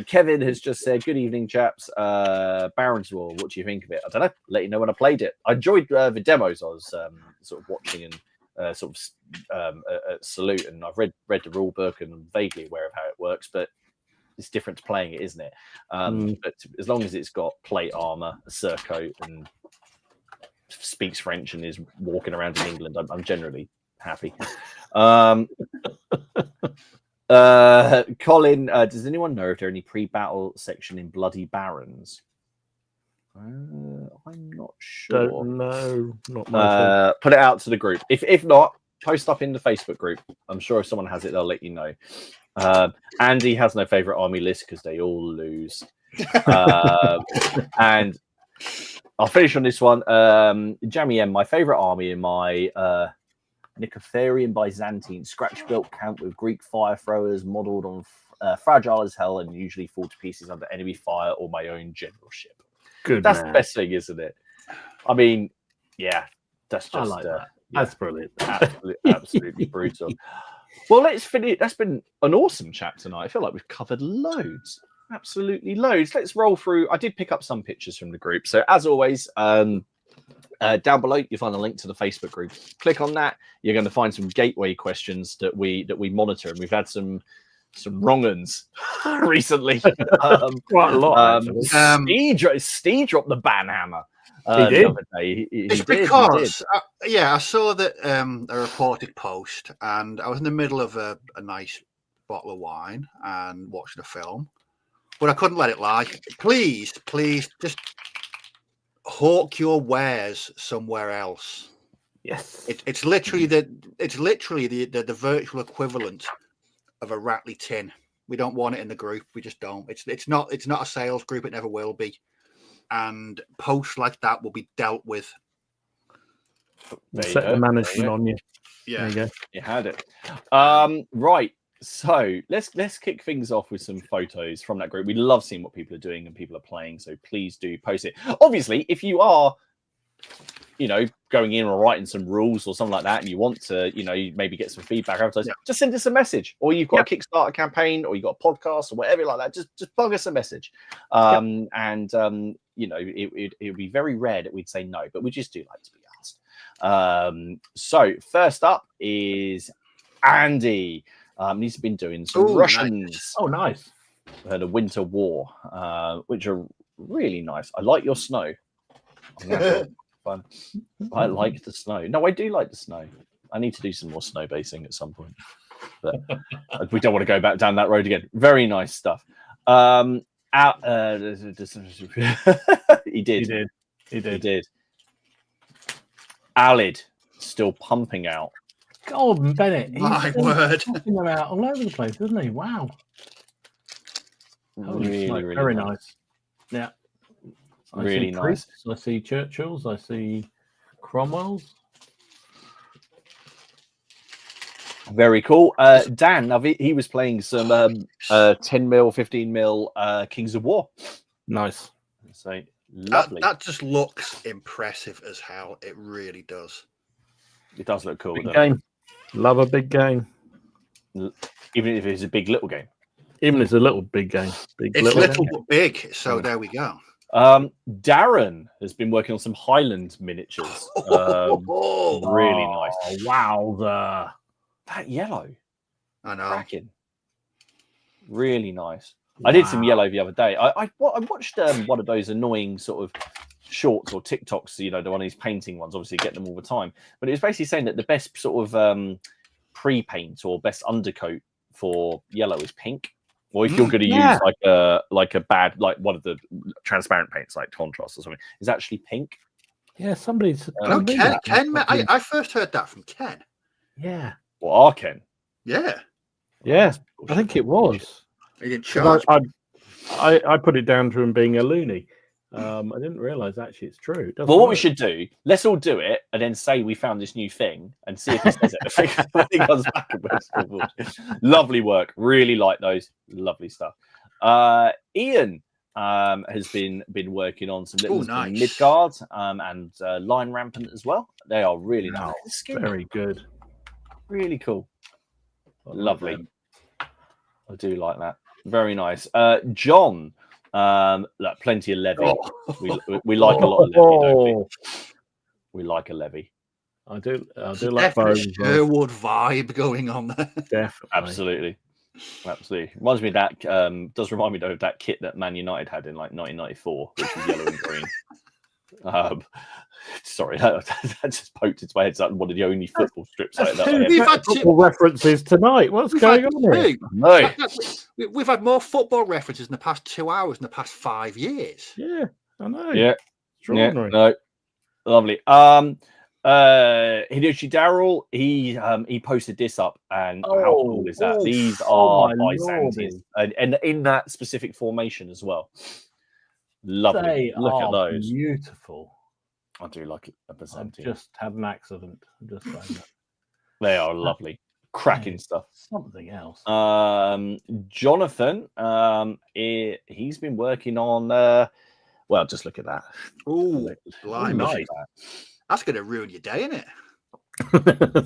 Kevin has just said, good evening, chaps. Baron's War, what do you think of it? I don't know. Let you know when I played it. I enjoyed the demos I was sort of watching and Salute, and I've read the rule book and I'm vaguely aware of how it works, but it's different to playing it, isn't it? But as long as it's got plate armor, a surcoat, and speaks French and is walking around in England, I'm generally happy. Colin, does anyone know if there are any pre-battle section in Bloody Barons? I'm not sure. Don't know. Not my put it out to the group. If not, post up in the Facebook group. I'm sure if someone has it, they'll let you know. Andy has no favorite army list because they all lose. And I'll finish on this one. Jamie M, my favorite army in my Nicofarian Byzantine scratch-built camp with Greek fire throwers modelled on fragile as hell and usually fall to pieces under enemy fire or my own generalship. Good. That's the best thing, isn't it? I mean, yeah, that's just I like that. That's brilliant. Absolutely brutal. Well, let's finish. That's been an awesome chat tonight. I feel like we've covered loads, absolutely loads. Let's roll through. I did pick up some pictures from the group. So as always, down below you'll find a link to the Facebook group. Click on that. You're going to find some gateway questions that we monitor, and we've had some wrong uns recently. Quite a lot. Steve dropped the banhammer. He did. The other day. It's because I saw that a reported post, and I was in the middle of a nice bottle of wine and watching a film, but I couldn't let it lie. Please, just hawk your wares somewhere else. Yes, It's literally the virtual equivalent of a Ratley tin. We don't want it in the group. We just don't. It's not a sales group. It never will be. And posts like that will be dealt with. Set the management on you. Yeah, there you go. You had it. Right. So let's kick things off with some photos from that group. We love seeing what people are doing and people are playing. So please do post it. Obviously, if you are, going in or writing some rules or something like that, and you want to, maybe get some feedback, just send us a message. Or you've got a Kickstarter campaign, or you've got a podcast, or whatever like that. Just plug us a message. It would be very rare that we'd say no, but we just do like to be asked. So first up is Andy. He's been doing some Russians. Nice. Oh, nice. The Winter War, which are really nice. I like your snow. Fun. I like the snow. No, I do like the snow. I need to do some more snow basing at some point, but we don't want to go back down that road again. Very nice stuff. He did. Alid still pumping out. Gordon Bennett. My word. Pumping them out all over the place, doesn't he? Wow. Really very nice. Yeah. Really nice. I see Churchills. I see Cromwells. Very cool. Dan, he was playing some 10mm, 15mm Kings of War. Nice. So lovely. That just looks impressive as hell. It really does. It does look cool. Big game. Love a big game. Even if it's a big little game. Even if it's a little big game. It's little but big. So there we go. Darren has been working on some Highland miniatures. Really nice. Wowza. That yellow. I know. Cracking. Really nice. Wow. I did some yellow the other day. I watched one of those annoying sort of shorts or TikToks, the one of these painting ones, obviously get them all the time. But it was basically saying that the best sort of pre-paint or best undercoat for yellow is pink. Or if you're going to use like a bad, like one of the transparent paints, like contrast or something, is actually pink. Yeah, somebody's. Ken. I first heard that from Ken. Yeah. Well, our Ken. Yeah. Yeah, I think it was. He didn't charge. I put it down to him being a loony. I didn't realise actually it's true. What we should do, let's all do it and then say we found this new thing and see if he says it. I think comes back and lovely work. Really like those. Lovely stuff. Ian has been working on some little Midgard and Line Rampant as well. They are really nice. Very good. Really cool. Lovely. I do like that. Very nice. John. Plenty of levy. We like a lot of levy, don't we? We like a levy. I do like both. Sherwood vibe going on there. Definitely. Absolutely. Reminds me of that. Does remind me though of that kit that Man United had in like 1994, which was yellow and green. Sorry, that just poked into my head. That's one of the only football strips like that. We've had football references tonight. What's going on here? No. We've had more football references in the past 2 hours in the past 5 years. Yeah, I know. Yeah. Extraordinary. No. Lovely. Hideyoshi Darrell, he posted this up, and how cool is that? These are Byzantines, and in that specific formation as well. Lovely. Look at those. Beautiful. I do like a Byzantine. I've just had an accident. I'm just saying that. They are lovely. Cracking stuff. Something else. Jonathan, he's been working on just look at that. Oh, nice. That's going to ruin your day, isn't it?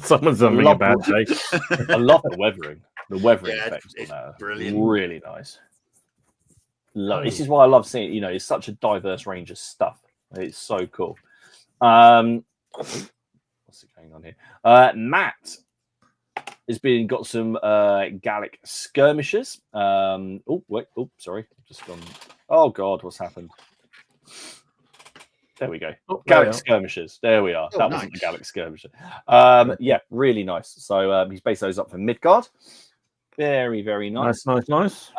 Someone's having a bad day. I love the weathering. The weathering effects on it's that are brilliant. really nice. This is why I love seeing it. You know, it's such a diverse range of stuff. It's so cool. What's going on here? Matt has got some Gallic skirmishes. Sorry, just gone. Oh God, what's happened? There we go. Gallic skirmishes. There we are. That wasn't the Gallic skirmisher. Yeah, really nice. So he's based those up for Midgard. Very, very nice. Nice.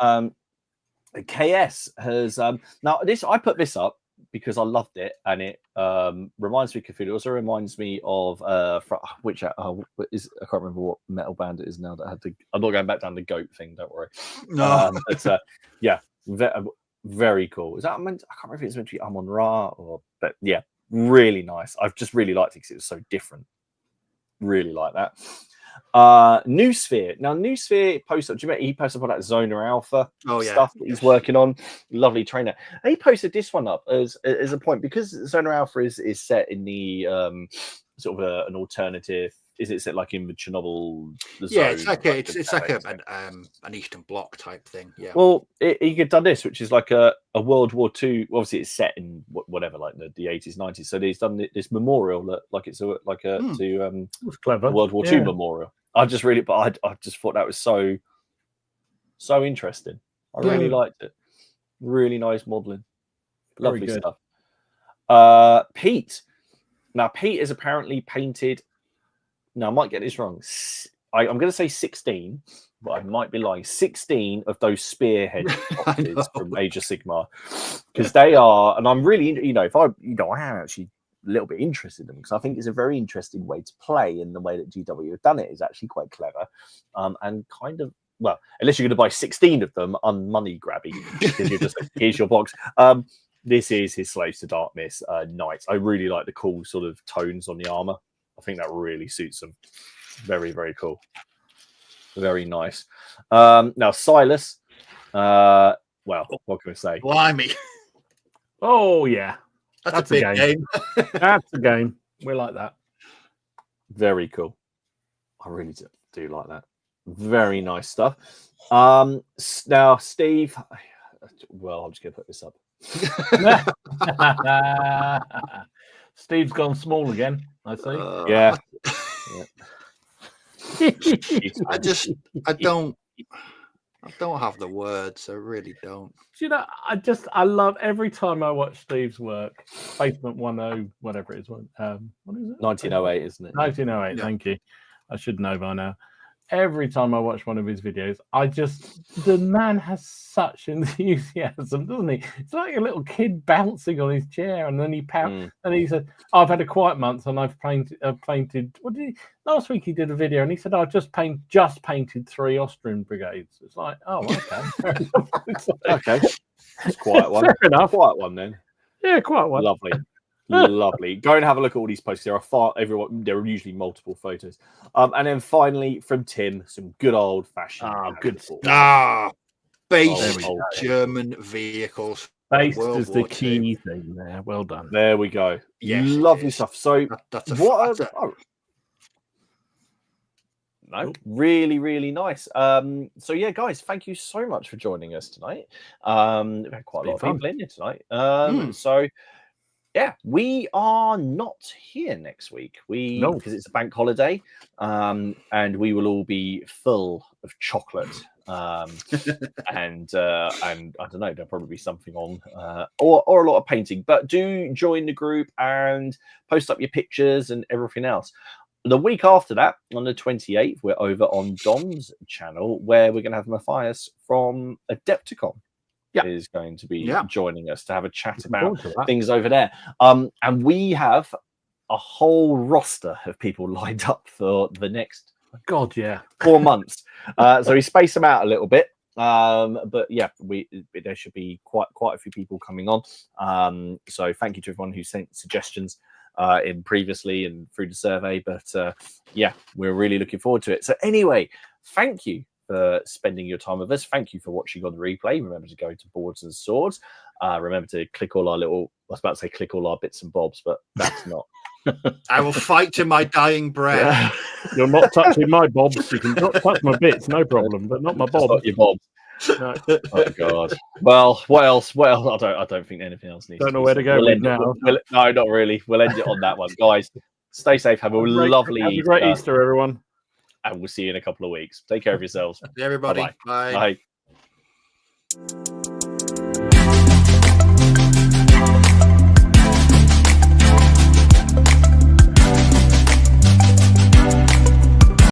KS has now this. I put this up because I loved it, and it reminds me of Cthulhu. It also reminds me of which I can't remember what metal band it is now that had the. I'm not going back down the goat thing. Don't worry. No. Yeah, very cool. Is that meant? I can't remember if it's meant to be Amon Ra but yeah, really nice. I've just really liked it because it was so different. Really like that. New Sphere. Now, New Sphere posted. Do you remember he posted about that Zona Alpha stuff that he's working on? Lovely trainer. And he posted this one up as a point because Zona Alpha is set in the sort of an alternative. Is it set like in the Chernobyl? It's like an Eastern Bloc type thing. Yeah. Well, he could done this, which is like a World War II. Obviously, it's set in whatever, like the 80s, 90s. So he's done this memorial to clever World War II memorial. I just thought that was so interesting. I really liked it. Really nice modeling. Lovely stuff. Pete. Now, Pete is apparently painted. Now, I might get this wrong. I'm going to say 16, but I might be lying. 16 of those spearhead boxes from Age of Sigmar, because they are, and I'm really, I am actually a little bit interested in them because I think it's a very interesting way to play, and the way that GW have done it is actually quite clever, and kind of, well, unless you're going to buy 16 of them, money grabby, because you're just like, here's your box. This is his Slaves to Darkness Knights. I really like the cool sort of tones on the armor. I think that really suits them. Very, very cool. Very nice. Now, Silas. Well, what can I say? Blimey. Oh, yeah. That's a big game. That's a game. We like that. Very cool. I really do like that. Very nice stuff. Now, Steve. Well, I'm just going to put this up. Steve's gone small again, I see. Yeah. I don't have the words. I really don't. Do you know, I love every time I watch Steve's work. Basement 10, whatever it is. What is it? 1908, isn't it? 1908, yeah. Thank you. I should know by now. Every time I watch one of his videos, the man has such enthusiasm, doesn't he? It's like a little kid bouncing on his chair, and then he pouts, and he said, "I've had a quiet month, and I've painted." What did he? Last week he did a video, and he said, "I just painted 3 Austrian brigades." It's like, oh, okay, okay, it's quite one. Fair enough. Quite one then. Yeah, quite one. Lovely. Lovely. Go and have a look at all these posts. There are usually multiple photos. And then finally from Tim, some good old fashioned. Based German vehicles. Based is the key thing there. Well done. There we go. Yes, lovely stuff. So really, really nice. So yeah, guys, thank you so much for joining us tonight. We had quite a lot of people in here tonight. So yeah, we are not here next week. Because it's a bank holiday, and we will all be full of chocolate. And I don't know, there'll probably be something on, or a lot of painting. But do join the group and post up your pictures and everything else. The week after that, on the 28th, we're over on Dom's channel, where we're going to have Matthias from Adepticon. Is going to be joining us to have a chat about things over there. And we have a whole roster of people lined up for the next 4 months. So we space them out a little bit. But yeah, there should be quite a few people coming on. So thank you to everyone who sent suggestions in previously and through the survey. But yeah, we're really looking forward to it. So anyway, thank you for spending your time with us. Thank you for watching on the replay. Remember to go to Boards and Swords. Remember to click all our click all our bits and bobs, but that's not I will fight to my dying breath. You're not touching my bobs. You can touch my bits, no problem, but not my bobs. Not your bobs. No. Oh God. Well, what else? Well, I don't think anything else needs. Don't know where to go with now. No, not really. We'll end it on that one, guys. Stay safe. Have a lovely. Have a great Easter, everyone. And we'll see you in a couple of weeks. Take care of yourselves. Everybody. Bye. Bye. Bye.